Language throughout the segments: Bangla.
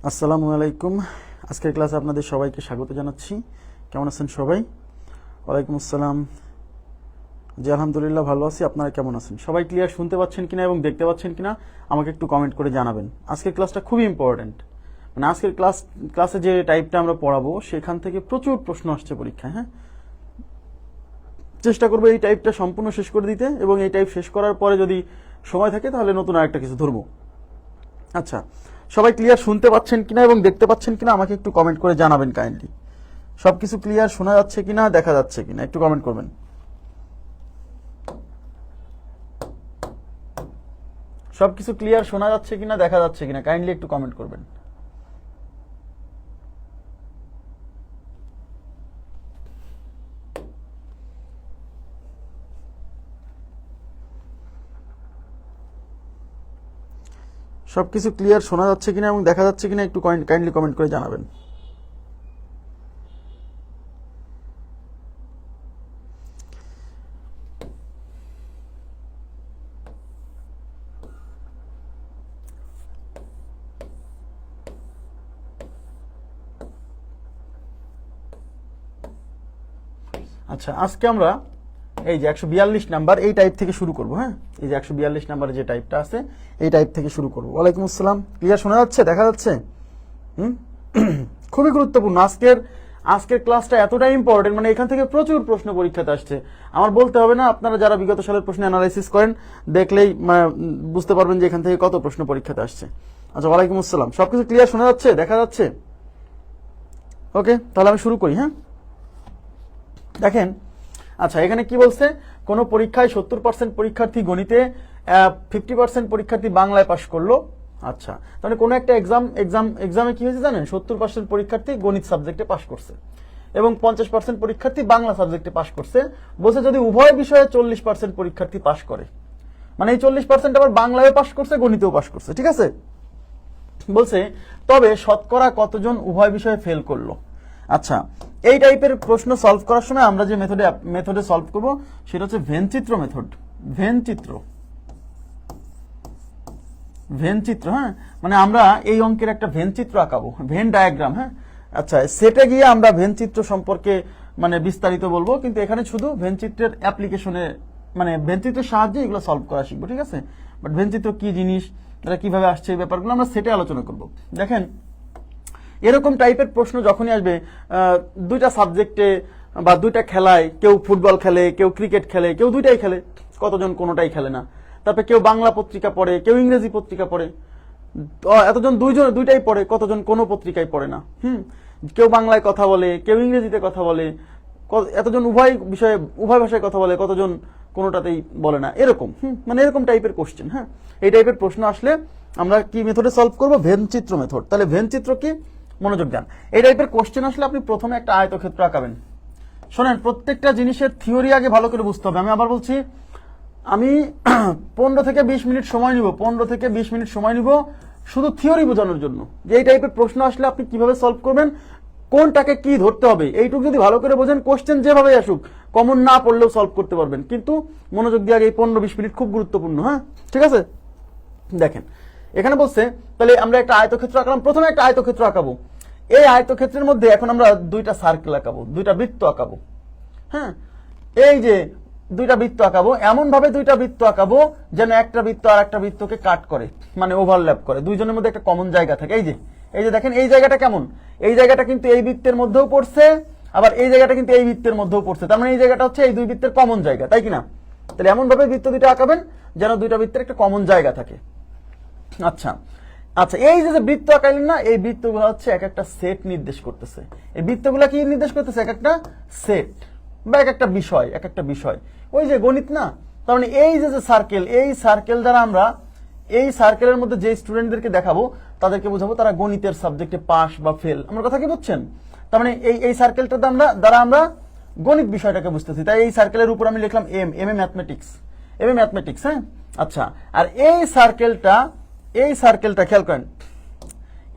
আসসালামু আলাইকুম। আজকের ক্লাসে আপনাদের সবাইকে স্বাগত জানাচ্ছি। কেমন আছেন সবাই? ওয়ালাইকুম আসসালাম। জি আলহামদুলিল্লাহ ভালো আছি। আপনারা কেমন আছেন? সবাই ক্লিয়ার শুনতে পাচ্ছেন কিনা এবং দেখতে পাচ্ছেন কিনা আমাকে একটু কমেন্ট করে জানাবেন। আজকের ক্লাসটা খুবই ইম্পর্টেন্ট। মানে আজকের ক্লাসে যে টাইপটা আমরা পড়াবো সেখান থেকে প্রচুর প্রশ্ন আসছে পরীক্ষায়। হ্যাঁ, চেষ্টা করবো এই টাইপটা সম্পূর্ণ শেষ করে দিতে, এবং এই টাইপ শেষ করার পরে যদি সময় থাকে তাহলে নতুন আরেকটা কিছু ধরবো। আচ্ছা, সবাই ক্লিয়ার শুনতে পাচ্ছেন কিনা এবং দেখতে পাচ্ছেন কিনা আমাকে একটু কমেন্ট করে জানাবেন কাইন্ডলি। সবকিছু ক্লিয়ার শোনা যাচ্ছে কিনা, দেখা যাচ্ছে কিনা একটু কমেন্ট করবেন। সবকিছু ক্লিয়ার শোনা যাচ্ছে কিনা, দেখা যাচ্ছে কিনা কাইন্ডলি একটু কমেন্ট করবেন। সবকিছু ক্লিয়ার শোনা যাচ্ছে কিনা এবং দেখা যাচ্ছে কিনা একটু কাইন্ডলি কমেন্ট করে জানাবেন। আচ্ছা, আজকে আমরা এই যে 142 নাম্বার এই টাইপ থেকে শুরু করব। হ্যাঁ, এই যে 142 নাম্বার যে টাইপটা আছে এই টাইপ থেকে শুরু করব। ওয়ালাইকুম আসসালাম। ক্লিয়ার শোনা যাচ্ছে, দেখা যাচ্ছে? খুবই গুরুত্বপূর্ণ আজকের ক্লাসটা এতটাই ইম্পর্টেন্ট, মানে এখান থেকে প্রচুর প্রশ্ন পরীক্ষাতে আসছে। আমার বলতে হবে না, আপনারা যারা বিগত সালের প্রশ্ন অ্যানালাইসিস করেন দেখলেই বুঝতে পারবেন যে এখান থেকে কত প্রশ্ন পরীক্ষাতে আসছে। আচ্ছা, ওয়ালাইকুম আসসালাম। সবকিছু ক্লিয়ার শোনা যাচ্ছে, দেখা যাচ্ছে? ওকে, তাহলে আমি শুরু করি। হ্যাঁ, দেখেন। আচ্ছা, এখানে কি বলছে? কোন পরীক্ষায় 70% পরীক্ষার্থী গণিতে, 50% পরীক্ষার্থী বাংলায় পাশ করলো। আচ্ছা, তাহলে কোন একটা এক্সামে কি হয়েছে জানেন? 70% পরীক্ষার্থী গণিত সাবজেক্টে পাশ করছে এবং 50% পরীক্ষার্থী বাংলা সাবজেক্টে পাশ করছে। বলছে যদি উভয় বিষয়ে 40% পরীক্ষার্থী পাশ করে, মানে এই 40% আবার বাংলায় পাশ করছে, গণিতেও পাশ করছে, ঠিক আছে? বলছে তবে শতকরা কতজন উভয় বিষয়ে ফেল করলো। আচ্ছা, এই টাইপের প্রশ্ন সলভ করার সময় আমরা যে মেথডে সলভ করব সেটা হচ্ছে ভেনচিত্র মেথড। ভেনচিত্র, হ্যাঁ, মানে আমরা এই অঙ্কের একটা ভেনচিত্র আঁকাবো, ভেন ডায়াগ্রাম। হ্যাঁ, আচ্ছা, সেটে গিয়ে আমরা ভেনচিত্র সম্পর্কে মানে বিস্তারিত বলবো, কিন্তু এখানে শুধু ভেনচিত্রের অ্যাপ্লিকেশনে মানে ভেনচিত্রের সাহায্যে এগুলো সলভ করা শিখবো, ঠিক আছে? বাট ভেনচিত্র কি জিনিস, এটা কিভাবে আসছে, এই ব্যাপারগুলো আমরা সেটে আলোচনা করব। দেখেন, এরকম টাইপের প্রশ্ন যখনই আসবে, দুইটা সাবজেক্টে বা দুইটা খেলায়, কেউ ফুটবল খেলে, কেউ ক্রিকেট খেলে, কেউ দুইটাই খেলে, কতজন কোনোটাই খেলে না। তারপরে কেউ বাংলা পত্রিকা পড়ে, কেউ ইংরেজি পত্রিকা পড়ে, এতজন দুইটাই পড়ে, কতজন কোনো পত্রিকায় পড়ে না। কেউ বাংলায় কথা বলে, কেউ ইংরেজিতে কথা বলে, এতজন উভয় ভাষায় কথা বলে, কতজন কোনোটাতেই বলে না। এরকম মানে এরকম টাইপের কোশ্চেন। হ্যাঁ, এই টাইপের প্রশ্ন আসলে আমরা কি মেথডে সলভ করব? ভেনচিত্র মেথড। তাহলে ভেনচিত্র কি? মনোযোগ দেন। এই টাইপের কোশ্চেন আসলে আপনি প্রথমে একটা আয়তক্ষেত্র আঁকাবেন। শোনেন, প্রত্যেকটা জিনিসের থিওরি আগে ভালো করে বুঝতে হবে। আমি আবার বলছি, আমি 15 থেকে 20 মিনিট সময় নিব, 15 থেকে 20 মিনিট সময় নিব শুধু থিওরি বোঝানোর জন্য, যে এই টাইপের প্রশ্ন আসলে আপনি কিভাবে সলভ করবেন, কোনটাকে কি ধরতে হবে, এইটুকু যদি ভালো করে বোঝেন, কোশ্চেন যেভাবে আসুক কমন না পড়লেও সলভ করতে পারবেন। কিন্তু মনোযোগ দিয়ে আগে এই 15-20 মিনিট খুব গুরুত্বপূর্ণ। হ্যাঁ, ঠিক আছে? দেখেন, এখানে বলছে তাহলে আমরা একটা আয়তক্ষেত্র আঁকলাম। প্রথমে একটা আয়তক্ষেত্র আঁকাবো। এই আয়তক্ষেত্রের মধ্যে এখন আমরা দুইটা সার্কেল আঁকাবো, দুইটা বৃত্ত আঁকাবো। হ্যাঁ, এই যে দুইটা বৃত্ত আঁকাবো, এমন ভাবে দুইটা বৃত্ত আঁকাবো যেন একটা বৃত্ত আর একটা বৃত্তকে কাট করে, মানে ওভারল্যাপ করে, দুইজনের মধ্যে একটা কমন জায়গা থাকে। এই যে দেখেন, এই জায়গাটা কেমন? এই জায়গাটা কিন্তু এই বৃত্তের মধ্যেও পড়ছে, আবার এই জায়গাটা কিন্তু এই বৃত্তের মধ্যেও পড়ছে। তার মানে এই জায়গাটা হচ্ছে এই দুই বৃত্তের কমন জায়গা, তাই কিনা? তাহলে এমন ভাবে বৃত্ত দুইটা আঁকাবেন যেন দুইটা বৃত্তের একটা কমন জায়গা থাকে। আচ্ছা, এই যে বৃত্ত আঁকাইলেন না, এই বৃত্তগুলো হচ্ছে এক একটা সেট নির্দেশ করতেছে। এই বৃত্তগুলো কি নির্দেশ করতেছে? এক একটা সেট বা এক একটা বিষয়। ওই যে গণিত না, তার মানে এই যে সার্কেল, এই সার্কেল দ্বারা আমরা এই সার্কেলের মধ্যে যে স্টুডেন্টদেরকে দেখাবো তাদেরকে বোঝাবো তারা গণিতের সাবজেক্টে পাস বা ফেল। আমার কথা কি বুঝছেন? তার মানে এই সার্কেলটা দ্বারা আমরা গণিত বিষয়টাকে বুঝতেছি। তাই এই সার্কেলের উপর আমি লিখলাম এম এ ম্যাথমেটিক্স। হ্যাঁ, আচ্ছা, আর এই সার্কেলটা খেয়াল করেন,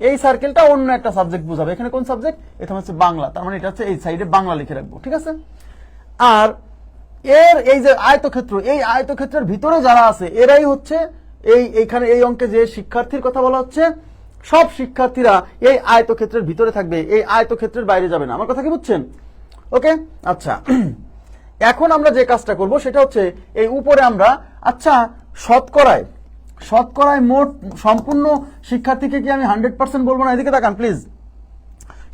এই সার্কেলটা অন্য একটা সাবজেক্ট বোঝাবে। এখানে কোন সাবজেক্ট? এখানে হচ্ছে বাংলা। তার মানে এটা হচ্ছে এই সাইডে বাংলা লিখে রাখবো, ঠিক আছে? আর এই যে আয়তক্ষেত্র, এই আয়তক্ষেত্রের ভিতরে যারা আছে এরাই হচ্ছে এইখানে এই অঙ্কে যে শিক্ষার্থীর কথা বলা হচ্ছে, সব শিক্ষার্থীরা এই আয়তক্ষেত্রের ভিতরে থাকবে, এই আয়তক্ষেত্রের বাইরে যাবে না। আমার কথা কি বুঝছেন? ওকে, আচ্ছা এখন আমরা যে কাজটা করব সেটা হচ্ছে এই উপরে আমরা আচ্ছা শতকরায় মোট সম্পূর্ণ শিক্ষার্থীকে কি আমি 100% বলবো না? এদিকে তাকান প্লিজ।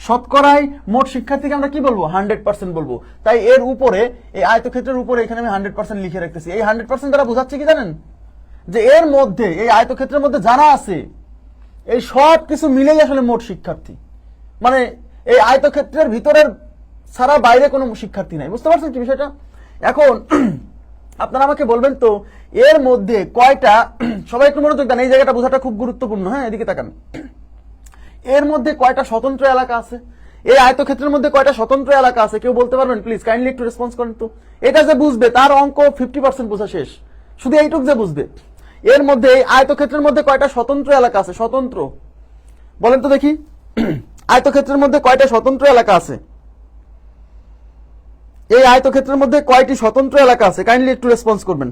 শতকরায় মোট শিক্ষার্থীকে আমরা কি বলবো? 100% বলবো। তাই এর উপরে, এই আয়তক্ষেত্রের উপরে এখানে আমি 100% লিখে রাখতেছি। এই 100% দ্বারা বোঝাচ্ছে কি জানেন? যে এর মধ্যে, এই আয়তক্ষেত্রের মধ্যে যারা আছে এই সব কিছু মিলেই আসলে মোট শিক্ষার্থী। মানে এই আয়তক্ষেত্রের ভিতরের ছাড়া বাইরে কোনো শিক্ষার্থী নাই। বুঝতে পারছেন কি বিষয়টা? এখন আপনারা আমাকে বলবেন তো এর মধ্যে কয়টা, সবাই একটু মনোযোগ দেন, এই জায়গাটা বোঝাটা খুব গুরুত্বপূর্ণ। হ্যাঁ, এদিকে তাকান। এর মধ্যে কয়টা স্বতন্ত্র এলাকা আছে? এই আয়তক্ষেত্রের মধ্যে কয়টা স্বতন্ত্র এলাকা আছে? কেউ বলতে পারবেন প্লিজ? কাইন্ডলি একটু রেসপন্স করেন তো। এটা যে বুঝবে তার অঙ্ক 50% বোঝা শেষ, শুধু এইটুক যে বুঝবে। এর মধ্যে এই আয়তক্ষেত্রের মধ্যে কয়টা স্বতন্ত্র এলাকা আছে? স্বতন্ত্র বলেন তো দেখি। আয়তক্ষেত্রের মধ্যে কয়টা স্বতন্ত্র এলাকা আছে? এই আয়তক্ষেত্রের মধ্যে কয়টি স্বতন্ত্র এলাকা আছে? কাইন্ডলি একটু রেসপন্স করবেন।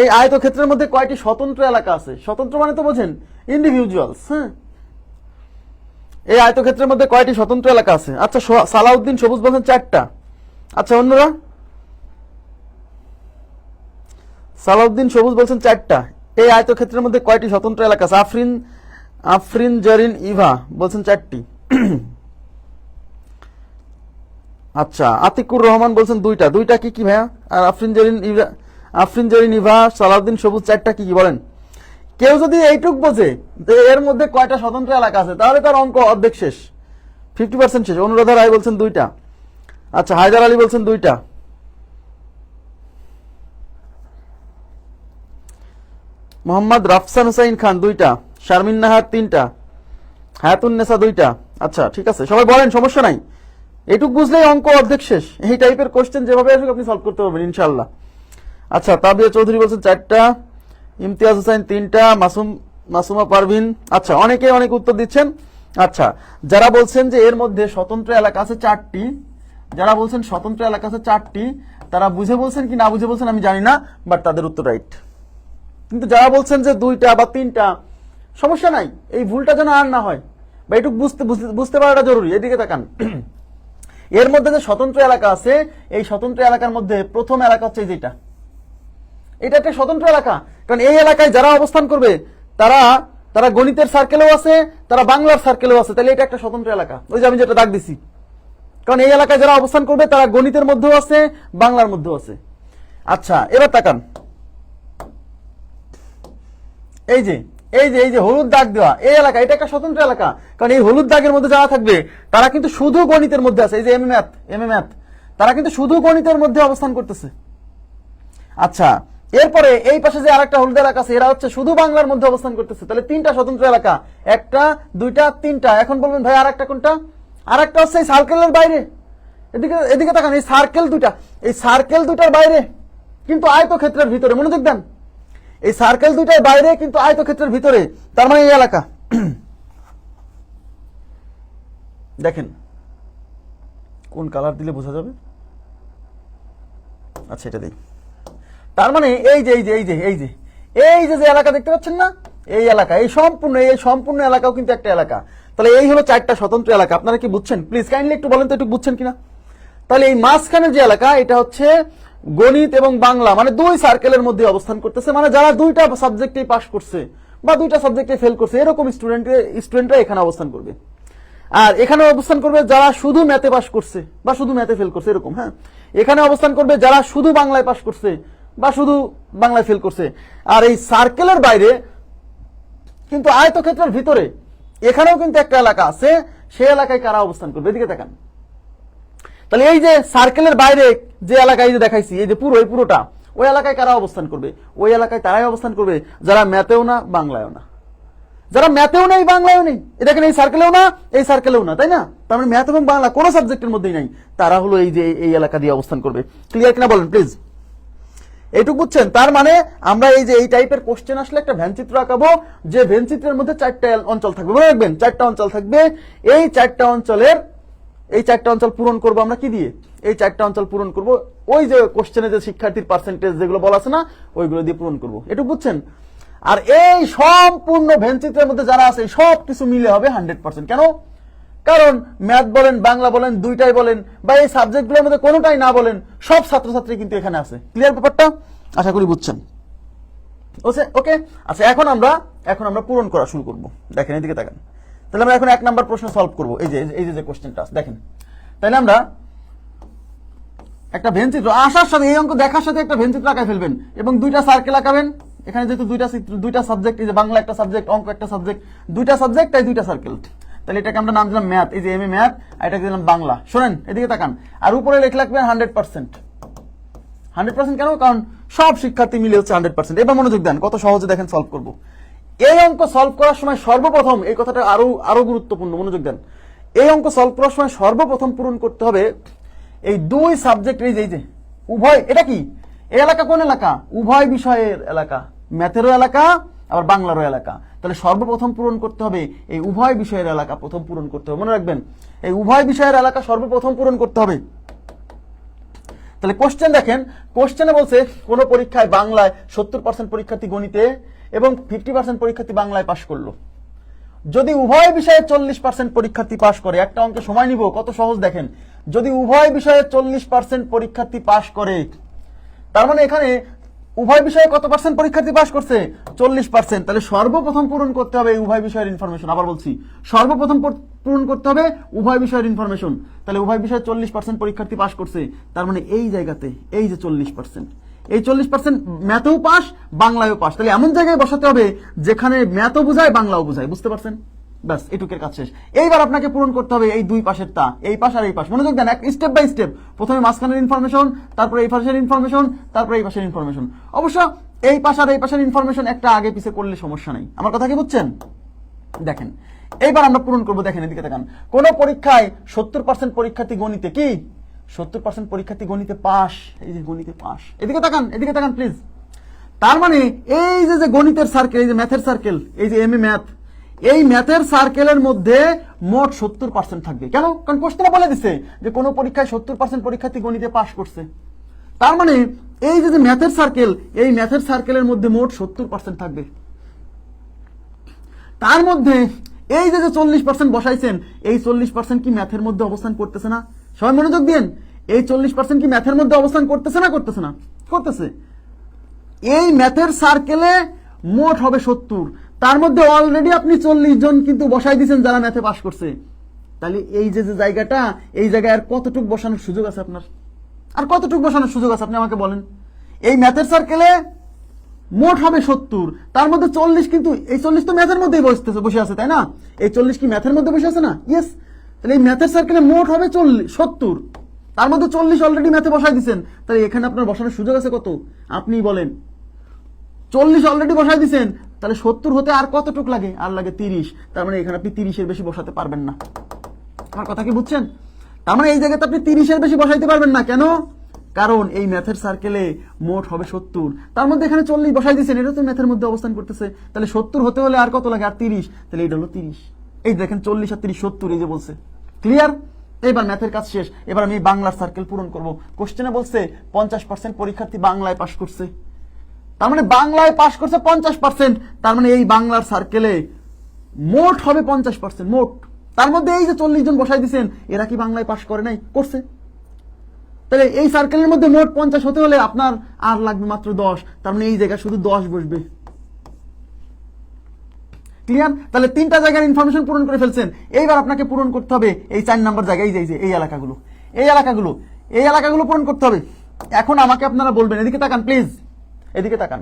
এই আয়তক্ষেত্রের মধ্যে কয়টি স্বতন্ত্র এলাকা আছে? স্বতন্ত্র মানে তো বোঝেন ইন্ডিভিজুয়ালস। হ্যাঁ, এই আয়তক্ষেত্রের মধ্যে কয়টি স্বতন্ত্র এলাকা আছে? আচ্ছা, সালাউদ্দিন সবুজ বলছেন 4টা। আচ্ছা, অন্যরা? সালাউদ্দিন সবুজ বলছেন 4টা। এই আয়তক্ষেত্রের মধ্যে কয়টি স্বতন্ত্র এলাকা আছে? আফরিন জরিন ইভা বলছেন 4টি। আচ্ছা, আতিকুর রহমান বলছেন 2টা। 2টা কি কি ভাইয়া? আর আফরিন জরিন ইভা, সালাউদ্দিন সবুজ 4টা কি কি বলেন? কেউ যদি এইটুক বোঝে যে এর মধ্যে কয়টা স্বতন্ত্র এলাকা আছে তাহলে তার অঙ্ক অর্ধেক শেষ, 50% শেষ। অনুরাধা রায় বলছেন 2টা। আচ্ছা, হায়দার আলী বলছেন 2টা। মোহাম্মদ রাফসান হুসাইন খান 2টা। শারমিন নাহার 3টা। হায়াতুন্নেসা 2টা। আচ্ছা, ঠিক আছে, সবাই বলেন, সমস্যা নাই। এইটুক বুঝলেই অঙ্ক অর্ধেক শেষ। এই টাইপের কোশ্চেন যেভাবে আসুক আপনি সলভ করতে পারবেন ইনশাআল্লাহ। আচ্ছা, তাবিয়া চৌধুরী বলছেন 4টা। ইমতিয়াজ হোসেন 3টা। মাসুমা পারভিন। আচ্ছা, অনেকে অনেক উত্তর দিচ্ছেন। আচ্ছা, যারা বলছেন যে এর মধ্যে স্বতন্ত্র এলাকা আছে 4টি, যারা বলছেন স্বতন্ত্র এলাকা আছে 4টি, তারা বুঝে বলছেন কি না বুঝে বলছেন আমি জানি না, বাট তাদের উত্তর রাইট। কিন্তু যারা বলছেন যে 2টা বা 3টা, সমস্যা নাই, এই ভুলটা যেন আর না হয় বা এইটুকু বুঝতে পারাটা জরুরি। এদিকে তাকান। এর মধ্যে যে স্বতন্ত্র এলাকা আছে, এই স্বতন্ত্র এলাকার মধ্যে প্রথম এলাকা হচ্ছে যেটা, এটা একটা স্বতন্ত্র এলাকা। কারণ এই এলাকায় যারা অবস্থান করবে তারা তারা গণিতের সার্কেলেও আছে, তারা বাংলার সার্কেলেও আছে, তাহলে এটা একটা স্বতন্ত্র এলাকা। ওই যে আমি যেটা দাগ দিছি, কারণ এই এলাকায় যারা অবস্থান করবে তারা গণিতের মধ্যেও আছে, বাংলার মধ্যেও আছে। আচ্ছা, এবার তাকান। এই যে এই যে হলুদ দাগ দেওয়া এই এলাকা, এটা একটা স্বতন্ত্র এলাকা। কারণ এই হলুদ দাগের মধ্যে যারা থাকবে তারা কিন্তু শুধু গণিতের মধ্যে আছে। এই যে এম এ ম্যাথ, তারা কিন্তু শুধু গণিতের মধ্যে অবস্থান করতেছে। আচ্ছা, এরপরে এই পাশে যে আরেকটা হলুদ এলাকা আছে, এরা হচ্ছে শুধু বাংলার মধ্যে অবস্থান করতেছে। তাহলে 3টা স্বতন্ত্র এলাকা, 1টা 2টা 3টা। এখন বলবেন ভাই আরেকটা কোনটা? আরেকটা হচ্ছে এই সার্কেলের বাইরে। এদিকে তাকান, এই সার্কেল 2টা, এই সার্কেল 2টার বাইরে কিন্তু আয়তক্ষেত্রের ভিতরে। মনোযোগ দেন, এই সার্কেল 2টার বাইরে কিন্তু আয়তক্ষেত্রের ভিতরে, তার মানে এই এলাকা। দেখেন কোন কালার দিলে বোঝা যাবে। আচ্ছা, এটা দিই। তার মানে এই যে এই যে এই যে এই যে এই যে এলাকা দেখতে পাচ্ছেন না, এই এলাকা, এই সম্পূর্ণ এলাকাও কিন্তু একটা এলাকা। তাহলে এই হলো 4টা স্বতন্ত্র এলাকা। আপনারা কি বুঝছেন? প্লিজ কাইন্ডলি একটু বলেন তো, একটু বুঝছেন কিনা। তাহলে এই মাঝখানে যে এলাকা, এটা হচ্ছে গণিত এবং বাংলা, মানে 2 সার্কেলের মধ্যে অবস্থান করতেছে। মানে যারা 2টা সাবজেক্টে পাস করছে বা 2টা সাবজেক্টে ফেল করছে, এরকম স্টুডেন্টরা এখানে অবস্থান করবে। আর এখানে অবস্থান করবে যারা শুধু ম্যাথে পাস করছে বা শুধু ম্যাথে ফেল করছে, এরকম। হ্যাঁ, এখানে অবস্থান করবে যারা শুধু বাংলায় পাস করছে বা শুধু বাংলায় ফেল করছে। আর এই সার্কেলের বাইরে কিন্তু আয়তক্ষেত্রের ভিতরে এখানেও কিন্তু একটা এলাকা আছে, সেই এলাকায় কারা অবস্থান করবে? এদিকে তাকান। তাহলে এই যে সার্কেলের বাইরে যে এলাকায় যে দেখাইছি, এই যে পুরোটা, ওই এলাকায় কারা অবস্থান করবে? ওই এলাকায় তারাই অবস্থান করবে যারা ম্যাথেও না, বাংলায়ও না। যারা ম্যাথেও নেই, বাংলায়ও নেই, দেখেন এই সার্কেলেও না, এই সার্কেলেও না, তাই না? তার মানে ম্যাথ এবং বাংলা কোনো সাবজেক্টের মধ্যেই নাই, তারা হলো এই যে এই এলাকা দিয়ে অবস্থান করবে। ক্লিয়ার কিনা বলেন প্লিজ। এইটুকু বুঝছেন? তার মানে আমরা এই যে এই টাইপের কোশ্চেন আসলে একটা ভ্যানচিত্র আঁকাবো, যে ভ্যানচিত্রের মধ্যে 4টা অঞ্চল থাকবে। মনে রাখবেন, 4টা অঞ্চল থাকবে। এই 4টা অঞ্চল পূরণ করবো আমরা কি দিয়ে? এই 4টা অঞ্চল পূরণ করব ওই যে কোশ্চেনে যে শিক্ষার্থীর পার্সেন্টেজ যেগুলো বলা আছে না, ওইগুলো দিয়ে পূরণ করব। এটুকু বুঝছেন? আর এই সম্পূর্ণ ভেনচিত্রের মধ্যে যারা আছে সব কিছু মিলে হবে 100%। কেন? কারণ ম্যাথ বলেন, বাংলা বলেন, দুইটাই বলেন, বা এই সাবজেক্টগুলোর মধ্যে কোনোটাই না বলেন, সব ছাত্রছাত্রী কিন্তু এখানে আছে। ক্লিয়ার ব্যাপারটা? আশা করি বুঝছেন। ওকে, আচ্ছা এখন আমরা পূরণ করা শুরু করব। দেখেন এদিকে তাকান। তাহলে আমরা এখন 1 নাম্বার প্রশ্ন সলভ করব। এই যে কোশ্চেনটা আছে দেখেন। তাহলে আমরা একটা ভেনচিত্র আসার সাথে, এই অঙ্ক দেখার সাথে একটা ভেনচিত্র আঁকায় ফেলবেন এবং দুইটা সার্কেল আঁকাবেন। এখানে যেহেতু দুইটা সাবজেক্ট, এই যে বাংলা একটা সাবজেক্ট, অঙ্ক একটা সাবজেক্ট, দুইটা সাবজেক্ট তাই দুইটা সার্কেল। তাহলে এটাকে আমরা নাম দিলাম ম্যাথ, এই যে এমএ ম্যাথ, আর এটাকে দিলাম বাংলা। শোনেন এদিকে তাকান, আর উপরে লেখা রাখবেন 100%। 100% কেন? কারণ সব শিক্ষার্থী মিলে হচ্ছে 100%। এবার মনোযোগ দেন, কত সহজে দেখেন সলভ করব। এই অঙ্ক সলভ করার সময় সর্বপ্রথম, এই কথাটা আরো গুরুত্বপূর্ণ, মনোযোগ দেন। এই অঙ্ক সলভ করার সময় সর্বপ্রথম পূরণ করতে হবে এই দুই সাবজেক্ট, এই যে উভয়, এটা কি এই এলাকা, কোন এলাকা? উভয় বিষয়ের এলাকা, ম্যাথেরও এলাকা আবার বাংলারও এলাকা। তাহলে সর্বপ্রথম পূরণ করতে হবে এই উভয় বিষয়ের এলাকা, প্রথম পূরণ করতে হবে। মনে রাখবেন, এই উভয় বিষয়ের এলাকা সর্বপ্রথম পূরণ করতে হবে। তাহলে কোশ্চেন দেখেন, কোশ্চেনে বলছে কোন পরীক্ষায় বাংলায় 70% পরীক্ষার্থী গণিতে এবং 50% পরীক্ষার্থী বাংলায় পাশ করলো। যদি উভয় বিষয়ে 40% পরীক্ষার্থী পাশ করে, একটা অঙ্কে সময় নিব, কত সহজ দেখেন। যদি উভয় বিষয়ে 40% পরীক্ষার্থী পাশ করে, তার মানে এখানে উভয় বিষয়ে কত পার্সেন্ট পরীক্ষার্থী পাশ করছে? 40%। তাহলে সর্বপ্রথম পূরণ করতে হবে উভয় বিষয়ের ইনফরমেশন। আবার বলছি, সর্বপ্রথম পূরণ করতে হবে উভয় বিষয়ের ইনফরমেশন। তাহলে উভয় বিষয়ে 40% পরীক্ষার্থী পাশ করছে, তার মানে এই জায়গাতে এই যে 40%, এই 40% ম্যাথেও পাস, বাংলায়ও পাস। তাহলে এমন জায়গায় বসাতে হবে যেখানে ম্যাথও বুঝায়, বাংলাও বুঝায়। বুঝতে পারছেন? ব্যাস, এটুকের কাজ শেষ। এইবার আপনাকে পূরণ করতে হবে এই দুই পাশের তা, এই পাশ আর এই পাশ। মনোযোগ দেন, এক স্টেপ বাই স্টেপ। প্রথমে মাঝখানের ইনফরমেশন, তারপরে এই পাশের ইনফরমেশন, তারপরে এই পাশের ইনফরমেশন। অবশ্য এই পাশ আর এই পাশের ইনফরমেশন একটা আগে পিছে করলে সমস্যা নেই। আমার কথা কি বুঝছেন? দেখেন এইবার আমরা পূরণ করবো। দেখেন এদিকে তাকান, কোন পরীক্ষায় 70% পরীক্ষার্থী গণিতে কি 70% পরীক্ষার্থী গণিতে পাস, এই যে গণিতে পাস। এদিকে তাকান প্লিজ। তার মানে এই যে গণিতের সার্কেল, এই যে ম্যাথের সার্কেল, এই যে এমএ ম্যাথ, এই ম্যাথের সার্কেলের মধ্যে মোট 70% থাকবে। কেন? কারণ কোশ্চেনে বলে দিচ্ছে যে কোন পরীক্ষায় 70% পরীক্ষার্থী গণিতে পাস করছে। তার মানে এই যে ম্যাথের সার্কেল, এই ম্যাথের সার্কেলের মধ্যে মোট 70% থাকবে। তার মধ্যে এই যে 40% বসাইছেন, এই 40% কি ম্যাথের মধ্যে অবস্থান করতেছে না? সবাই মনোযোগ দিন, এই 40% কি ম্যাথের মধ্যে অবস্থান করতেছে না? করতেছে না? করতেছে। এই ম্যাথের সার্কেলে মোট হবে 70, তার মধ্যে অলরেডি আপনি 40 জন কিন্তু বসাই দিয়েছেন যারা ম্যাথে পাস করছে। তাহলে এই যে জায়গাটা, এই জায়গায় আর কতটুক বসানোর সুযোগ আছে আপনার? আর কতটুক বসানোর সুযোগ আছে আপনি আমাকে বলেন। এই ম্যাথের সার্কেলে মোট হবে 70, তার মধ্যে 40 কিন্তু, এই 40 তো ম্যাথের মধ্যেই বসে আছে, তাই না? এই 40 কি ম্যাথের মধ্যে বসে আছে না? ইয়েস। তাহলে এই ম্যাথের সার্কেলে মোট হবে 70, তার মধ্যে 40 অলরেডি ম্যাথে বসাই দিচ্ছেন। তাহলে এখানে আপনার বসানোর সুযোগ আছে কত? আপনি বলেন। 40 অলরেডি বসাই দিচ্ছেন, তাহলে 70 হতে আর কতটুক লাগে? আর লাগে 30। তার মানে এখানে আপনি 30-এর বেশি বসাতে পারবেন না। আমার কথা কি বুঝছেন? তার মানে এই জায়গাতে আপনি 30-এর বেশি বসাইতে পারবেন না। কেন? কারণ এই ম্যাথের সার্কেলে মোট হবে 70, তার মধ্যে এখানে 40 বসাই দিচ্ছেন, এটা তো ম্যাথের মধ্যে অবস্থান করতেছে। তাহলে 70 হতে হলে আর কত লাগে? আর 30। তাহলে এটা হলো 30। এই দেখেন 40 আর 30 70, এই যে বলছে। ক্লিয়ার? এবার ম্যাথের কাজ শেষ। এবার আমি বাংলার সার্কেল পূরণ করব। কোশ্চেনে বলছে 50% পরীক্ষার্থী বাংলায় পাশ করছে, তার মানে বাংলায় পাশ করছে 50%। তার মানে এই বাংলার সার্কেলে মোট হবে 50% মোট। তার মধ্যে এই যে 40 জন বসাই দিচ্ছেন, এরা কি বাংলায় পাশ করে নাই? করছে। তাহলে এই সার্কেলের মধ্যে মোট 50 হতে হলে আপনার আর লাগবে মাত্র 10, তার মানে এই জায়গায় শুধু 10 বসবে। ক্লিয়ার? তাহলে তিনটা জায়গার ইনফরমেশন পূরণ করে ফেলছেন। এইবার আপনাকে পূরণ করতে হবে এই 4 নাম্বার জায়গায়, এই যে এই এলাকাগুলো পূরণ করতে হবে। এখন আমাকে আপনারা বলবেন, এদিকে তাকান প্লিজ, এদিকে তাকান।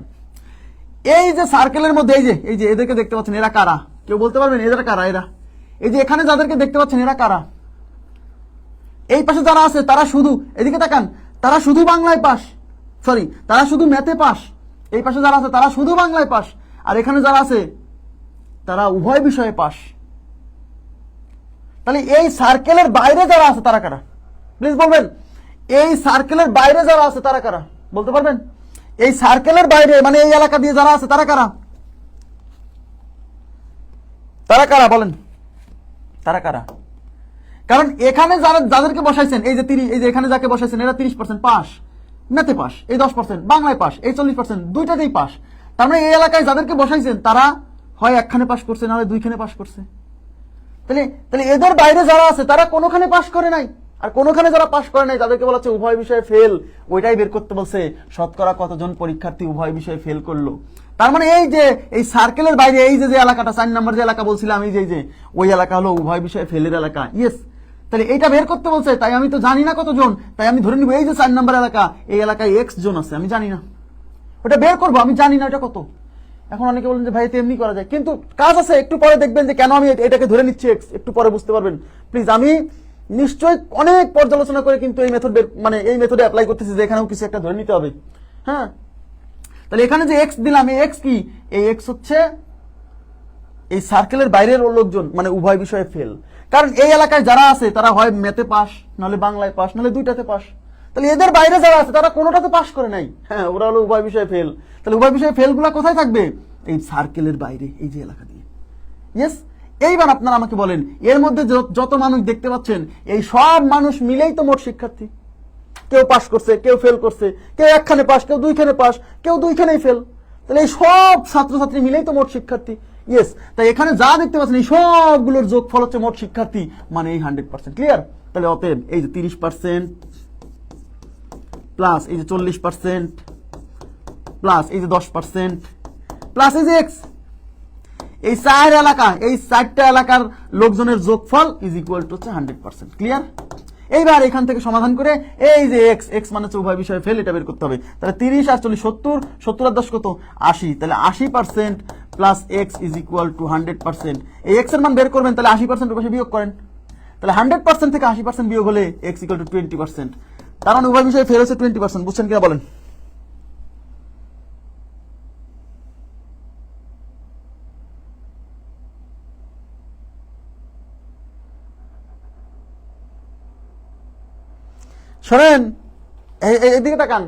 এই যে সার্কেলের মধ্যে এই যে এদেরকে দেখতে পাচ্ছেন, এরা কারা? কেউ বলতে পারবেন এরা কারা? এরা এই যে এখানে যাদেরকে দেখতে পাচ্ছেন, এরা কারা? এই পাশে যারা আছে তারা শুধু, এদিকে তাকান, তারা শুধু বাংলায় পাস, সরি তারা শুধু ম্যাথে পাস। এই পাশে যারা আছে তারা শুধু বাংলায় পাস, আর এখানে যারা আছে তারা উভয় বিষয়ে পাস। তাহলে এই সার্কেলের বাইরে যারা আছে তারা কারা? প্লিজ বলবেন, এই সার্কেলের বাইরে যারা আছে তারা কারা? বলতে পারবেন? এই সার্কেলের বাইরে মানে এই এলাকা দিয়ে যারা আছে তারা কারা? তারা কারা বলেন? তারা কারা? কারণ এখানে যাদেরকে বসাইছেন, এই যে 30, এই যে এখানে যাকে বসাইছেন, এরা 30% পাস, ম্যাথে পাস, এই 10% বাংলায় পাস, এই 40% দুইটাতেই পাস। তার মানে এই এলাকায় যাদেরকে বসাইছেন তারা হয় একখানে পাশ করছে, না হয় দুইখানে পাশ করছে। তাহলে তাহলে এদের বাইরে যারা আছে তারা কোনোখানে পাশ করে নাই, আর কোনোখানে যারা পাশ করে নাই তাদেরকে বলা হচ্ছে উভয় বিষয়ে ফেল। ওইটাই বের করতে বলছে, শতকরা কতজন পরীক্ষার্থী উভয় বিষয়ে ফেল করলো। তার মানে এই যে এই সার্কেলের বাইরে এই যে এলাকাটা 4 নম্বর যে এলাকা বলছিলাম, এই যে ওই এলাকা হলো উভয় বিষয়ে ফেলের এলাকা। ইয়েস, তাহলে এইটা বের করতে বলছে, তাই আমি তো জানি না কতজন, তাই আমি ধরে নিব এই যে 4 নম্বর এলাকা, এই এলাকায় এক্স জন আছে, আমি জানি না, ওটা বের করবো, আমি জানি না এটা কত। এখন অনেকে বলেন যে ভাই এমনি করা যায়, কিন্তু কাজ আছে, একটু পরে দেখবেন যে কেন আমি এটাকে ধরে নিচ্ছি এক্স, একটু পরে বুঝতে পারবেন। প্লিজ, আমি নিশ্চয়ই অনেক পর্যালোচনা করে কিন্তু এই মেথড মানে এই মেথডে অ্যাপ্লাই করতেছি যে এখানেও কিছু একটা ধরে নিতে হবে। হ্যাঁ, তাহলে এখানে যে এক্স দিলাম, এই এক্স কি? এই এক্স হচ্ছে এই সার্কেলের বাইরের লোকজন, মানে উভয় বিষয়ে ফেল। কারণ এই এলাকায় যারা আছে তারা হয় ম্যাথে পাস, নাহলে বাংলায় পাস, নাহলে দুইটাতে পাস। তাহলে এদের বাইরে যারা আছে তারা কোনোটাতে পাস করে নাই। হ্যাঁ, ওরা হলো উভয় বিষয়ে ফেল। তাহলে উভয় বিষয়ে ফেল গুলা কোথায় থাকবে? এই সার্কেলের বাইরে, এই যে এলাকা দিয়ে। ইয়েস, এইবার আপনারা আমাকে বলেন, এর মধ্যে যত মানুষ দেখতে পাচ্ছেন, এই সব মানুষ মিলেই তো মোট শিক্ষার্থী। কেউ পাস করছে, কেউ ফেল করছে, কেউ একখানে পাস, কেউ দুইখানে পাস, কেউ দুইখানেই ফেল। তাহলে এই সব ছাত্রছাত্রী মিলেই তো মোট শিক্ষার্থী। ইয়েস, তাই এখানে যা দেখতে পাচ্ছেন এই সবগুলোর যোগফল হচ্ছে মোট শিক্ষার্থী, মানে এই 100%। ক্লিয়ার? তাহলে অতএব এই যে 30% প্লাস এই যে 40% প্লাস এই যে 10% প্লাস এই যে এক্স, এই 4 এলাকা, এই 4টা এলাকার লোকজনের যোগফল ইজ ইকুয়াল টু হচ্ছে 100%। ক্লিয়ার? এইবার এখান থেকে সমাধান করে এই যে এক্স, এক্স মানে হচ্ছে উভয় বিষয়ে ফেল, এটা বের করতে হবে। তাহলে 30 আর 40 70, 70 আর 10 কত? 80। তাহলে 80% plus x is equal two 100%। এই এক্স এর মান বের করবেন, তাহলে 80% পাশে বিয়োগ করেন। তাহলে 100% থেকে 80% বিয়োগ হলে এক্স ইকুয়াল টু 20%। তার মানে উভয় বিষয়ে ফেল হচ্ছে 20%। বুঝছেন কিনা বলেন? শোনেন, এইদিকে তাকান,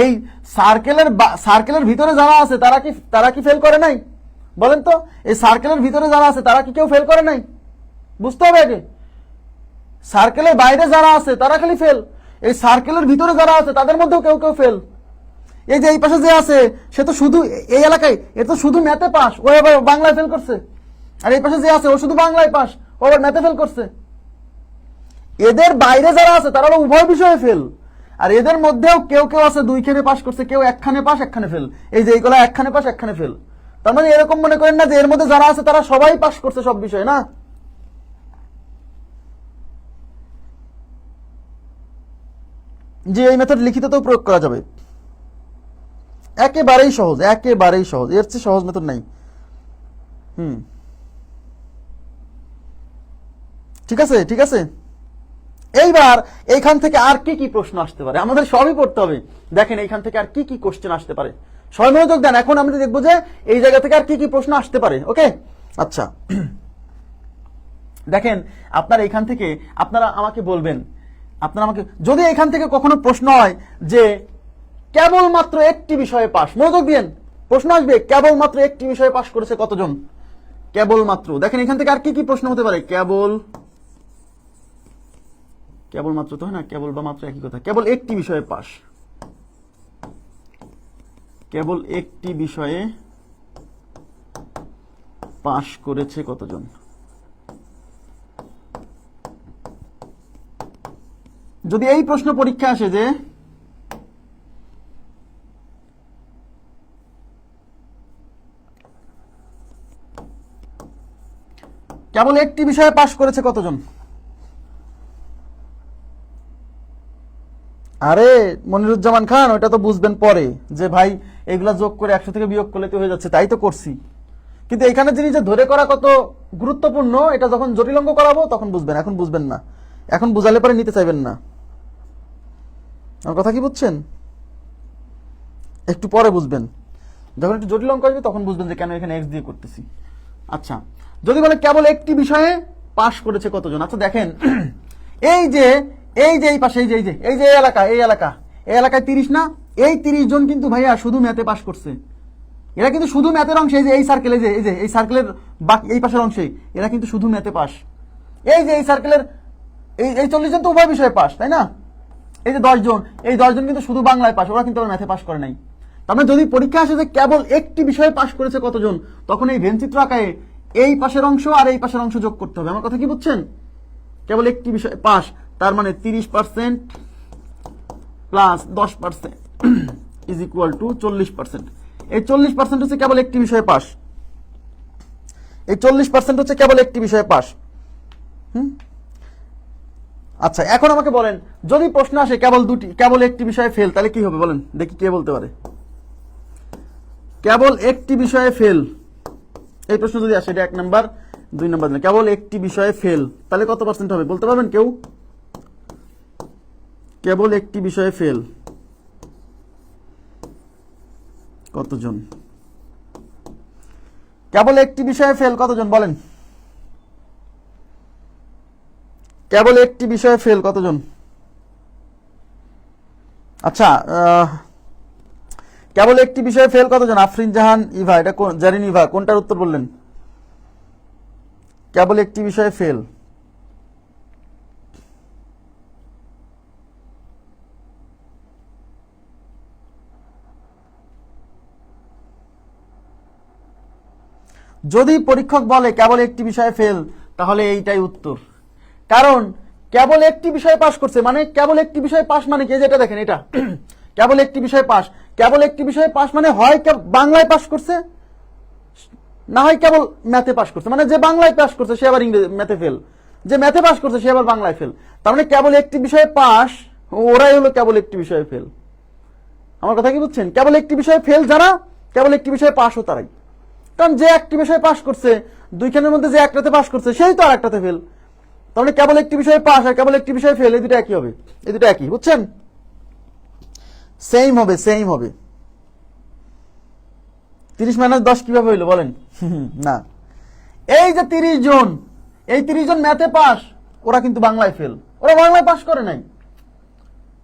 এই সার্কেলের ভিতরে যারা আছে তারা কি ফেল করে নাই? বলেন তো, এই সার্কেলের ভিতরে যারা আছে তারা কি কেউ ফেল করে নাই? বুঝতে হবে আগে। সার্কেলের বাইরে যারা আছে তারা খালি ফেল, এই সার্কেলের ভিতরে যারা আছে তাদের মধ্যেও কেউ কেউ ফেল। এই যে এই পাশে যে আছে সে তো শুধু এই এলাকায়, এ তো শুধু ম্যাথে পাস, ও আবার বাংলায় ফেল করছে। আর এই পাশে যে আছে ও শুধু বাংলায় পাস, ও আবার ম্যাথে ফেল করছে। এদের বাইরে যারা আছে তারা হলো উভয় বিষয়ে ফেল। আর এদের মধ্যেও কেউ কেউ আছে দুইখানে পাস করছে, কেউ একখানে পাস একখানে ফেল। এই যে এইগুলা একখানে পাস একখানে ফেল। তার মানে এরকম মনে করেন না যে এর মধ্যে যারা আছে তারা সবাই পাস করছে সব বিষয়ে, না। যে এই মেথড লিখিততেও প্রয়োগ করা যাবে, একেবারেই সহজ, একেবারেই সহজ, এর চেয়ে সহজ মেথড নাই। ঠিক আছে, ঠিক আছে। এইবার এইখান থেকে আর কি কি প্রশ্ন আসতে পারে আমাদের সবই পড়তে হবে। দেখেন এইখান থেকে আর কি কি কোশ্চেন আসতে পারে, সবাই মনোযোগ দেন। এখন আমরা দেখবো যে এই জায়গা থেকে আর কি কি প্রশ্ন আসতে পারে। ওকে, আচ্ছা দেখেন, আপনারা এখান থেকে আপনারা আমাকে বলবেন, আপনারা আমাকে যদি এখান থেকে কখনো প্রশ্ন হয় যে কেবলমাত্র একটি বিষয়ে পাস, মনোযোগ দিয়েন, প্রশ্ন আসবে কেবলমাত্র একটি বিষয়ে পাস করেছে কতজন? কেবলমাত্র, দেখেন এখান থেকে আর কি কি প্রশ্ন হতে পারে। কেবলমাত্র তো হয় না, কেবল বা মাত্র একই কথা। কেবল একটি বিষয়ে পাস, কেবল একটি বিষয়ে পাস করেছে কতজন? যদি এই প্রশ্ন পরীক্ষা আসে যে কেবল একটি বিষয়ে পাস করেছে কতজন, আরে মনিরুজ্জামান খান, ওটা তো বুঝবেন পরে যে ভাই এগুলা যোগ করে 100 থেকে বিয়োগ করলে তো হয়ে যাচ্ছে, তাই তো করছি। কিন্তু এখানে জিনিস যে ধরে করা কত গুরুত্বপূর্ণ, এটা যখন জটিল অঙ্ক করাবো তখন বুঝবেন, এখন বুঝবেন না। এখন বুঝালে পরে নিতে চাইবেন না। আমার কথা কি বুঝছেন? একটু পরে বুঝবেন, যখন একটু জটিল অঙ্ক আসবে তখন বুঝবেন যে কেন এখানে এক্স দিয়ে করতেছি। আচ্ছা, যদি বলে কেবল একটি বিষয়ে পাস করেছে কতজন, আচ্ছা দেখেন এই যে এই পাশে এই যে এলাকায় 30 না, এই 30 জন কিন্তু ভাইয়া শুধু ম্যাথে পাস করছে। এরা কিন্তু শুধু ম্যাথের অংশে, এই সার্কেলে এই সার্কেলের বাকি এই পাশের অংশে এরা কিন্তু শুধু ম্যাথে পাস। এই যে এই সার্কেলের এই 40 জন তো উভয় বিষয়ে পাস, তাই না? এই যে 10 জন, এই 10 জন কিন্তু শুধু বাংলায় পাস, ওরা কিন্তু ম্যাথে পাস করে নাই। তার মানে যদি পরীক্ষা আসে যে কেবল একটি বিষয়ে পাশ করেছে কতজন, তখন এই ভেনচিত্র আকারে এই পাশের অংশ আর এই পাশের অংশ যোগ করতে হবে। আমার কথা কি বুঝছেন? কেবল একটি বিষয়ে পাশ, তার মানে 30% প্লাস 10% ইজ ইকুয়াল টু 40%। এই 40% হচ্ছে কেবল একটি বিষয়ে পাশ, এই 40% হচ্ছে কেবল একটি বিষয়ে পাশ। আচ্ছা, এখন আমাকে বলেন, যদি প্রশ্ন আসে কেবল একটি বিষয়ে ফেল, তাহলে কি হবে বলেন দেখি, কে বলতে পারে? কেবল একটি বিষয়ে ফেল, এই প্রশ্ন যদি আসে, এটা 1 নাম্বার 2 নাম্বার দিলে, কেবল একটি বিষয়ে ফেল, তাহলে কত পার্সেন্ট হবে বলতে পারবেন কেউ? কেবল একটি বিষয়ে ফেল কতজন? কেবল একটি বিষয়ে ফেল কতজন বলেন? কেবল একটি বিষয়ে ফেল কতজন? আচ্ছা, কেবল একটি বিষয়ে ফেল কতজন? আফরিন জাহান, ইভা, এটা জারিন ইভা, কোনটার উত্তর বললেন? কেবল একটি বিষয়ে ফেল, যদি পরীক্ষক বলে কেবল একটি বিষয়ে ফেল, তাহলে এইটাই উত্তর। কারণ কেবল একটি বিষয়ে পাশ করছে, মানে কেবল একটি বিষয়ে পাশ মানে কি? যেটা দেখেন এটা কেবল একটি বিষয়ে পাশ, কেবল একটি বিষয়ে পাশ মানে হয় বাংলায় পাশ করছে, না হয় কেবল ম্যাথে পাশ করছে। মানে যে বাংলায় পাশ করছে সে আবার ম্যাথে ফেল, যে ম্যাথে পাশ করছে সে আবার বাংলায় ফেল। তার মানে কেবল একটি বিষয়ে পাশ, ওরাই হলো কেবল একটি বিষয়ে ফেল। আমার কথা কি বুঝছেন? কেবল একটি বিষয়ে ফেল যারা, কেবল একটি বিষয়ে পাশও তারাই। কারণ যে একটি বিষয়ে পাশ করছে, দুইখানের মধ্যে যে একটাতে পাশ করছে সেই তো আর একটাতে ফেল। তাহলে কেবল একটি বিষয়ে পাশ আর কেবল একটি বিষয়ে ফেল, এই দুটো একই হবে, এই দুটো একই, বুঝছেন? সেম হবে, সেম হবে। 30 - 10 কিভাবে হইলো বলেন? না, এই যে 30 জন, এই 30 জন ম্যাথে পাস, ওরা কিন্তু বাংলায় ফেল, ওরা বাংলায় পাস করে নাই।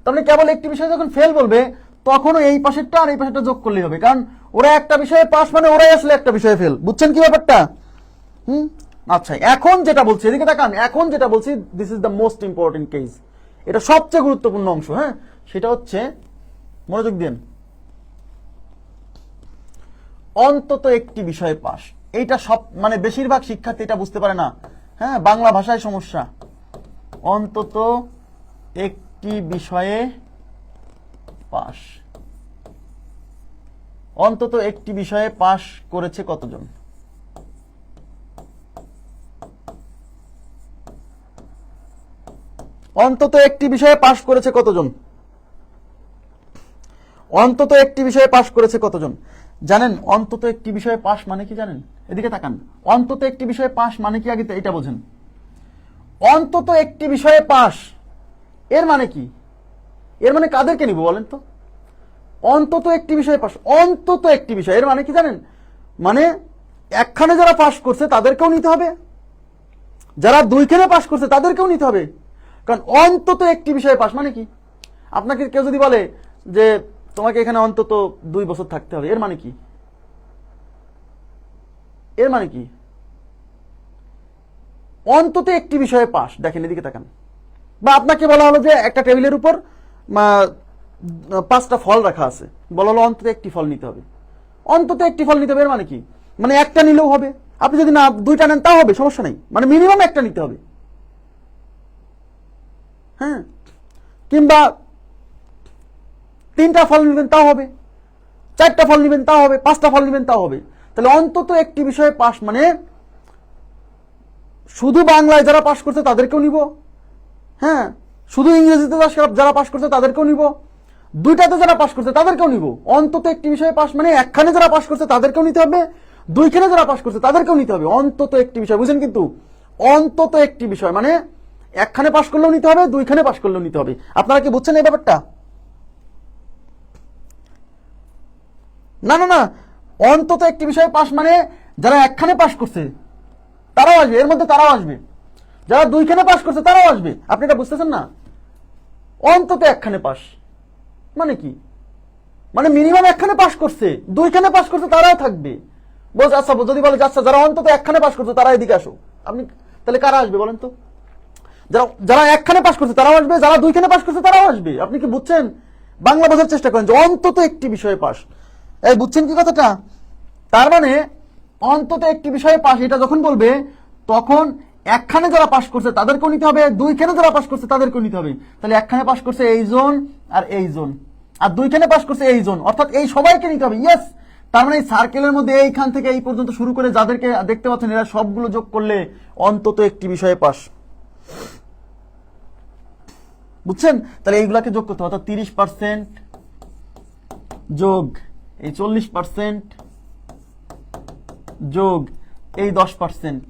তাহলে কেবল একটি বিষয়ে যখন ফেল বলবে, তখনও এই পাশেরটা আর এই পাশেরটা যোগ করলেই হবে, কারণ ওরা একটা বিষয়ে পাস মানে ওরাই আসলে একটা বিষয়ে ফেল। বুঝছেন কি ব্যাপারটা? আচ্ছা, এখন যেটা বলছি, এদিকে তাকান, এখন যেটা বলছি, this is the most important case, এটা সবচেয়ে গুরুত্বপূর্ণ অংশ। হ্যাঁ, সেটা হচ্ছে, মনোযোগ দিন, অন্তত একটি বিষয়ে পাস। এইটা সব মানে বেশিরভাগ শিক্ষার্থী এটা বুঝতে পারে না। হ্যাঁ, বাংলা ভাষায় সমস্যা। অন্তত একটি বিষয়ে পাস, অন্তত একটি বিষয়ে পাস করেছে কতজন? অন্তত একটি বিষয়ে পাস করেছে কতজন? অন্তত একটি বিষয়ে পাস করেছে কতজন? জানেন অন্তত একটি বিষয়ে পাস মানে কি জানেন? এদিকে তাকান, অন্তত একটি বিষয়ে পাস মানে কি আগে এটা বোঝেন। অন্তত একটি বিষয়ে পাস এর মানে কি? এর মানে কাদেরকে নিব বলেন তো? অন্তত একটি বিষয়ে পাস, অন্তত একটি বিষয় এর মানে কি জানেন? মানে একখানে যারা পাস করছে তাদেরকেও নিতে হবে, যারা দুইখানে পাস করছে তাদেরকেও নিতে হবে। কারণ অন্তত একটি বিষয়ে পাস মানে কি? আপনাকে কেউ যদি বলে যে তোমাকে এখানে অন্তত 2 বছর থাকতে হবে, এর মানে কি? এর মানে কি? অন্তত একটি বিষয়ে পাস। দেখেন এদিকে তাকান, বা আপনাকে বলা হলো যে একটা টেবিলের উপর 5টা ফল রাখা আছে, বলা হলো অন্তত একটি ফল নিতে হবে। অন্তত একটি ফল নিতে হবে এর মানে কি? মানে একটা নিলেও হবে, আপনি যদি না 2টা নেন তাও হবে, সমস্যা নেই, মানে মিনিমাম একটা নিতে হবে। হ্যাঁ, কিংবা 3টা ফল নেবেন তাও হবে, 4টা ফল নেবেন তাও হবে, 5টা ফল নেবেন তাও হবে। তাহলে অন্তত একটি বিষয়ে পাস মানে শুধু বাংলায় যারা পাস করছে তাদেরকেও নিব, হ্যাঁ, শুধু ইংরেজিতে যারা পাস করছে তাদেরকেও নিব, 2টাতে যারা পাস করছে তাদেরকেও নিব। অন্তত একটি বিষয়ে পাস মানে একখানে যারা পাস করছে তাদেরকেও নিতে হবে, 2খানে যারা পাস করছে তাদেরকেও নিতে হবে। অন্তত একটি বিষয়, বুঝেন? কিন্তু অন্তত একটি বিষয় মানে একখানে পাস করলেও নিতে হবে, 2খানে পাস করলেও নিতে হবে। আপনারা কি বুঝছেন এই ব্যাপারটা? না না না, অন্তত একটি বিষয়ে পাস মানে যারা একখানে পাস করছে তারাও আসবে, এর মধ্যে তারাও আসবে, যারা 2খানে পাস করছে তারাও আসবে। আপনি এটা বুঝতেছেন না? অন্তত একখানে পাস মানে কি? মানে মিনিমাম একখানে পাস করছে, 2খানে পাস করছে তারাও থাকবে। আচ্ছা, যদি বলে আচ্ছা যারা অন্তত একখানে পাস করছে তারা এদিকে আসো, আপনি তাহলে কারা আসবে বলেন তো? যারা একখানে পাস করছে তারাও আসবে, যারা 2খানে পাস করছে তারাও আসবে। আপনি কি বুঝছেন? বাংলা বোঝার চেষ্টা করেন যে অন্তত একটি বিষয়ে পাস। এই বুঝছেন কি কথাটা? তার মানে অন্তত একটি বিষয়ে পাস এটা যখন বলবে তখন একখানে যারা পাস করছে তাদেরকেও নিতে হবে, দুইখানে যারা পাস করছে তাদেরকেও নিতে হবে। তাহলে একখানে পাস করছে এই জোন আর এই জোন, আর দুইখানে পাস করছে এই জোন, অর্থাৎ এই সবাইকে নিতে হবে। ইয়েস, তার মানে এই সার্কেলের মধ্যে এইখান থেকে এই পর্যন্ত শুরু করে যাদেরকে দেখতে পাচ্ছেন এরা সবগুলো যোগ করলে অন্তত একটি বিষয়ে পাস। বুঝছেন? তাহলে এইগুলাকে যোগ করতে হবে, অর্থাৎ 30% যোগ এই 40% যোগ এই 10%,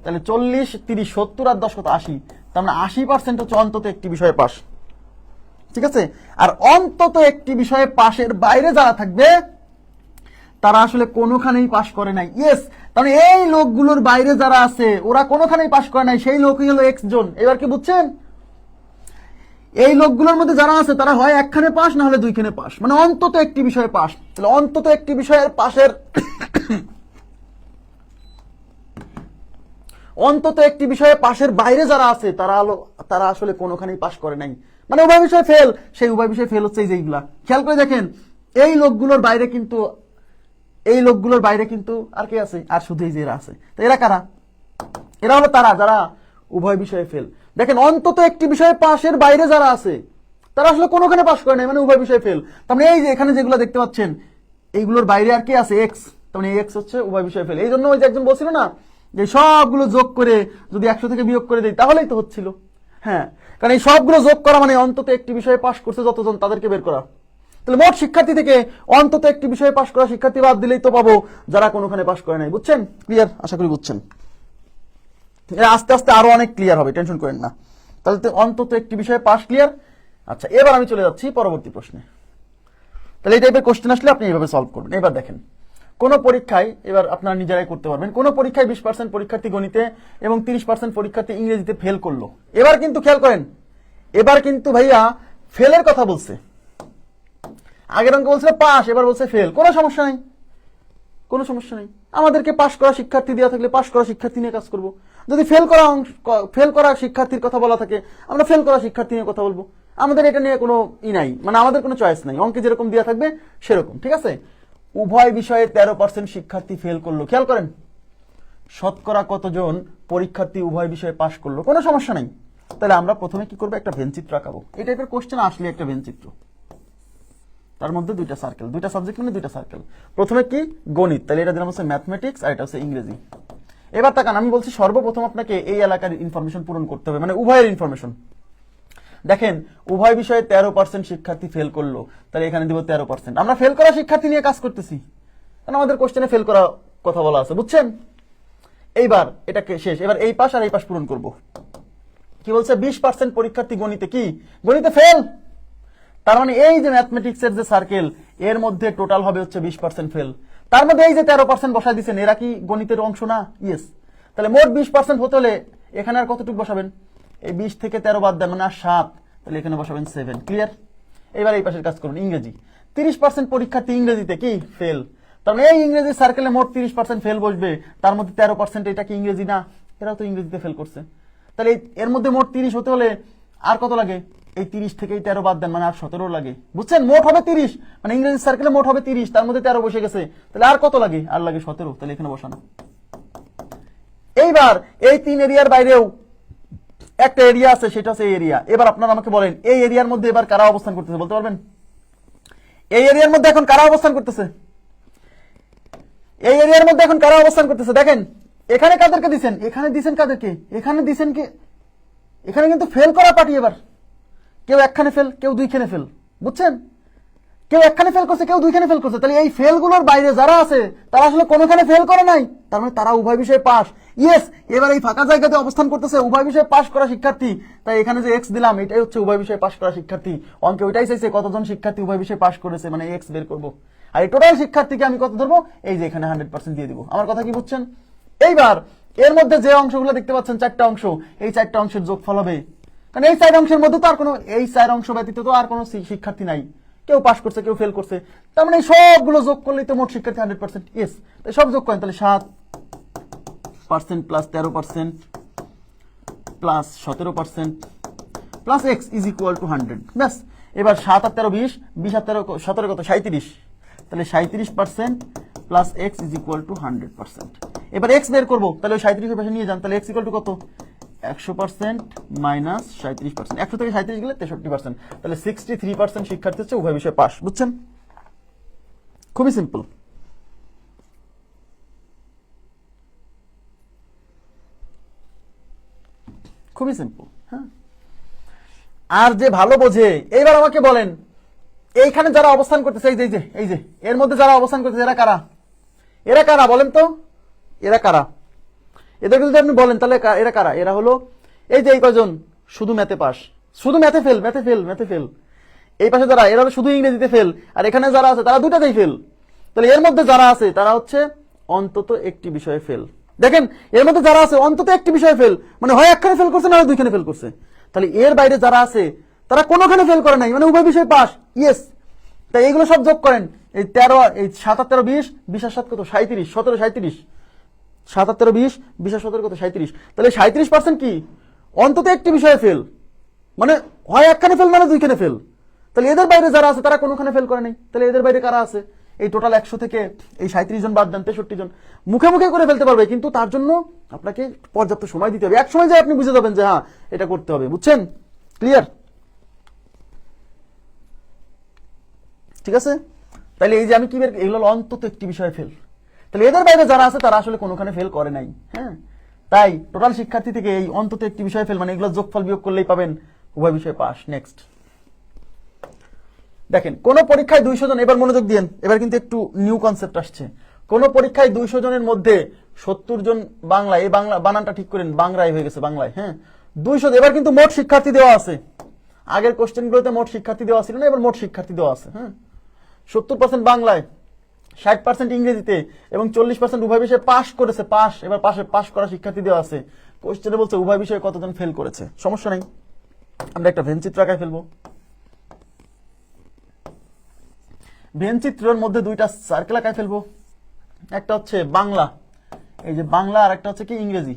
তাহলে 40, 30, 70 আর 10 কত 80, তার মানে 80% হচ্ছে অন্তত একটি বিষয়ে পাস। ঠিক আছে? আর অন্তত একটি বিষয়ে পাশের বাইরে যারা থাকবে তারা আসলে কোনোখানেই পাস করে নাই। ইয়েস, তার মানে এই লোকগুলোর বাইরে যারা আছে ওরা কোনোখানেই পাস করে নাই, সেই লোকই হলো এক্স জোন। এবার কি বুঝছেন? এই লোকগুলোর মধ্যে যারা আছে তারা হয় একখানে পাস না হলে দুইখানে পাস, মানে অন্তত একটি বিষয়ে পাস। তাহলে অন্তত একটি বিষয়ের পাশের অন্তত একটি বিষয়ে পাশের বাইরে যারা আছে তারা আসলে কোনোখানেই পাস করে নাই, মানে উভয় বিষয়ে ফেল। সেই উভয় বিষয়ে ফেল হচ্ছে এই যে এইগুলা। খেয়াল করে দেখেন এই লোকগুলোর বাইরে কিন্তু আর কে আছে? আর শুধু এই যে এরা আছে। তো এরা কারা? এরা হলো তারা যারা উভয় বিষয়ে ফেল। দেখেন অন্তত একটি বিষয়ে পাশের বাইরে যারা আছে তারা আসলে কোনোখানে পাস করে নাই, মানে উভয় বিষয়ে ফেল। তার মানে এই যে এখানে যেগুলো দেখতে পাচ্ছেন এইগুলোর বাইরে আর কে আছে? এক্স। তার মানে এক্স হচ্ছে উভয় বিষয়ে ফেল। এই জন্য ওই যে একজন বলছিল না যে সবগুলো যোগ করে যদি 100 থেকে বিয়োগ করে দেয় তাহলেই তো হচ্ছিল। হ্যাঁ, কারণ এই সবগুলো যোগ করা মানে অন্তত একটি বিষয়ে পাস করছে যতজন তাদেরকে বের করা। তাহলে মোট শিক্ষার্থী থেকে অন্তত একটি বিষয়ে পাস করা শিক্ষার্থী বাদ দিলেই তো পাবো যারা কোনোখানে পাস করে নাই। বুঝছেন? ক্লিয়ার? আশা করি বুঝছেন। এরা আস্তে আস্তে আরো অনেক ক্লিয়ার হবে, টেনশন করেন না। তাহলে তো অন্তত একটি বিষয়ে পাস ক্লিয়ার। আচ্ছা, এবার আমি চলে যাচ্ছি পরবর্তী প্রশ্নে। তাহলে এই টাইপের কোশ্চেন আসলে আপনি এইভাবে সলভ করবেন। এবার দেখেন কোন পরীক্ষায়, এবার আপনারা নিজেরাই করতে পারবেন, কোন পরীক্ষায় 20% পরীক্ষার্থী গণিতে এবং 30% পরীক্ষার্থী ইংরেজিতে ফেল করলো। এবার কিন্তু খেয়াল করেন, এবার কিন্তু ভাইয়া ফেলের কথা বলছে। আগের অঙ্ক বলছে পাস, এবার বলছে ফেল। কোনো সমস্যা নেই, কোনো সমস্যা নেই। আমাদেরকে পাস করা শিক্ষার্থী দেওয়া থাকলে পাস করা শিক্ষার্থী নিয়ে কাজ করব। যদি ফেল করা শিক্ষার্থীর কথা বলা থাকে আমরা ফেল করা শিক্ষার্থী নিয়ে কথা বলবো। আমাদের এটা নিয়ে কোনো নাই, মানে আমাদের কোনো চয়েস নাই, অঙ্কে যেরকম দেওয়া থাকবে সেরকম। ঠিক আছে? উভয় বিষয়ে 13% শিক্ষার্থী ফেল করলো। খেয়াল করেন শতকরা কতজন পরীক্ষার্থী উভয় বিষয়ে পাস করলো। কোনো সমস্যা নেই। তাহলে আমরা প্রথমে কি করবো? একটা ভেনচিত্র আঁকাবো। এই টাইপের কোশ্চেন আসলে একটা ভেনচিত্র, তার মধ্যে দুইটা সার্কেল, দুইটা সাবজেক্ট মানে দুইটা সার্কেল। প্রথমে কি? গণিত। তাহলে এটা দিলাম হচ্ছে ম্যাথমেটিক্স আর এটা হচ্ছে ইংরেজি। এবার তাকান, আমি বলছি সর্বপ্রথম আপনাকে এই এলাকার ইনফরমেশন পূরণ করতে হবে, মানে উভয়ের ইনফরমেশন। দেখেন উভয় বিষয়ে 13% শিক্ষার্থী ফেল করলো, তাহলে এখানে দিব 13%। আমরা ফেল করা শিক্ষার্থী নিয়ে কাজ করতেছি, কারণ আমাদের কোশ্চেনে ফেল করা কথা বলা আছে। বুঝছেন? এইবার এটাকে শেষ। এবার এই পাশ আর এই পাশ পূরণ করব। কি বলছে? 20% পরীক্ষার্থী গণিতে কি? গণিতে ফেল। তার মানে এই যে ম্যাথমেটিক্স এর যে সার্কেল এর মধ্যে টোটাল হবে হচ্ছে 20% ফেল। তার মধ্যে এই যে 13% বসাই দিচ্ছেন এরা কি গণিতের অংশ না? ইয়েস। তাহলে মোট 20% হতে হলে এখানে আর কতটুকু বসাবেন? এই 20 থেকে 13 বাদ দেন মানে আর 7, তাহলে এখানে বসাবেন 7। ক্লিয়ার? এবার এই পাশের কাজ করুন, ইংরেজি। 30% পরীক্ষার্থী ইংরেজিতে কি? ফেল। তার মানে এই ইংরেজি সার্কেলে মোট 30% ফেল বসবে, তার মধ্যে 13% এটা কি ইংরেজি না? এরাও তো ইংরেজিতে ফেল করছে। তাহলে এর মধ্যে মোট 30 হতে হলে আর কত লাগে? এই 30 থেকে 13 বাদ দেন মানে আর 17 লাগে। বুঝছেন? মোট হবে 30, মানে ইংরেজি সার্কেলে মোট হবে 30, তার মধ্যে 13 বসে গেছে, তাহলে আর কত লাগে? আর লাগে 17, তাহলে এখানে বসানো। এইবার এই 3 এরিয়ার বাইরেও একটা এরিয়া আছে, সেটা হচ্ছে এই এরিয়া। এবার আপনারা আমাকে বলেন এই এরিয়ার মধ্যে এবার কারা অবস্থান করতেছে? বলতে পারবেন? এই এরিয়ার মধ্যে এখন কারা অবস্থান করতেছে? এই এরিয়ার মধ্যে এখন কারা অবস্থান করতেছে? দেখেন এখানে কাদেরকে দিছেন? এখানে দিছেন কাদেরকে? এখানে দিছেন কি? এখানে কিন্তু ফেল করা পার্টি। এবার কেউ একখানে ফেল, কেউ দুইখানে ফেল। বুঝছেন? কেউ একখানে ফেল করছে, কেউ দুইখানে ফেল করছে। তাহলে এই ফেলগুলোর বাইরে যারা আছে তারা আসলে কোনোখানে ফেল করে নাই, তার মানে তারা উভয় বিষয়ে পাস। ইয়েস, এবার এই ফাঁকা জায়গাতে অবস্থান করতেছে উভয় বিষয়ে পাস করা শিক্ষার্থী। তাই এখানে যে এক্স দিলাম এটাই হচ্ছে উভয় বিষয়ে পাস করা শিক্ষার্থী। অঙ্কে ওইটাই চাইছে কতজন শিক্ষার্থী উভয় বিষয়ে পাস করেছে, মানে এক্স বের করব। আর এই টোটাল শিক্ষার্থীকে আমি কত ধরবো? এই যে এখানে 100% দিয়ে দিব। আমার কথা কি বুঝছেন? এইবার এর মধ্যে যে অংশগুলো দেখতে পাচ্ছেন 4টা অংশ, এই 4টা অংশের যোগফল হবে, কারণ এই 4 অংশের মধ্যে তো আর কোনো, এই 4 অংশ ব্যতীত তো আর কোনো শিক্ষার্থী নাই। কেউ পাস করছে, কেউ ফেল করছে, তার মানে এই সবগুলো যোগ করলেই তো মোট শিক্ষার্থী 100%। ইয়েস, তাই সব যোগ করেন। তাহলে 7% plus 13% plus 17% plus x is equal two 100। ব্যাস, এবার 7 আর 13 20, 20 আর 13 17 কত? 37। তাহলে 37% plus x is equal two 100%। এবার এক্স বের করবো, তাহলে ওই 37 পাশে নিয়ে যান, তাহলে এক্স ইকুয়াল টু কত, 100% মাইনাস 37%, 100 থেকে 37 গেলে 63%, তাহলে 63% শিক্ষার্থী হচ্ছে উভয় বিষয়ে পাস। বুঝছেন? খুবই সিম্পল। খুবই সিম্পল। হ্যাঁ, আর যে ভালো বোঝে, এইবার আমাকে বলেন এইখানে যারা অবস্থান করতেছে, এই যে এর মধ্যে যারা অবস্থান করতেছে এরা কারা? এরা কারা বলেন তো? এরা কারা? এদেরকে যদি আপনি বলেন তাহলে এরা কারা? এরা হলো এই যে এই কয়জন শুধু ম্যাথে পাস, শুধু ম্যাথে ফেল, ম্যাথে ফেল। এই পাশে যারা, এরা শুধু ইংরেজিতে ফেল, আর এখানে যারা আছে তারা দুটাতেই ফেল। তাহলে এর মধ্যে যারা আছে তারা হচ্ছে অন্তত একটি বিষয়ে ফেল। দেখেন এর মধ্যে যারা আছে অন্তত একটি বিষয়ে ফেল, মানে হয় একখানে ফেল করছে না হয় দুইখানে ফেল করছে। তাহলে এর বাইরে যারা আছে তারা কোনোখানে ফেল করে নাই, মানে উভয় বিষয়ে পাস। ইয়েস। তাই এইগুলো সব যোগ করেন, এই 13, এই 7 আর 13 20, 20 আর 7 কত, 37, 17 37, 7 আর 13 20, 20 আর 17 কত, 37। তাহলে 37% কি অন্তত একটি বিষয়ে ফেল, মানে হয় একখানে ফেল মানে দুইখানে ফেল। তাহলে এদের বাইরে যারা আছে তারা কোনোখানে ফেল করে নাই। তাহলে এদের বাইরে কারা আছে? এই টোটাল 100 থেকে এই 37 জন বাদ দেন, 63 জন। মুখে মুখে করে ফেলতে পারবে, কিন্তু তার জন্য আপনাকে পর্যাপ্ত সময় দিতে হবে। এক সময় যায় আপনি বুঝে যাবেন যে হ্যাঁ এটা করতে হবে। বুঝছেন? ক্লিয়ার? ঠিক আছে। তাহলে এই যে আমি কি বের, এগুলো অন্তত একটি বিষয়ে ফেল। তাহলে এদের বাইরে যারা আছে তারা আসলে কোনোখানে ফেল করে নাই। হ্যাঁ, তাই টোটাল শিক্ষার্থী থেকে এই অন্তত একটি বিষয়ে ফেল, মানে এগুলো যোগফল বিয়োগ করলেই পাবেন উভয় বিষয়ে পাস। নেক্সট দেখেন, কোন পরীক্ষায় 200 জন, এবার মনোযোগ দিয়েন, এবার কিন্তু একটু নিউ কনসেপ্ট আসছে। কোন পরীক্ষায় 200 জনের মধ্যে 70 জন বাংলায়, এই বাংলা বানানটা ঠিক করেন, বাংলায় হয়ে গেছে বাংলায়। হ্যাঁ, 200। এবার কিন্তু মোট শিক্ষার্থী দেওয়া আছে, আগের কোশ্চেনগুলোতে মোট শিক্ষার্থী দেওয়া ছিল না, এবার মোট শিক্ষার্থী দেওয়া আছে। হ্যাঁ, 70% বাংলায়, 60% ইংরেজিতে এবং 40% উভয় বিষয়ে পাস করেছে। পাস, এবার পাস করা শিক্ষার্থী দেওয়া আছে। কোশ্চেনে বলছে উভয় বিষয়ে কতজন ফেল করেছে। সমস্যা নাই, আমরা একটা ভেনচিত্র আঁকায় ফেলবো। ভেনচিত্রের মধ্যে দুইটা সার্কেল আঁকায় ফেলবো, একটা হচ্ছে বাংলা, এই যে বাংলা, আর একটা হচ্ছে কি ইংরেজি।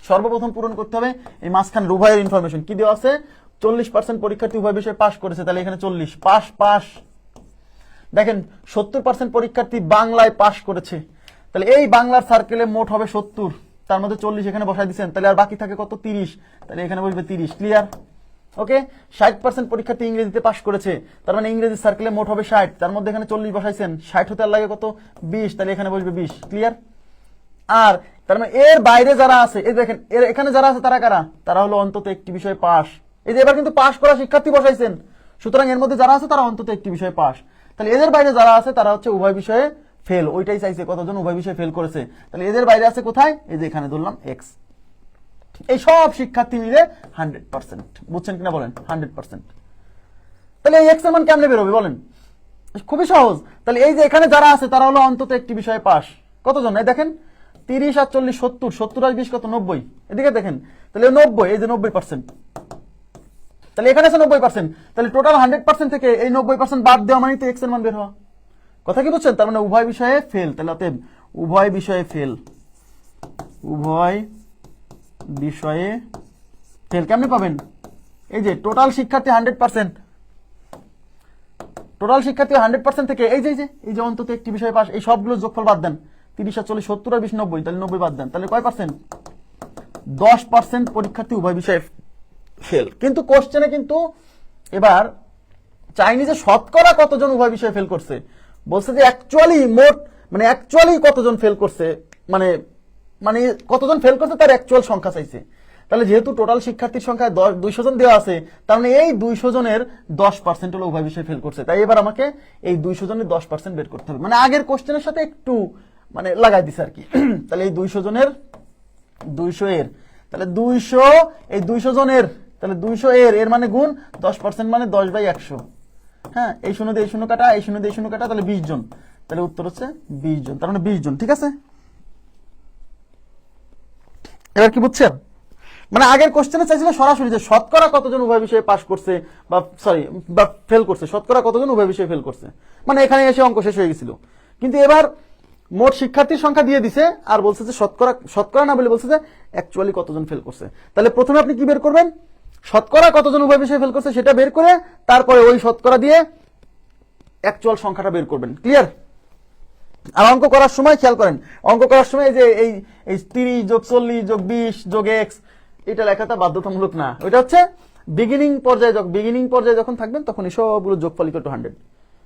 সর্বপ্রথম পূরণ করতে হবে এই মাঝখান উভয়ের ইনফরমেশন। কি দেওয়া আছে? 40% পরীক্ষার্থী উভয় বিষয়ে পাস করেছে, তাহলে এখানে 40 পাস পাস। দেখেন 70% পরীক্ষার্থী বাংলায় পাস করেছে, তাহলে এই বাংলার সার্কেলে মোট হবে 70, তার মধ্যে 40 এখানে বসাই দিচ্ছেন, তাহলে আর বাকি থাকে কত, 30, তাহলে এখানে বসবে 30। ক্লিয়ার? ওকে। 60% পরীক্ষার্থী ইংরেজিতে পাস করেছে, তার মানে ইংরেজি সার্কেলে মোট হবে 60, তার মধ্যে এখানে 40 বসাইছেন, 60 হতে আর লাগে কত, 20, তাহলে এখানে বসবে 20। ক্লিয়ার? আর তার মানে এর বাইরে যারা আছে, এই দেখেন এর এখানে যারা আছে তারা কারা? তারা হলো অন্তত একটি বিষয়ে পাস। এই যে এবার কিন্তু পাস করা শিক্ষার্থী বসাইছেন, সুতরাং এর মধ্যে যারা আছে তারা অন্তত একটি বিষয়ে পাস। তাহলে এদের বাইরে যারা আছে তারা হচ্ছে উভয় বিষয়ে ফেল। ওইটাই চাইছে, কতজন উভয় বিষয়ে ফেল করেছে। তাহলে এদের বাইরে আছে কোথায়? এই যে এখানে ধরলাম এক্স। এই সব শিক্ষার্থী মিলে 100%। বুঝছেন কিনা বলেন? 100%। তাহলে এই এক্স এর মান কেমনে বেরোবে বলেন? খুবই সহজ। তাহলে এই যে এখানে যারা আছে তারা হলো অন্তত একটি বিষয়ে পাস। কতজন? এই দেখেন 30 আর 40 70, 70 আর 20 কত, 90। এদিকে দেখেন, তাহলে 90, এই যে 90%। তাহলে এখানে আছে 90%, তাহলে টোটাল 100% থেকে এই 90% বাদ দেওয়া মানে তো এক্স এর মান বের হওয়া। কথা কি বুঝছেন? তার মানে উভয় বিষয়ে ফেল। তাহলে অতএব উভয় বিষয়ে ফেল, উভয় বিষয়ে ফেল কেমনে পাবেন? এই যে টোটাল শিক্ষার্থী 100%, টোটাল শিক্ষার্থী 100% থেকে এই যে অন্তত একটি বিষয়ে পাস, এই সবগুলো যোগফল বাদ দেন। 30 আর 40 70 আর 20 90, তাহলে 90 বাদ দেন, তাহলে কয় পার্সেন্ট? 10% পরীক্ষার্থী উভয় বিষয়ে ফেল। কিন্তু কোশ্চেনে কিন্তু এবার চাইনি যে শতকরা কতজন উভয় বিষয়ে ফেল করছে, বলছে যে অ্যাকচুয়ালি মোট, মানে অ্যাকচুয়ালি কতজন ফেল করছে, মানে মানে কতজন ফেল করছে তার অ্যাকচুয়াল সংখ্যা চাইছে। তাহলে যেহেতু টোটাল শিক্ষার্থীর সংখ্যা 200 জন দেওয়া আছে, তার মানে এই 200 জনের 10% হলো উভয় বিষয়ে ফেল করছে। তাই এবার আমাকে এই 200 জনের 10% বের করতে হবে, মানে আগের কোশ্চেনের সাথে একটু মানে লাগাই দিছে আর কি। তাহলে এই 200 জনের 200 এর, তাহলে 200 এই 200 জনের, তাহলে 200 এর মানে গুণ 10% মানে 10/100। হ্যাঁ, এই শূন্য দিয়ে এই শূন্য কাটা, এই শূন্য দিয়ে এই শূন্য কাটা, তাহলে 20 জন। তাহলে উত্তর হচ্ছে 20 জন, তার মানে 20 জন। ঠিক আছে? এবার কি বুঝছেন? মানে আগের কোশ্চেনে চাইছিল সরাসরি যে শতকরা কতজন উভয় বিষয়ে পাস করছে বা বা ফেল করছে, শতকরা কতজন উভয় বিষয়ে ফেল করছে, মানে এখানে এসে অঙ্ক শেষ হয়ে গেছিল। কিন্তু এবার মোট শিক্ষার্থীর সংখ্যা দিয়ে দিছে, আর বলছে যে শতকরা না বলে বলছে যে অ্যাকচুয়ালি কতজন ফেল করছে। তাহলে প্রথমে আপনি কি বের করবেন? শতকরা কতজন উভয় বিষয়ে ফেল করছে সেটা বের করে তারপরে ওই শতকরা দিয়ে অ্যাকচুয়াল সংখ্যাটা বের করবেন। ক্লিয়ার? আর অঙ্ক করার সময় খেয়াল করেন, অঙ্ক করার সময় যে এই 30 যোগ 40 যোগ 20 যোগ এক্স এটা লেখাটা বাধ্যতামূলক না। ওইটা হচ্ছে বিগিনিং পর্যায়ে যখন থাকবেন তখন এই সবগুলো যোগফল ইকুয়াল টু 100।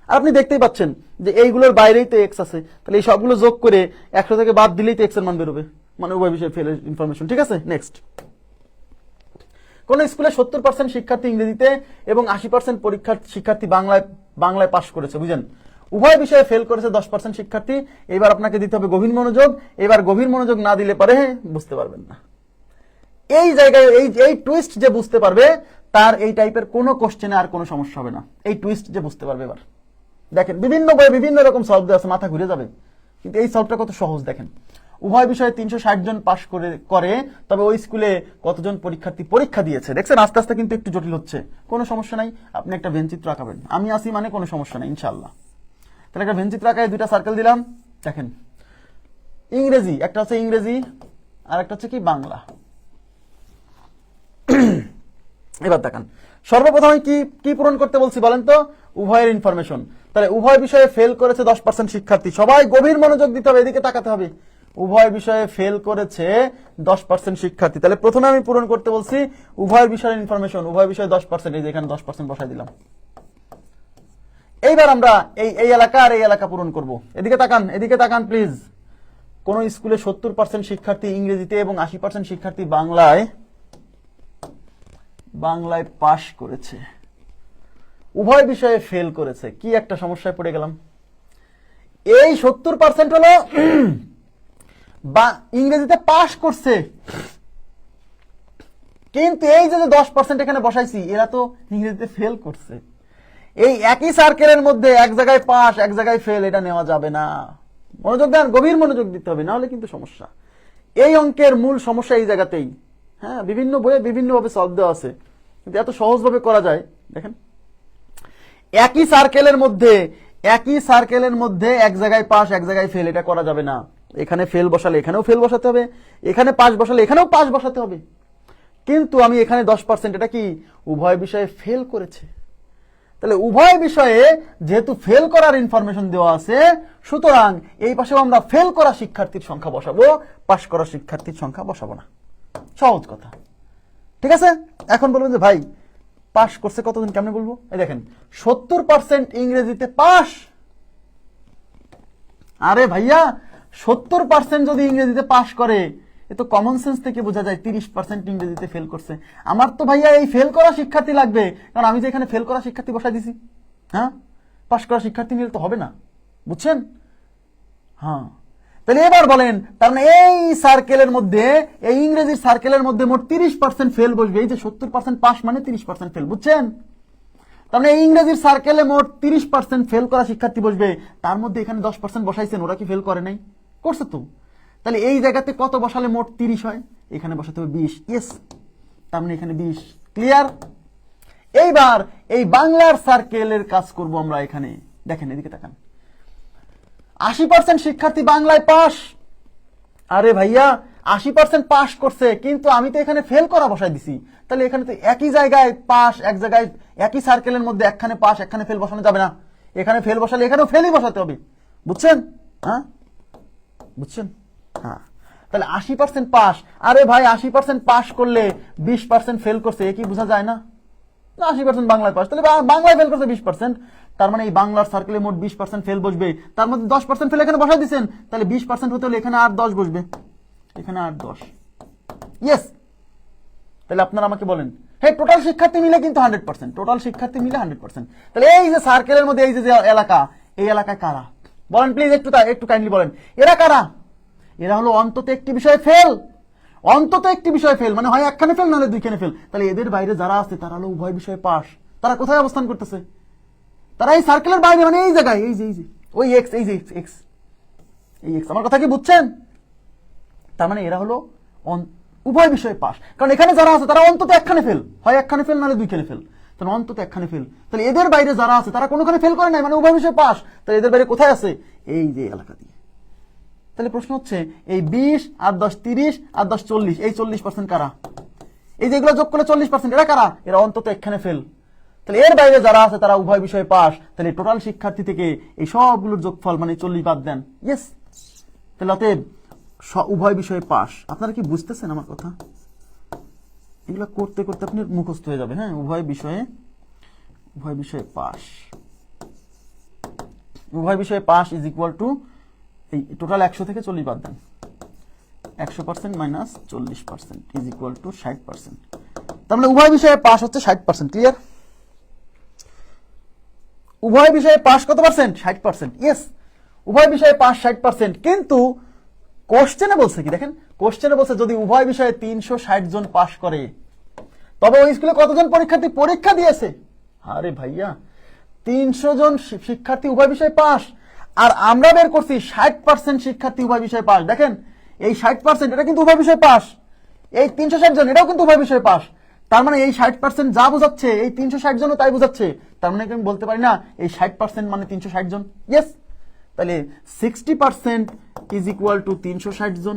আর আপনি দেখতেই পাচ্ছেন যে এইগুলোর বাইরেই তো এক্স আছে, তাহলে এই সবগুলো যোগ করে 100 থেকে বাদ দিলেই তো এক্স এর মান বেরোবে, মানে উভয় বিষয়ে ফেল ইনফরমেশন। ঠিক আছে, নেক্সট। কোন স্কুলে 70% শিক্ষার্থী ইংরেজিতে এবং 80% শিক্ষার্থী বাংলায় পাশ করেছে, বুঝেন? উভয় বিষয়ে ফেল করেছে 10% শিক্ষার্থী। এবার আপনাকে দিতে হবে গভীর মনোযোগ। এবার গভীর মনোযোগ না দিলে পরে বুঝতে পারবেন না। এই জায়গায় এই টুইস্ট যে বুঝতে পারবে তার এই টাইপের কোনো কোশ্চেনে আর কোনো সমস্যা হবে না। এই টুইস্ট যে বুঝতে পারবে। এবার দেখেন বিভিন্ন বইয়ে বিভিন্ন রকম সলভ দেওয়া আছে, মাথা ঘুরে যাবে, কিন্তু এই সলভটা কত সহজ। দেখেন, উভয় বিষয়ে 360 জন পাশ করে, তবে ওই স্কুলে কতজন পরীক্ষা দিয়েছে। দেখছেন আস্তে আস্তে কিন্তু একটু জটিল হচ্ছে। কোনো সমস্যা নাই, আপনি একটা ভেনচিত্র আঁকাবেন। আমি আসি মানে কোনো সমস্যা নাই ইনশাআল্লাহ। তাহলে একটা ভেনচিত্র আঁকায় 2টা সার্কেল দিলাম। দেখেন ইংরেজি, একটা হচ্ছে ইংরেজি আর একটা হচ্ছে কি বাংলা। এবার দেখান সর্বপ্রথমে কি পূরণ করতে বলছি বলেন তো? উভয়ের ইনফরমেশন। তাহলে উভয় বিষয়ে ফেল করেছে 10% শিক্ষার্থী। সবাই গভীর মনোযোগ দিতে হবে, এদিকে তাকাতে হবে। উভয় বিষয়ে ফেল করেছে 10% শিক্ষার্থী। তাহলে প্রথমে আমি পূরণ করতে বলছি উভয় বিষয়ের ইনফরমেশন। উভয় বিষয়ে 10%, এই যে এখানে 10% বসাই দিলাম। এইবার আমরা এই এলাকা আর এই এলাকা পূরণ করব। এদিকে তাকান প্লিজ। কোন স্কুলে 70% শিক্ষার্থী ইংরেজিতে এবং 80% শিক্ষার্থী বাংলায় পাশ করেছে, উভয় বিষয়ে ফেল করেছে। কি একটা সমস্যায় পড়ে গেলাম। এই 70% হলো বা ইংরেজিতে পাশ করছে, কিন্তু এই যে 10% এখানে বসাইছি এরা তো ইংরেজিতে ফেল করছে। এই একই সার্কেলের মধ্যে এক জায়গায় পাস এক জায়গায় ফেল, এটা নেওয়া যাবে না। মনোযোগ দেন, গভীর মনোযোগ দিতে হবে, না হলে কিন্তু সমস্যা। এই অঙ্কের মূল সমস্যা এই জায়গাতেই। হ্যাঁ, বিভিন্ন বইয়ে বিভিন্ন ভাবে সলভ দেওয়া আছে, কিন্তু এত সহজ ভাবে করা যায়। দেখেন একই সার্কেলের মধ্যে এক জায়গায় পাস এক জায়গায় ফেল, এটা করা যাবে না। এখানে ফেল বসালে এখানেও ফেল বসাতে হবে, এখানে পাস বসালে এখানেও পাস বসাতে হবে। কিন্তু আমি এখানে 10%, এটা কি উভয় বিষয়ে ফেল করেছে। তাহলে উভয় বিষয়ে যেহেতু ফেল করার ইনফরমেশন দেওয়া আছে, সুতরাং এই পাশেও আমরা ফেল করা শিক্ষার্থীর সংখ্যা বসাবো, পাস করা শিক্ষার্থীর সংখ্যা বসাবো না। সহজ কথা, ঠিক আছে? এখন বলবেন যে ভাই পাস করছে কতদিন, কেমনে বলবো? এই দেখেন 70% ইংরেজিতে পাস। আরে ভাইয়া 70% যদি ইংরেজিতে পাস করে, এ তো কমন সেন্স থেকে বোঝা যায় 30% ইংরেজিতে ফেল করছে। আমার তো ভাইয়া এই ফেল করা শিক্ষার্থী লাগবে, কারণ আমি যে এখানে ফেল করা শিক্ষার্থী বসাই দিছি। হ্যাঁ, পাস করা শিক্ষার্থী নিলে তো হবে না, বুঝছেন? হ্যাঁ, তাহলে এবার বলেন, তার মানে এই সার্কেলের মধ্যে, এই ইংরেজির সার্কেলের মধ্যে মোট 30% ফেল বসবে। এই যে 70% পাস মানে 30% ফেল, বুঝছেন? তার মানে এই ইংরেজির সার্কেলে মোট 30% ফেল করা শিক্ষার্থী বসবে। তার মধ্যে এখানে 10% বসাইছেন, ওরা কি ফেল করে নাই? করছে তো। তাহলে এই জায়গাতে কত বসালে মোট 30 হয়? এখানে বসাতে হবে 20। ইয়েস, তার মানে এখানে 20। ক্লিয়ার? এইবার এই বাংলার সার্কেলের কাজ করব আমরা। এখানে দেখেন, এদিকে তাকান। 80% শিক্ষার্থী বাংলায় পাস। আরে ভাইয়া 80% পাস করছে, কিন্তু আমি তো এখানে ফেল করা বসাই দিছি। তাহলে এখানে তো একই জায়গায় পাস, এক জায়গায় একই সার্কেলের মধ্যে একখানে পাস একখানে ফেল বসানো যাবে না। এখানে ফেল বসালে এখানেও ফেলই বসাতে হবে, বুঝছেন? হ্যাঁ, বুঝছেন? হ্যাঁ, তাহলে 80% পাস। আরে ভাই 80% পাস করলে 20% ফেল করছে, এ কি বোঝা যায় না? 80% বাংলায় পাস, তাহলে বাংলায় ফেল করছে 20%। তার মানে এই বাংলার সার্কেলে মোট 20% ফেল বসবে। তার মধ্যে 10% ফেল এখানে বসাই দিচ্ছেন, তাহলে 20% হতে হলে এখানে আর 10 বসবে, এখানে আর 10। ইয়েস, তাহলে আপনারা আমাকে বলেন, হ্যাঁ টোটাল শিক্ষার্থী মিলে কিন্তু 100%, টোটাল শিক্ষার্থী মিলে 100%। তাহলে এই যে সার্কেলের মধ্যে এই যে এলাকা, এই এলাকায় কারা বলেন প্লিজ, একটু কাইন্ডলি বলেন, এরা কারা? এরা হলো অন্তত একটি বিষয়ে ফেল। অন্তত একটি বিষয়ে ফেল মানে হয় একখানে ফেল নাহলে দুইখানে ফেল। তাহলে এদের বাইরে যারা আছে তারা হলো উভয় বিষয়ে পাস। তারা কোথায় অবস্থান করতেছে? তারা এই সার্কেলের বাইরে, মানে এই জায়গায়, এই যে ওই এক্স, এই যে এক্স, এই এক্স। আমার কথা কি বুঝছেন? তার মানে এরা হলো উভয় বিষয়ে পাস, কারণ এখানে যারা আছে তারা অন্তত একখানে ফেল, হয় একখানে ফেল নাহলে দুইখানে ফেল। তাহলে অন্তত একখানে ফেল। তাহলে এদের বাইরে যারা আছে তারা কোনোখানে ফেল করে নাই, মানে উভয় বিষয়ে পাস। তাহলে এদের বাইরে কোথায় আছে? এই যে এলাকা দিয়ে। তাহলে প্রশ্ন হচ্ছে এই 20 আর 10 30 আর 10 40, এই 40% কারা? এই যেগুলো যোগ করলে 40%, এরা কারা? এরা অন্তত একখানে ফেল। তাহলে এর বাইরে যারা আছে তারা উভয় বিষয়ে পাস, তাহলে টোটাল শিক্ষার্থী থেকে এই সবগুলোর যোগফল মানে 40 বাদ দেন। ইয়েস, তাহলে অতএব উভয় বিষয়ে পাস। আপনারা কি বুঝতেছেন আমার কথা? এগুলো করতে করতে আপনি মুখস্থ হয়ে যাবে। হ্যাঁ, উভয় বিষয়ে পাস, উভয় বিষয়ে পাস ইজ ইকুয়াল টু এই টোটাল 100 থেকে 40 বাদ দেন, 100% মাইনাস 40% ইজ ইকুয়াল টু 60%। তার মানে উভয় বিষয়ে পাস হচ্ছে 60%। ক্লিয়ার? উভয় বিষয়ে পাস কত পার্সেন্ট? 60%। ইয়েস, উভয় বিষয়ে পাস 60%। কিন্তু কোশ্চেনে বলছে কি দেখেন, কোশ্চেনে বলছে যদি উভয় বিষয়ে 360 জন পাস করে তবে ওই স্কুলে কতজন পরীক্ষার্থী পরীক্ষা দিয়েছে? আরে ভাইয়া, 300 জন শিক্ষার্থী উভয় বিষয়ে পাস, আর আমরা বের করছি 60% শিক্ষার্থী উভয় বিষয়ে পাস। দেখেন এই 60% এটা কিন্তু উভয় বিষয়ে পাস, এই 360 জন এটাও কিন্তু উভয় বিষয়ে পাস। তার মানে এই 60% যা বোঝাচ্ছে এই 360 জনও তাই বোঝাচ্ছে। তার মানে আমি বলতে পারি না এই 60% মানে 360 জন। ইয়েস, তাহলে 60% ইজ ইকুয়াল টু 360 জন,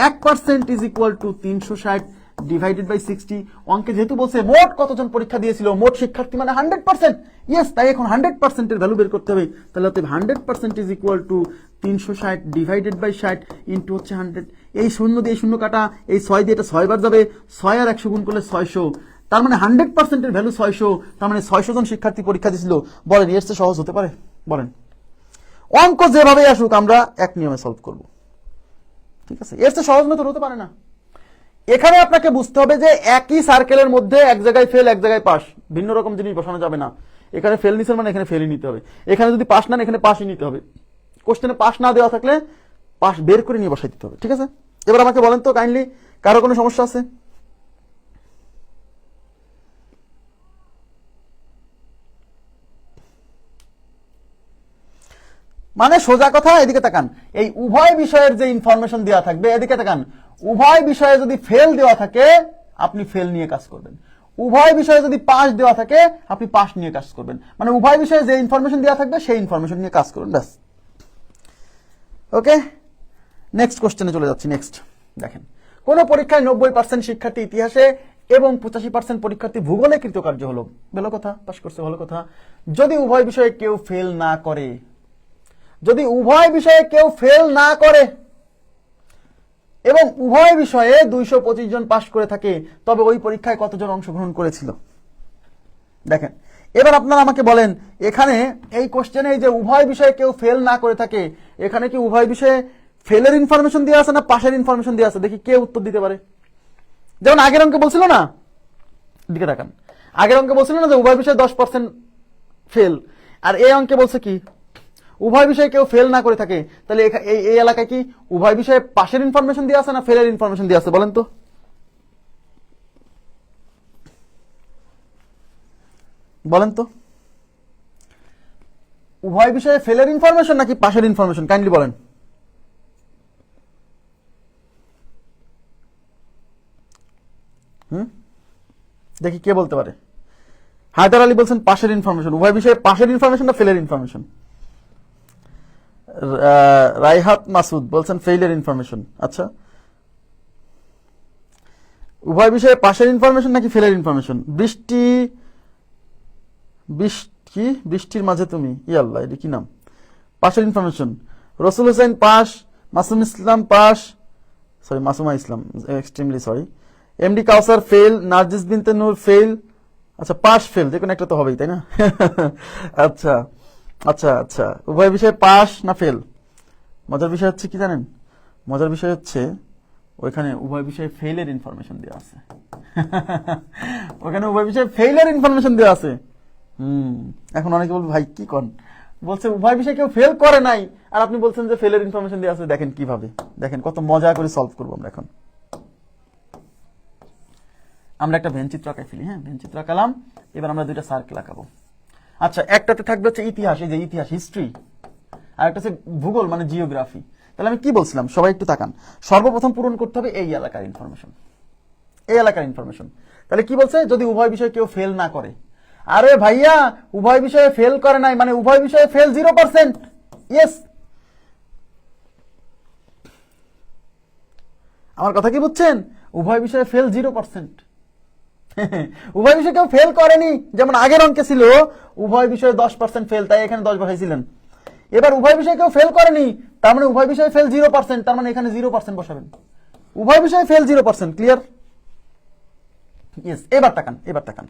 1% is equal to 360 divided by 60। অঙ্কে যেহেতু বলছে মোট কতজন পরীক্ষা দিয়েছিল, মোট শিক্ষার্থী মানে 100%। ইয়েস, তাই এখন 100% এর ভ্যালু বের করতে হবে। তাহলে 100% is equal to 360 divided by 60 into হচ্ছে 100। এই শূন্য দিয়ে শূন্য কাটা, এই 6 দিয়ে এটা 6 বার যাবে, 6 আর 100 গুণ করলে 600। তার মানে 100% এর ভ্যালু 600। তার মানে 600 জন শিক্ষার্থী পরীক্ষা দিয়েছিল। বলেন এর চেয়ে সহজ হতে পারে? বলেন। অঙ্ক যেভাবে আসুক আমরা এক নিয়মে সলভ করব। ঠিক আছে, এর চেয়ে সহজ মেথড হতে পারে না। এখানে আপনাকে বুঝতে হবে যে একই সার্কেলের মধ্যে এক জায়গায় ফেল এক জায়গায় পাস, ভিন্ন রকম জিনিস বসানো যাবে না। এখানে ফেল নিছেন মানে এখানে ফেলই নিতে হবে, এখানে যদি পাস নেন এখানে পাসই নিতে হবে। কোশ্চেনে পাস না দেওয়া থাকলে পাস বের করে নিয়ে বসাই দিতে হবে। ঠিক আছে, এবার আমাকে বলেন তো কাইন্ডলি, কারো কোনো সমস্যা আছে? মানে সোজা কথা, এদিকে তাকান, এই উভয় বিষয়ের যে ইনফরমেশন দেওয়া থাকবে এদিকে তাকান, উভয় বিষয়ে যদি ফেল দেওয়া থাকে আপনি ফেল নিয়ে কাজ করবেন, উভয় বিষয়ে যদি পাস দেওয়া থাকে আপনি পাস নিয়ে কাজ করবেন। মানে উভয় বিষয়ে যে ইনফরমেশন দেওয়া থাকবে সেই ইনফরমেশন নিয়ে কাজ করুন, ব্যাস। ওকে, নেক্সট কোশ্চেনে চলে যাচ্ছি। নেক্সট দেখেন, কোন পরীক্ষায় 90% শিক্ষার্থী ইতিহাসে এবং 85% পরীক্ষার্থী ভূগোলে কৃতকার্য হলো। ভালো কথা, পাস করছে, ভালো কথা। যদি উভয় বিষয়ে কেউ ফেল না করে, যদি উভয় বিষয়ে কেউ ফেল না করে এবং উভয় বিষয়ে 225 জন পাস করে থাকে তবে ওই পরীক্ষায় কতজন অংশগ্রহণ করেছিল? দেখেন, এবার আপনারা আমাকে বলেন, এখানে এই কোশ্চেনে যে উভয় বিষয়ে কেউ ফেল না করে থাকে, এখানে কি উভয় বিষয়ে ফেলের ইনফরমেশন দেওয়া আছে না পাশের ইনফরমেশন দেওয়া আছে? দেখি কে উত্তর দিতে পারে। যেমন আগের অঙ্কে বলছিল না, দিকে তাকান, আগের অঙ্কে বলছিল না যে উভয় বিষয়ে 10% ফেল, আর এই অঙ্কে বলছে কি উভয় বিষয়ে কেউ ফেল না করে থাকে। তাহলে এই এলাকায় কি উভয় বিষয়ে পাশের ইনফরমেশন দেওয়া আছে না ফেলের ইনফরমেশন দেওয়া আছে? বলেন তো, বলেন তো, উভয় বিষয়ে ফেলের ইনফরমেশন নাকি পাশের ইনফরমেশন? কাইন্ডলি বলেন। দেখি কে বলতে পারে। হায়দার আলী বলছেন পাশের ইনফরমেশন। উভয় বিষয়ে পাশের ইনফরমেশন না ফেলের ইনফরমেশন? রাইহাত মাসুদ বলছেন ফেইলের ইনফরমেশন। আচ্ছা, উভয় বিষয়ে পাশের ইনফরমেশন নাকি ফেলের ইনফরমেশন? বৃষ্টির মাঝে তুমি, ইয়াল্লাহ, এটা কি নাম? পাশের ইনফরমেশন। রসুল হোসেন পাস, মাসুম ইসলাম পাস, সরি মাসুমা ইসলাম, এক্সট্রিমলি সরি। এমডি কাউসার ফেল, নার্জিস বিনতে নূর ফেল। আচ্ছা, পাস ফেল যে কোনো একটা তো হবেই, তাই না? আচ্ছা আচ্ছা আচ্ছা, উভয় বিষয়ে পাস না ফেল? মজার বিষয় হচ্ছে কি জানেন, মজার বিষয় হচ্ছে ওইখানে উভয় বিষয়ে ফেইলের ইনফরমেশন দেওয়া আছে। ওখানে উভয় বিষয়ে ফেইলের ইনফরমেশন দেওয়া আছে। এখন অনেকে বলবে ভাই কি কন, বলছে উভয় বিষয়ে কেউ ফেল করে নাই আর আপনি বলছেন যে ফেলের ইনফরমেশন দেওয়া আছে। দেখেন কিভাবে, দেখেন কত মজা করে সলভ করবো আমরা এখন। আমরা একটা ভেন চিত্র আঁকাই ফেলি। হ্যাঁ, ভেন চিত্র আঁকালাম, এবার আমরা দুইটা সার্কেল আঁকাবো। আচ্ছা, একটাতে থাকবে হচ্ছে ইতিহাস, এই যে ইতিহাস হিস্ট্রি, আর একটা হচ্ছে ভূগোল মানে জিওগ্রাফি। তাহলে আমি কি বলছিলাম, সবাই একটু তাকান। সর্বপ্রথম পূরণ করতে হবে এই এলাকার ইনফরমেশন, এই এলাকার ইনফরমেশন। তাহলে কি বলছে, যদি উভয় বিষয়ে কেউ ফেল না করে। আরে ভাইয়া, উভয় বিষয়ে ফেল করে নাই মানে উভয় বিষয়ে ফেল 0%। ইয়েস, আমার কথা কি বুঝছেন? উভয় বিষয়ে ফেল 0%। উভয় বিষয়ে কেউ ফেল করেনি, যেমন আগের অঙ্কে ছিল উভয় বিষয়ে 10% ফেল, তাই এখানে 10 বসাইছিলেন। এবার উভয় বিষয়ে কেউ ফেল করেনি, তার মানে উভয় বিষয়ে ফেল 0%, তার মানে এখানে 0% বসাবেন। উভয় বিষয়ে ফেল 0%, ক্লিয়ার? ইয়েস। এবার তাকান, এবার তাকান,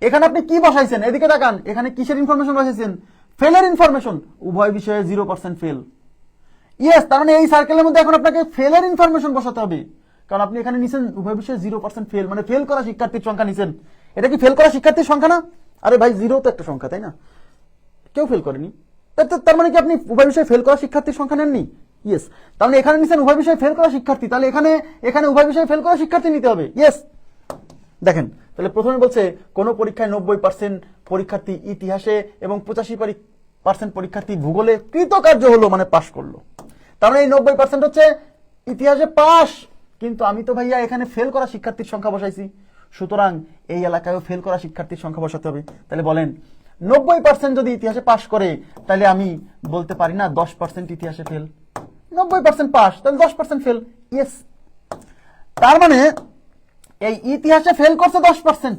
এখানে আপনি কি বসাইছেন, এদিকে তাকান, এখানে কিসের ইনফরমেশন বসাইছেন? ফেলের ইনফরমেশন। উভয় বিষয়ে 0% ফেল। ইয়েস, তার মানে এই সার্কেলের মধ্যে এখন আপনাকে ফেলের ইনফরমেশন বসাতে হবে, কারণ আপনি এখানে নিছেন উভয় বিষয়ে 0% ফেল, মানে ফেল করা শিক্ষার্থীর সংখ্যা নিছেন। এটা কি ফেল করা শিক্ষার্থীর সংখ্যা না? আরে ভাই, 0 তো একটা সংখ্যা, তাই না? কেউ ফেল করেনি, তার মানে কি আপনি উভয় বিষয়ে ফেল করা শিক্ষার্থীর সংখ্যা নেননি? ইয়েস। তার মানে এখানে নিছেন উভয় বিষয়ে ফেল করা শিক্ষার্থী, তাহলে এখানে উভয় বিষয়ে ফেল করা শিক্ষার্থী নিতে হবে। ইয়েস। দেখেন, তাহলে প্রথমে বলছে কোন পরীক্ষায় 90% পরীক্ষার্থী ইতিহাসে এবং 85% পরীক্ষার্থী ভূগোলে কৃতকার্য হলো, মানে পাশ করলো। তার মানে এই 90% হচ্ছে ইতিহাসে পাস, কিন্তু আমি তো ভাইয়া এখানে ফেল করা শিক্ষার্থীর সংখ্যা বসাইছি, সুতরাং এই এলাকায়ও ফেল করা শিক্ষার্থীর সংখ্যা বসাতে হবে। তাহলে বলেন 90% যদি ইতিহাসে পাস করে, তাহলে আমি বলতে পারি না 10% ইতিহাসে ফেল। 90% পাস, তাহলে 10% ফেল। ইয়েস। তার মানে এই ইতিহাসে ফেল করছে 10%,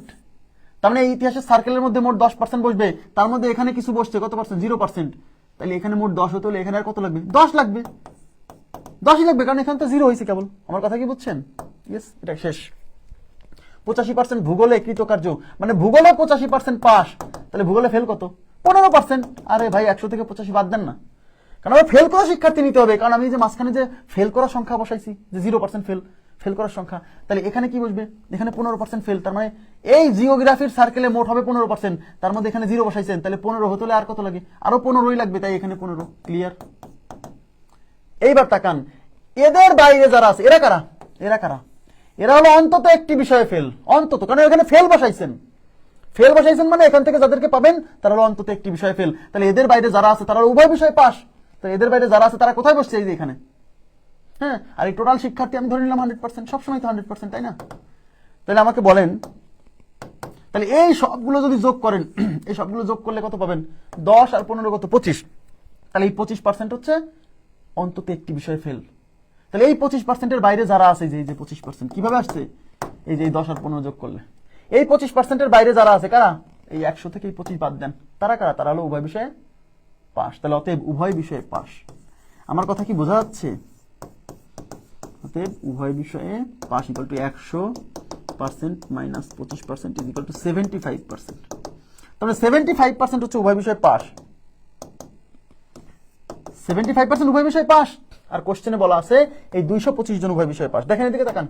তার মানে এই ইতিহাসের সার্কেলের মধ্যে মোট 10% বসবে, তার মধ্যে এখানে কিছু বসছে কত পার্সেন্ট? 0%। তাহলে এখানে মোট 10 হতে হলে এখানে আর কত লাগবে? 10 লাগবে। 10ই লাগবে, কারণ এখানে তো 0 হয়েছে কেবল। আমার কথা কি বুঝছেন? ইয়েস, এটা শেষ। 85% ভূগোলে কৃতকার্য, মানে ভূগোলে 85% পাস, তাহলে ভূগোলে ফেল কত? 15%। আরে ভাই, 100 থেকে 85 বাদ দেন না, কারণ আমার ফেল করা শিক্ষার্থী নিতে হবে, কারণ আমি যে মাঝখানে যে ফেল করার সংখ্যা বসাইছি, যে 0% ফেল করার সংখ্যা, তাহলে এখানে কি বসবে? এখানে 15% ফেল, তার মানে এই জিওগ্রাফির সার্কেলে মোট হবে 15%, তার মধ্যে এখানে 0 বসাইছেন, তাহলে 15 হতে হলে আর কত লাগে? আরো 15ই লাগবে, তাই এখানে 15। ক্লিয়ার? এইবার তাকান, এদের বাইরে যারা আছে, এরা কারা? এরা কারা? এরা হলো অন্তত একটি বিষয়ে ফেল, অন্তত, কারণ এখানে ফেল বসাইছেন মানে এখান থেকে যাদেরকে পাবেন তারা হলো অন্তত একটি বিষয়ে ফেল। তাহলে এদের বাইরে যারা আছে তারা উভয় বিষয়ে পাস, তো এদের বাইরে যারা আছে তারা কোথায় বসছে? এই যে এখানে। হ্যাঁ, আর এই টোটাল শিক্ষার্থী আমি ধরে নিলাম 100%, সবসময় তো 100%, তাই না? তাহলে আমাকে বলেন, তাহলে এই সবগুলো যদি যোগ করেন, এই সবগুলো যোগ করলে কত পাবেন? 10 আর 15 কত? 25। তাহলে এই 25% হচ্ছে অন্তত একটি বিষয়ে ফেল। তাহলে এই 25%-এর বাইরে যারা আছে, যে এই যে 25% কিভাবে আসছে? এই যে 10 আর 15 যোগ করলে এই 25%-এর বাইরে যারা আছে কারা? এই 100 থেকে এই 25 বাদ দেন, তারা কারা? তারা হলো উভয় বিষয়ে পাস। তাহলে অতএব উভয় বিষয়ে পাস। আমার কথা কি বোঝা যাচ্ছে? অতএব উভয় বিষয়ে pass equal to 100% minus 25% is equal two 75%। তাহলে 75% হচ্ছে উভয় বিষয়ে পাস। 75% উভয় বিষয়ে পাস। আর কোশ্চেনে বলা আছে এই 225 জন উভয় বিষয়ে পাস। দেখেন এদিকে তাকান,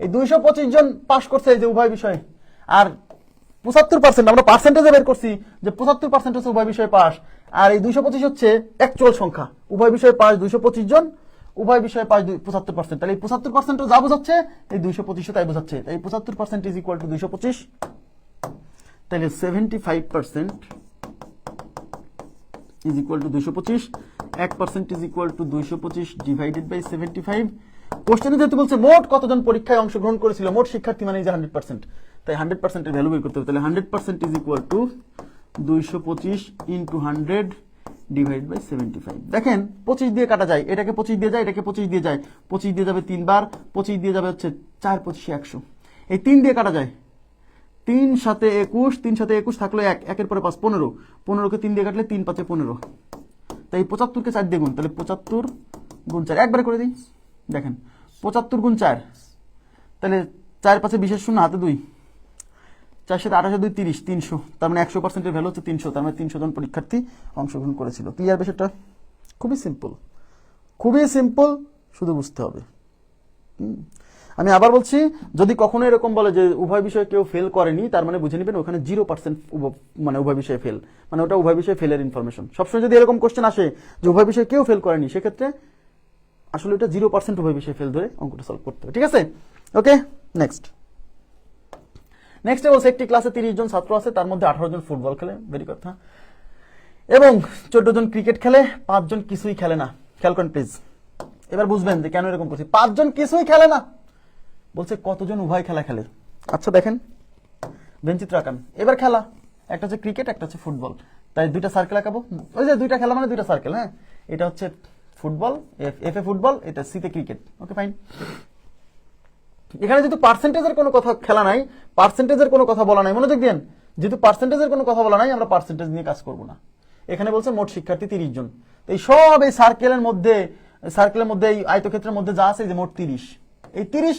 এই 225 জন পাস করছে এই যে উভয় বিষয়ে, আর 75% আমরা পার্সেন্টেজে বের করছি যে 75% হচ্ছে উভয় বিষয়ে পাস, আর এই 225 হচ্ছে অ্যাকচুয়াল সংখ্যা। উভয় বিষয়ে পাস 225 জন, উভয় বিষয়ে পাস 75%। তাহলে এই 75% যা বোঝাচ্ছে এই 225 তাই বোঝাচ্ছে। তাই 75% ইজ ইকুয়াল টু 225। তাহলে 75% is equal to 225, 1% is equal to 225 divided by 75। কোশ্চেনে যেহেতু বলছে মোট কতজন পরীক্ষায় অংশগ্রহণ করেছিল, মোট শিক্ষার্থী মানে যে 100%, তাই 100% এর ভ্যালু বের করতে হবে। তাহলে 100% is equal to 225 into 100 divide by 75। দেখেন 25 দিয়ে কাটা যায়, এটাকে 25 দিয়ে যায়, এটাকে 25 দিয়ে যায়, 25 দিয়ে যাবে 3 বার, 25 দিয়ে যাবে হচ্ছে 4 25 100, এই 3 দিয়ে কাটা যায়, 3 সাথে 21, 3 সাথে 21 থাকলো 1, 1 এর পরে 5 15, 15কে 3 দিয়ে কাটলে 3 5 15, তাই 75কে 4 দিয়ে গুণ, তাহলে 75 গুণ 4 একবারে করে দিই। দেখেন 75 গুণ 4, তাহলে 4 5 20 শূন্য হাতে 2, 4 সাথে 28 2 30, 300, তার মানে 100% এর ভ্যালু হচ্ছে 300, তার মানে 300 জন পরীক্ষার্থী অংশগ্রহণ করেছিল। ক্লিয়ার বিষয়টা? খুবই সিম্পল, খুবই সিম্পল, শুধু বুঝতে হবে। আমি আবার বলছি, যদি কখনো এরকম বলে যে উভয় বিষয়ে কেউ ফেল করেনি, তার মানে বুঝে নেবেন ওখানে 0% মানে উভয় বিষয়ে ফেল, মানে ওটা উভয় বিষয়ে ফেলের ইনফরমেশন। সবসময় যদি এরকম কোশ্চেন আসে যে উভয় বিষয়ে কেউ ফেল করেনি, সেক্ষেত্রে আসলে ওটা 0% উভয় বিষয়ে ফেল ধরে অঙ্কটা সলভ করতে হবে। ঠিক আছে? ওকে, নেক্সট বলছে একটি ক্লাসে 30 জন ছাত্র আছে, তার মধ্যে 18 জন ফুটবল খেলে, ভেরি কথা, এবং 14 জন ক্রিকেট খেলে, 5 জন কিছুই খেলে না। খেয়াল করেন প্লিজ, এবার বুঝবেন যে কেন এরকম করছি। 5 জন কিছুই খেলে না, বলছে কতজন উভয় খেলা খেলে। আচ্ছা দেখেন, ভেনচিত্র আঁকান। এবার খেলা একটা হচ্ছে ক্রিকেট, একটা হচ্ছে ফুটবল, তাই দুইটা সার্কেল আঁকাবো। ওই যে দুইটা খেলা মানে দুইটা সার্কেল। হ্যাঁ, এটা হচ্ছে ফুটবল, এফ এ ফুটবল, এটা সি তে ক্রিকেট। Okay fine. এখানে যেহেতু পার্সেন্টেজের কোনো কথা খেলা নাই, পার্সেন্টেজের কোনো কথা বলা নাই, মনোযোগ দেন, যেহেতু পার্সেন্টেজের কোনো কথা বলা নাই, আমরা পার্সেন্টেজ নিয়ে কাজ করব না। এখানে বলছে মোট শিক্ষার্থী 30 জন। তো এই সব এই সার্কেলের মধ্যে এই আয়তক্ষেত্রের মধ্যে যা আছে, এই যে মোট 30, এই 30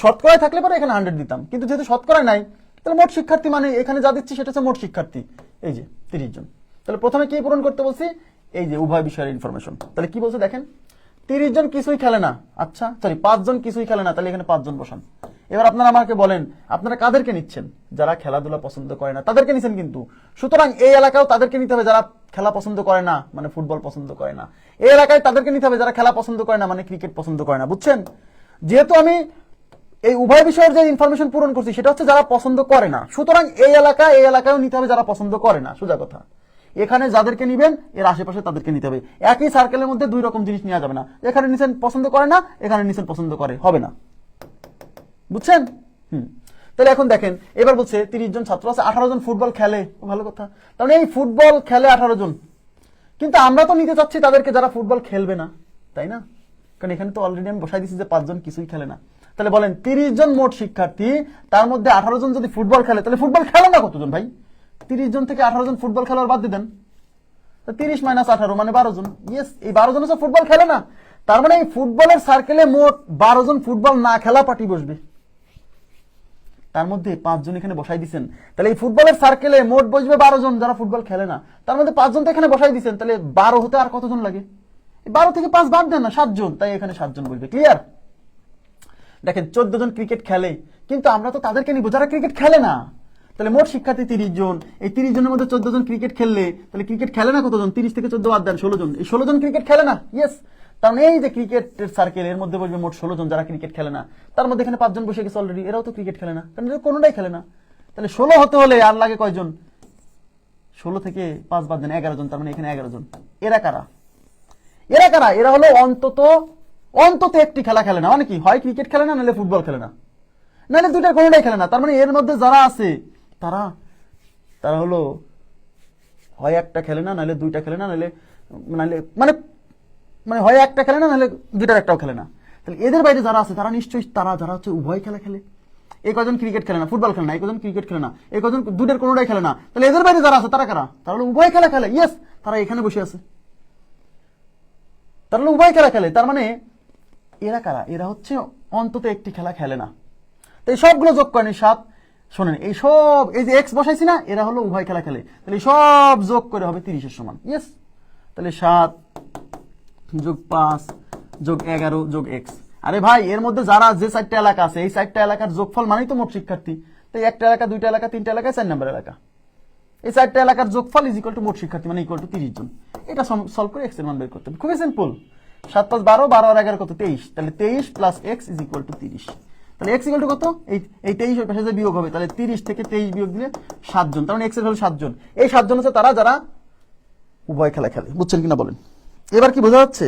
শতকরায় থাকলে পরে এখানে 100 দিতাম, কিন্তু যেহেতু শতকরায় নাই, তাহলে মোট শিক্ষার্থী মানে এখানে যা দিচ্ছি সেটা হচ্ছে মোট শিক্ষার্থী, এই যে 30 জন। তাহলে প্রথমে কি পূরণ করতে বলছি, এই যে উভয় বিষয়ের ইনফরমেশন। তাহলে কি বলছে দেখেন, 30 জন কিছুই খেলে না, আচ্ছা সরি 5 জন কিছুই খেলে না, তাহলে এখানে 5 জন বসান। এবার আপনারা আমাকে বলেন, আপনারা কাদেরকে নিচ্ছেন? যারা খেলাধুলা পছন্দ করে না তাদেরকে নিচ্ছেন, কিন্তু সুতরাং এই এলাকাও তাদেরকে নিতে হবে যারা খেলা পছন্দ করে না, মানে ফুটবল পছন্দ করে না। এই এলাকায় তাদেরকে নিতে হবে যারা খেলা পছন্দ করে না, মানে ক্রিকেট পছন্দ করে না। বুঝছেন? যেহেতু আমি এই উভয় বিষয়ের যে ইনফরমেশন পূরণ করছি সেটা হচ্ছে যারা পছন্দ করে না, সুতরাং এই এলাকায়ও নিতে হবে যারা পছন্দ করে না, সোজা কথা। এখানে যাদেরকে নিবেন এর আশেপাশে তাদেরকে নিতে হবে। একই সার্কেলের মধ্যে দুই রকম জিনিস নেওয়া যাবে না, এখানে নিছেন পছন্দ করে না, এখানে নিছেন পছন্দ করে, হবে না। বুঝছেন? তাহলে এখন দেখেন, এবার বলছে 30 জন ছাত্র আছে, 18 জন ফুটবল খেলে, ভালো কথা। তাহলে এই ফুটবল খেলে 18 জন, কিন্তু আমরা তো নিতে চাচ্ছি তাদেরকে যারা ফুটবল খেলবে না, তাই না? কারণ এখানে তো অলরেডি আমি বসাই দিচ্ছি যে 5 জন কিছুই খেলে না। তাহলে বলেন 30 জন মোট শিক্ষার্থী, তার মধ্যে 18 জন যদি ফুটবল খেলে, তাহলে ফুটবল খেলে না কতজন ভাই? 30 জন থেকে 18 জন ফুটবল খেলার বাদ দিয়ে দেন, 30 - 18 মানে 12 জন। ইয়েস, এই 12 জন হচ্ছে ফুটবল খেলে না, তার মানে এই ফুটবলের সার্কেলে মোট 12 জন ফুটবল না খেলা পার্টি বসবে, তার মধ্যে 5 জন এখানে বসাই দিচ্ছেন। তাহলে এই ফুটবলের সার্কেলে মোট বসবে 12 জন যারা ফুটবল খেলে না, তার মধ্যে 5 জন তো এখানে বসাই দিচ্ছেন, তাহলে 12 হতে আর কতজন লাগে? 12 থেকে 5 বাদ দেন না, 7 জন, তাই এখানে 7 জন বলবে। ক্লিয়ার? দেখেন 14 জন ক্রিকেট খেলে, কিন্তু আমরা তো তাদেরকে নিব যারা ক্রিকেট খেলে না। তাহলে মোট শিক্ষার্থী 30 জন, এই 30 জনের মধ্যে 14 জন ক্রিকেট খেললে, তাহলে ক্রিকেট খেলে না কতজন? 30 থেকে 14 বাদ দেন, 16 জন। এই 16 জন ক্রিকেট খেলে না, ইয়েস। কারণ এই যে ক্রিকেটের সার্কেল, এর মধ্যে বসবে মোট 16 জন যারা ক্রিকেট খেলে না, তার মধ্যে এখানে 5 জন বসে গেছে অলরেডি, এরাও তো ক্রিকেট খেলে না, কারণ এরা কোনোটাই খেলে না। তাহলে 16 হতে হলে আর লাগে কয়জন? 16 থেকে 5 বাদ দেন, 11 জন, তার মানে এখানে 11 জন। এরা কারা? এরা হলো অন্তত একটি খেলা খেলে না, মানে কি, হয় ক্রিকেট খেলে না, নাহলে ফুটবল খেলে না, নাহলে দুইটার কোনোটাই খেলে না। তার মানে এর মধ্যে যারা আছে তারা হলো হয় একটা খেলে না, নাহলে দুইটা খেলে না, নাহলে মানে হয় একটা খেলে না, নাহলে দুইটার একটাও খেলে না। তাহলে এদের বাইরে যারা আছে তারা নিশ্চয়ই যারা হচ্ছে উভয় খেলা খেলে। এই কজন ক্রিকেট খেলে না, ফুটবল খেলে না, এই কজন ক্রিকেট খেলে না, এই কজন দুইটার কোনোটাই খেলে না, তাহলে এদের বাইরে যারা আছে তারা কারা? তারা হলো উভয় খেলা খেলে। ইয়েস, তারা এখানে বসে আছে, তারা হলো উভয় খেলা খেলে। তার মানে এরা কারা? এরা হচ্ছে অন্তত একটি খেলা খেলে না। তো এই সবগুলো যোগ করেন, 7, শোনেন, এই সব এই যে এক্স বসাইছি না, এরা হলো উভয় খেলা খেলে, তাহলে সব যোগ করে হবে 30 এর সমান। ইয়েস, তাহলে 7 যোগ 5 যোগ 11 যোগ এক্স। আরে ভাই, এর মধ্যে যারা যে 4টা এলাকা আছে, এই 4টা এলাকার যোগফল মানেই তো মোট শিক্ষার্থী। তো একটা এলাকা, দুইটা এলাকা, তিনটা এলাকা, 4 নম্বর এলাকা, এই 4টা এলাকার যোগফল ইজ ইকুয়াল টু মোট শিক্ষার্থী, মানে ইকুয়াল টু 30 জন। এটা সলভ করে এক্স এর মান বের করতে হবে, খুবই সিম্পল। 7 + 5 = 12, 12 আর 11 কত? 23, তাহলে 23 plus x is equal two 30। তাহলে এক্স ইকুয়াল টু কত? এই 23 এর পাশে যে বিয়োগ হবে, তাহলে 30 থেকে 23 বিয়োগ দিলে 7 জন, তার মানে এক্স এর হলো 7 জন। এই 7 জন হচ্ছে তারা যারা উভয় খেলা খেলে। বুঝছেন কিনা বলেন? এবার কি বোঝা যাচ্ছে?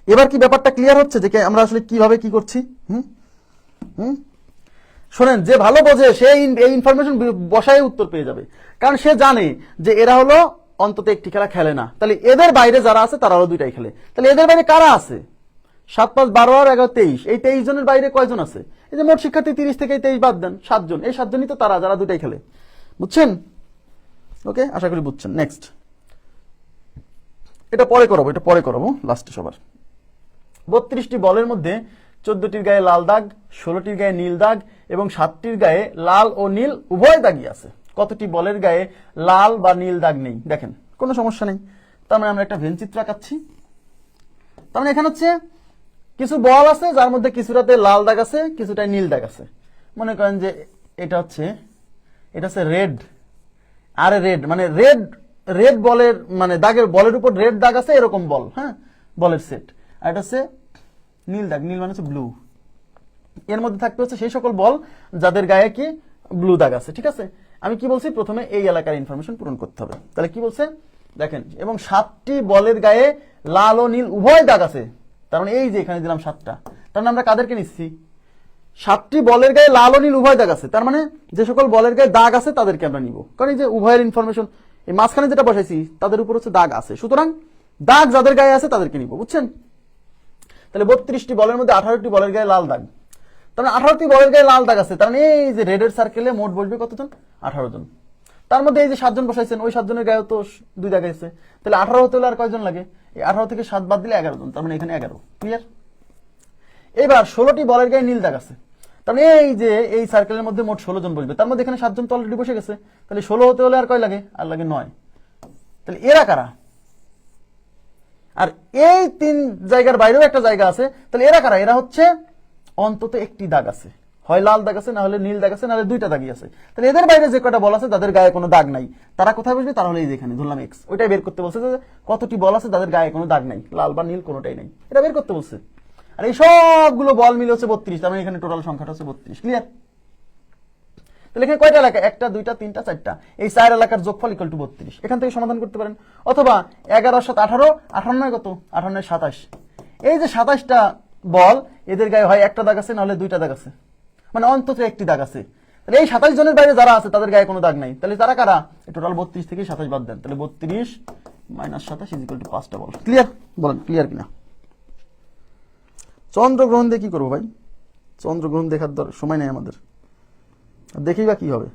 এবার কি ব্যাপারটা ক্লিয়ার হচ্ছে যে আমরা আসলে কিভাবে কি করছি? শোনেন, যে ভালো বোঝে সে এই ইনফরমেশন বসায় উত্তর পেয়ে যাবে, কারণ সে জানে যে এরা হলো অন্তত একটি খেলা খেলে না। তাহলে এদের বাইরে যারা আছে তারা হলো দুইটাই খেলে। তাহলে এদের বাইরে কারা আছে? 7 + 5 = 12 আর 11 23। এই 23 জনের বাইরে কয়জন আছে? এই যে মোট শিক্ষার্থী 30 থেকে 23 বাদ দেন, 7 জন। এই 7 জনই তো তারা যারা দুইটাই খেলে। বুঝছেন? ওকে, আশা করি বুঝছেন। নেক্সট, এটা পরে করাবো লাস্টে সবার। 32টি বলের মধ্যে 14টির গায়ে লাল দাগ, 16টির গায়ে নীল দাগ এবং 7টির গায়ে লাল ও নীল উভয় দাগই আছে। কতটি বলের গায়ে লাল বা নীল দাগ নেই? দেখেন, কোনো সমস্যা নেই। তার মানে আমরা একটা ভেন চিত্র আঁকাচ্ছি। তার মানে এখানে হচ্ছে কিছু বল আছে যার মধ্যে কিছুটাতে লাল দাগ আছে, কিছুটায় নীল দাগ আছে। মনে করেন যে এটা হচ্ছে রেড, আর রেড মানে রেড বলের মানে দাগের বলের উপর রেড দাগ আছে, এরকম বল, হ্যাঁ, বলের সেট। আর এটা হচ্ছে নীল দাগ, নীল মানে হচ্ছে ব্লু। এর মধ্যে থাকতে হচ্ছে সেই সকল বল যাদের গায়ে কি ব্লু দাগ আছে। ঠিক আছে, আমি কি বলছি, প্রথমে এই এলাকার ইনফরমেশন পূরণ করতে হবে। তাহলে কি বলছে দেখেন, এবং 7টি বলের গায়ে লাল ও নীল উভয় দাগ আছে। তার মানে এই যে এখানে দিলাম 7টা, তার মানে আমরা কাদেরকে নিচ্ছি? 7টি বলের গায়ে লাল ও নীল উভয় দাগ আছে, তার মানে যে সকল বলের গায়ে দাগ আছে তাদেরকে আমরা নিব। কারণ এই যে উভয়ের ইনফরমেশন, এই মাঝখানে যেটা বসাইছি তাদের উপর হচ্ছে দাগ আছে, সুতরাং দাগ যাদের গায়ে আছে তাদেরকে নিব। বুঝছেন? তাহলে 32টি বলের মধ্যে 18টি বলের গায়ে লাল দাগ, তার মানে 18টি বলের গায়ে লাল দাগ আছে, তার মানে এই যে রেডের সার্কেলে মোট বসবে কতজন? 18 জন। তার মধ্যে এই যে 7 জন বসাইছেন, ওই 7 জনের গায়ে তো 2 দাগ আছে, তাহলে 18 হতে হলে আর কয়জন লাগে? এই 18 থেকে 7 বাদ দিলে 11 জন, তার মানে এখানে 11। ক্লিয়ার? এবার 16টি বলের গায়ে নীল দাগ আছে, তার মানে এই যে এই সার্কেলের মধ্যে মোট 16 জন বসবে, তার মধ্যে এখানে 7 জন তো অলরেডি বসে গেছে, তাহলে 16 হতে হলে আর কয় লাগে? আর লাগে 9। তাহলে এরা কারা? আর এই 3 জায়গার বাইরেও একটা জায়গা আছে, তাহলে এরা কারা? এরা হচ্ছে অন্তত একটি দাগ আছে, হয় লাল দাগ আছে, না হলে নীল দাগ আছে, না হলে 2টা দাগই আছে। তাহলে এদের বাইরে যে কয়টা বল আছে তাদের গায়ে কোনো দাগ নাই, তারা কোথায় বসবে? তারা হলো এই যেখানে ধরলাম এক্স, ওইটাই বের করতে বলছে যে কতটি বল আছে তাদের গায়ে কোনো দাগ নাই, লাল বা নীল কোনোটাই নাই, এটা বের করতে বলছে। আর এই সবগুলো বল মিলে হচ্ছে 32, তার মানে এখানে টোটাল সংখ্যাটা হচ্ছে 32। ক্লিয়ার? তাহলে এখানে কয়টা এলাকা? 1টা 2টা 3টা 4টা, এই 4 এলাকার যোগফল ইকুয়াল টু 32। এখান থেকে সমাধান করতে পারেন, অথবা 11 7 18, 18 9 কত? 18 9 27। এই যে 27টা বল, এদের গায়ে হয় একটা দাগ আছে, না হলে 2টা দাগ আছে, মানে অন্তত একটি দাগ আছে। তাহলে এই 27 জনের বাইরে যারা আছে তাদের গায়ে কোনো দাগ নাই, তাহলে তারা কারা? টোটাল 32 থেকে 27 বাদ দেন, তাহলে 32 - 27 ইকুয়াল টু 5টা বল। ক্লিয়ার? বলেন ক্লিয়ার কিনা? চন্দ্রগ্রহণ দিয়ে কি করবো ভাই? চন্দ্রগ্রহণ দেখার সময় নেই আমাদের, দেখেই বা কি হবে।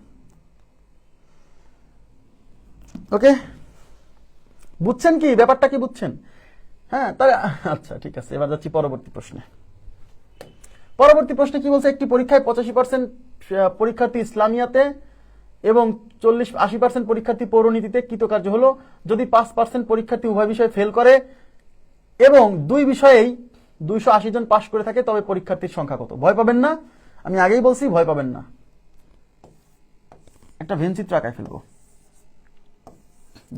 ওকে, বুঝছেন কি ব্যাপারটা? কি বুঝছেন? হ্যাঁ, তাহলে আচ্ছা ঠিক আছে, এবার যাচ্ছি পরবর্তী প্রশ্নে। পরবর্তী প্রশ্নে কি বলছে? একটি পরীক্ষায় 85% পরীক্ষার্থী ইসলামিয়াতে এবং 80% পরীক্ষার্থী পৌরনীতিতে কৃতকার্য হলো। যদি 5% পরীক্ষার্থী উভয় বিষয়ে ফেল করে এবং 2 বিষয়েই 280 জন পাশ করে থাকে, তবে পরীক্ষার্থীর সংখ্যা কত? ভয় পাবেন না, আমি আগেই বলছি ভয় পাবেন না। একটা ভেন চিত্র আঁকায় ফেলবো,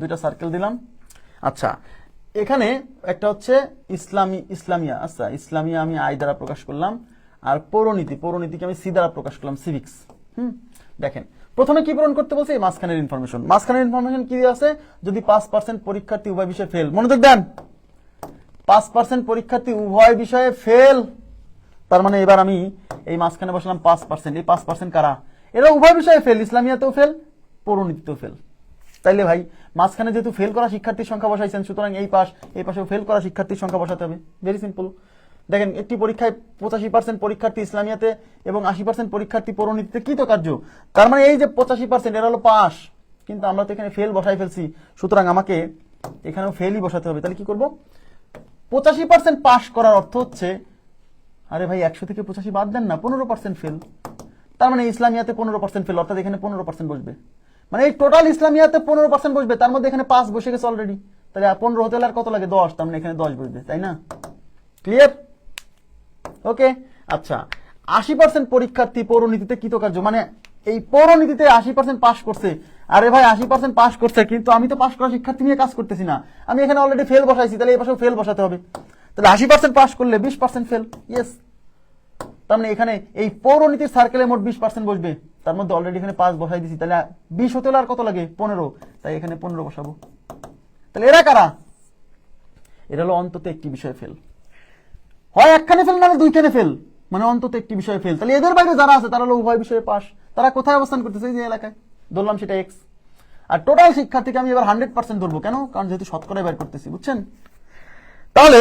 2টা সার্কেল দিলাম। আচ্ছা, এখানে একটা হচ্ছে ইসলামিয়া, আচ্ছা ইসলামিয়া আমি আই দ্বারা প্রকাশ করলাম, আর পৌরনীতিকে আমি সি দ্বারা প্রকাশ করলাম, সিভিক্স। দেখেন প্রথমে কি পূরণ করতে বলছে? এই মাঝখানের ইনফরমেশন। মাঝখানের ইনফরমেশন কি আছে? যদি 5% পরীক্ষার্থী উভয় বিষয়ে ফেল, মনোযোগ দেন, 5% পরীক্ষার্থী উভয় বিষয়ে ফেল, তার মানে এবার আমি এই মাঝখানে বসলাম 5%। এই 5% কারা? এরা উভয় বিষয়ে ফেল, ইসলামিয়াতেও ফেল, পৌরনীতিতেও ফেল। তাইলে ভাই মাঝখানে যেহেতু ফেল করা শিক্ষার্থীর সংখ্যা বসাইছেন, সুতরাং এই পাশেও ফেল করা শিক্ষার্থীর সংখ্যা বসাতে হবে। Very simple. দেখেন একটি পরীক্ষায় 85% পরীক্ষার্থী ইসলামিয়াতে এবং 80% পরীক্ষার্থী পৌরনীতিতে কৃতকার্য, তার মানে এই যে 85% এরা হলো পাস, কিন্তু আমরা তো এখানে ফেল বসাই ফেলছি, সুতরাং আমাকে এখানেও ফেলই বসাতে হবে। তাহলে কি করব? 85% পাস করার অর্থ হচ্ছে, আরে ভাই 100 থেকে 85 বাদ দেন না, 15% ফেল, তার মানে ইসলামিয়াতে 15% ফেল, অর্থাৎ এখানে 15% বসবে, মানে এই টোটাল ইসলামিয়াতে 15% বসবে, তার মধ্যে এখানে 5 বসে গেছে অলরেডি, তাহলে 15 হতে হলে আর কত লাগে? 10, তার মানে এখানে 10 বসবে, তাই না? ক্লিয়ার? ওকে। আচ্ছা, 80% পরীক্ষার্থী পৌরনীতিতে কৃতকার্য, মানে এই পৌরনীতিতে 80% পাস করছে। আরে ভাই 80% পাস করছে, কিন্তু আমি তো পাস করা শিক্ষার্থী নিয়ে কাজ করতেছি না, আমি এখানে অলরেডি ফেল বসাইছি, তাহলে এই পাশেও ফেল বসাতে হবে। তাহলে 80% পাস করলে 20% ফেল, ইয়েস। তার মানে এখানে এই পৌরনীতির সার্কেলে মোট 20% বসবে, তার মধ্যে অলরেডি এখানে 5 বসাই দিছি, তাহলে 20 হতে হলে আর কত লাগে? 15, তাই এখানে 15 বসাবো। তাহলে এরা কারা? এরা হলো অন্তত একটি বিষয়ে ফেল, হয় একখানে ফেল না হলে 2খানে ফেল, মানে অন্তত একটি বিষয়ে ফেল। তাহলে এদের বাইরে যারা আছে তারা হলো উভয় বিষয়ে পাস, তারা কোথায় অবস্থান করতেছে? এই যে এলাকায় ধরলাম, সেটা এক্স। আর টোটাল শিক্ষার্থীকে আমি এবার 100% ধরবো, কেন? কারণ যেহেতু শতকরায় বের করতেছি, বুঝছেন? তাহলে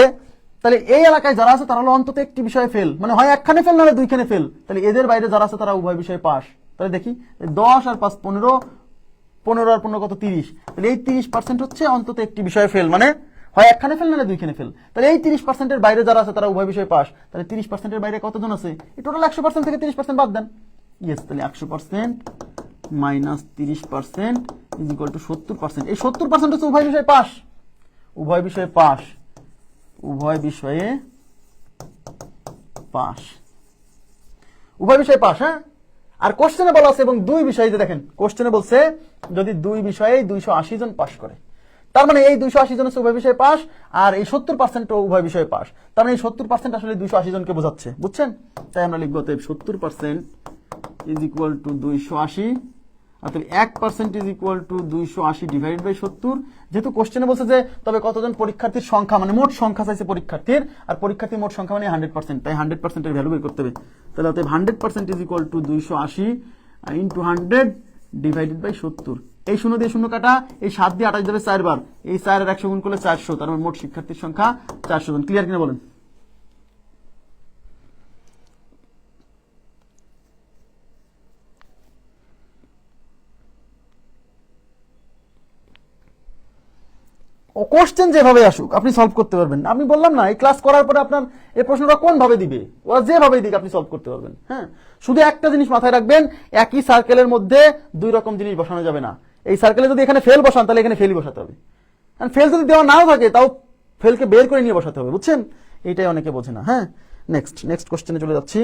এই এলাকায় যারা আছে তারা হলো অন্তত একটি বিষয়ে ফেল, মানে হয় একখানে ফেল না হলে 2খানে ফেল। তাহলে এদের বাইরে যারা আছে তারা উভয় বিষয়ে পাস। তাহলে দেখি 10 আর 5 15, 15 আর 15 কত? 30। তাহলে এই 30% হচ্ছে অন্তত একটি বিষয়ে ফেল, মানে হয় একখানে ফেল নাহলে 2খানে ফেল। তাহলে এই 30%-এর বাইরে যারা আছে তারা উভয় বিষয়ে পাস। তাহলে 30%-এর বাইরে কতজন আছে? এই টোটাল 100% থেকে 30% বাদ দেন। ইয়েস, তাহলে 100% মাইনাস 30% ইজ ইকুয়াল টু 70%। এই 70% হচ্ছে উভয় বিষয়ে পাস, উভয় বিষয়ে পাস, উভয় বিষয়ে পাস, উভয় বিষয়ে পাস। হ্যাঁ, আর কোশ্চেনে বলা আছে এবং 2 বিষয়ে, যে দেখেন কোশ্চেনে বলছে যদি 2 বিষয়ে 280 জন পাস করে, তার মানে এই 280 জন হচ্ছে উভয় বিষয়ে পাস, আর এই 70% উভয় বিষয়ে পাস, তার মানে এই 70% আসলে 280 জনকে বোঝাচ্ছে, বুঝছেন? তাই আমরা লিখবো 70% ইজ ইকুয়াল টু 280, অর্থাৎ 1% is equal to 280 divide by 70। যেহেতু কোশ্চেনে বলছে যে তবে কতজন পরীক্ষার্থীর সংখ্যা, মানে মোট সংখ্যা চাইছে পরীক্ষার্থীর, আর পরীক্ষার্থীর মোট সংখ্যা মানে 100%, তাই 100% এর ভ্যালু বের করতে হবে। তাহলে অতএব 100% is equal to 280 into 100 divided by 70। এই 0 দিয়ে 0 কাটা, এই 7 দিয়ে 28 যাবে 4 বার, এই 4 এর 100 গুণ করলে 400, তার মানে মোট শিক্ষার্থীর সংখ্যা 400 জন। ক্লিয়ার কিনা বলেন? কোশ্চেন যেভাবে আসুক আপনি সলভ করতে পারবেন। আমি বললাম না, এই ক্লাস করার পরে আপনার এই প্রশ্নটা কোন ভাবে দিবে, ওরা যেভাবে দিক আপনি সলভ করতে পারবেন। হ্যাঁ, শুধু একটা জিনিস মাথায় রাখবেন, একই সার্কেলের মধ্যে দুই রকম জিনিস বসানো যাবে না। এই সার্কেলে যদি এখানে ফেল বসান তাহলে এখানে ফেলই বসাতে হবে, আর ফেল যদি দেওয়া নাও থাকে তাও ফেলকে বের করে নিয়ে বসাতে হবে, বুঝছেন? এইটাই অনেকে বোঝে না। হ্যাঁ, নেক্সট কোশ্চেনে চলে যাচ্ছি।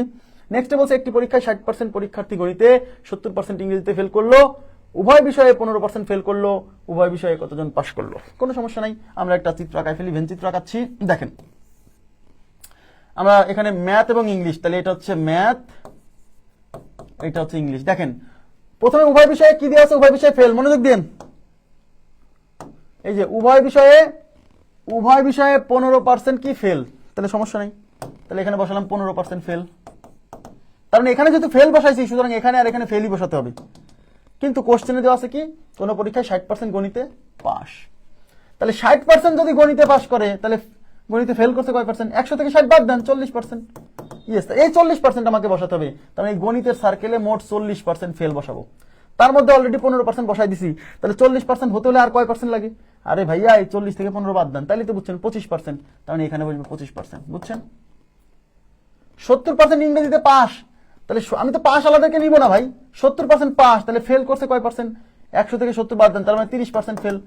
নেক্সটে বলছে একটি পরীক্ষায় 60% পরীক্ষার্থী গণিতে, 70% ইংরেজিতে ফেল করলো, উভয় বিষয়ে 15% ফেল করলো, উভয় বিষয়ে কতজন পাশ করলো? কোনো সমস্যা নাই, আমরা একটা চিত্র আঁকাই ফেলি, ভেন চিত্র আঁকাচ্ছি। দেখেন আমরা এখানে ম্যাথ এবং ইংলিশ, তাহলে এটা হচ্ছে ম্যাথ, এটা হচ্ছে ইংলিশ। দেখেন প্রথমে উভয় বিষয়ে কি দেওয়া আছে, উভয় বিষয়ে ফেল, মনোযোগ দিন। এই যে উভয় বিষয়ে 15% কি ফেল, তাহলে সমস্যা নেই, তাহলে এখানে বসালাম 15% ফেল। তার মানে এখানে যেহেতু ফেল বসাইছি সুতরাং এখানে আর এখানে ফেলই বসাতে হবে। কিন্তু কোশ্চেনে দেওয়া আছে কি, কোন পরীক্ষায় 60% গণিতে পাস, তাহলে 60% যদি গণিতে পাস করে তাহলে গণিতে ফেল করতে কয় পার্সেন্ট? 100 থেকে 60 বাদ দেন, 40%। ইয়েস, এই 40% আমাকে বসাতে হবে। তার মানে গণিতের সার্কেলে মোট 40% ফেল বসাবো, তার মধ্যে অলরেডি 15% বসাই দিছি, তাহলে 40% হতে হলে আর কয় পার্সেন্ট লাগে? আরে ভাইয়া এই 40 থেকে 15 বাদ দেন, তাহলে তো বুঝছেন 25%, তার মানে এখানে বসবে 25%, বুঝছেন? 70% ইংরেজিতে পাস, তাহলে আমি তো পাস আলাদাকে নিব না ভাই, 70% পাস, তাহলে ফেল করছে কয় পার্সেন্ট? 100 থেকে 70 বাদ দেন, তার মানে 30% ফেল।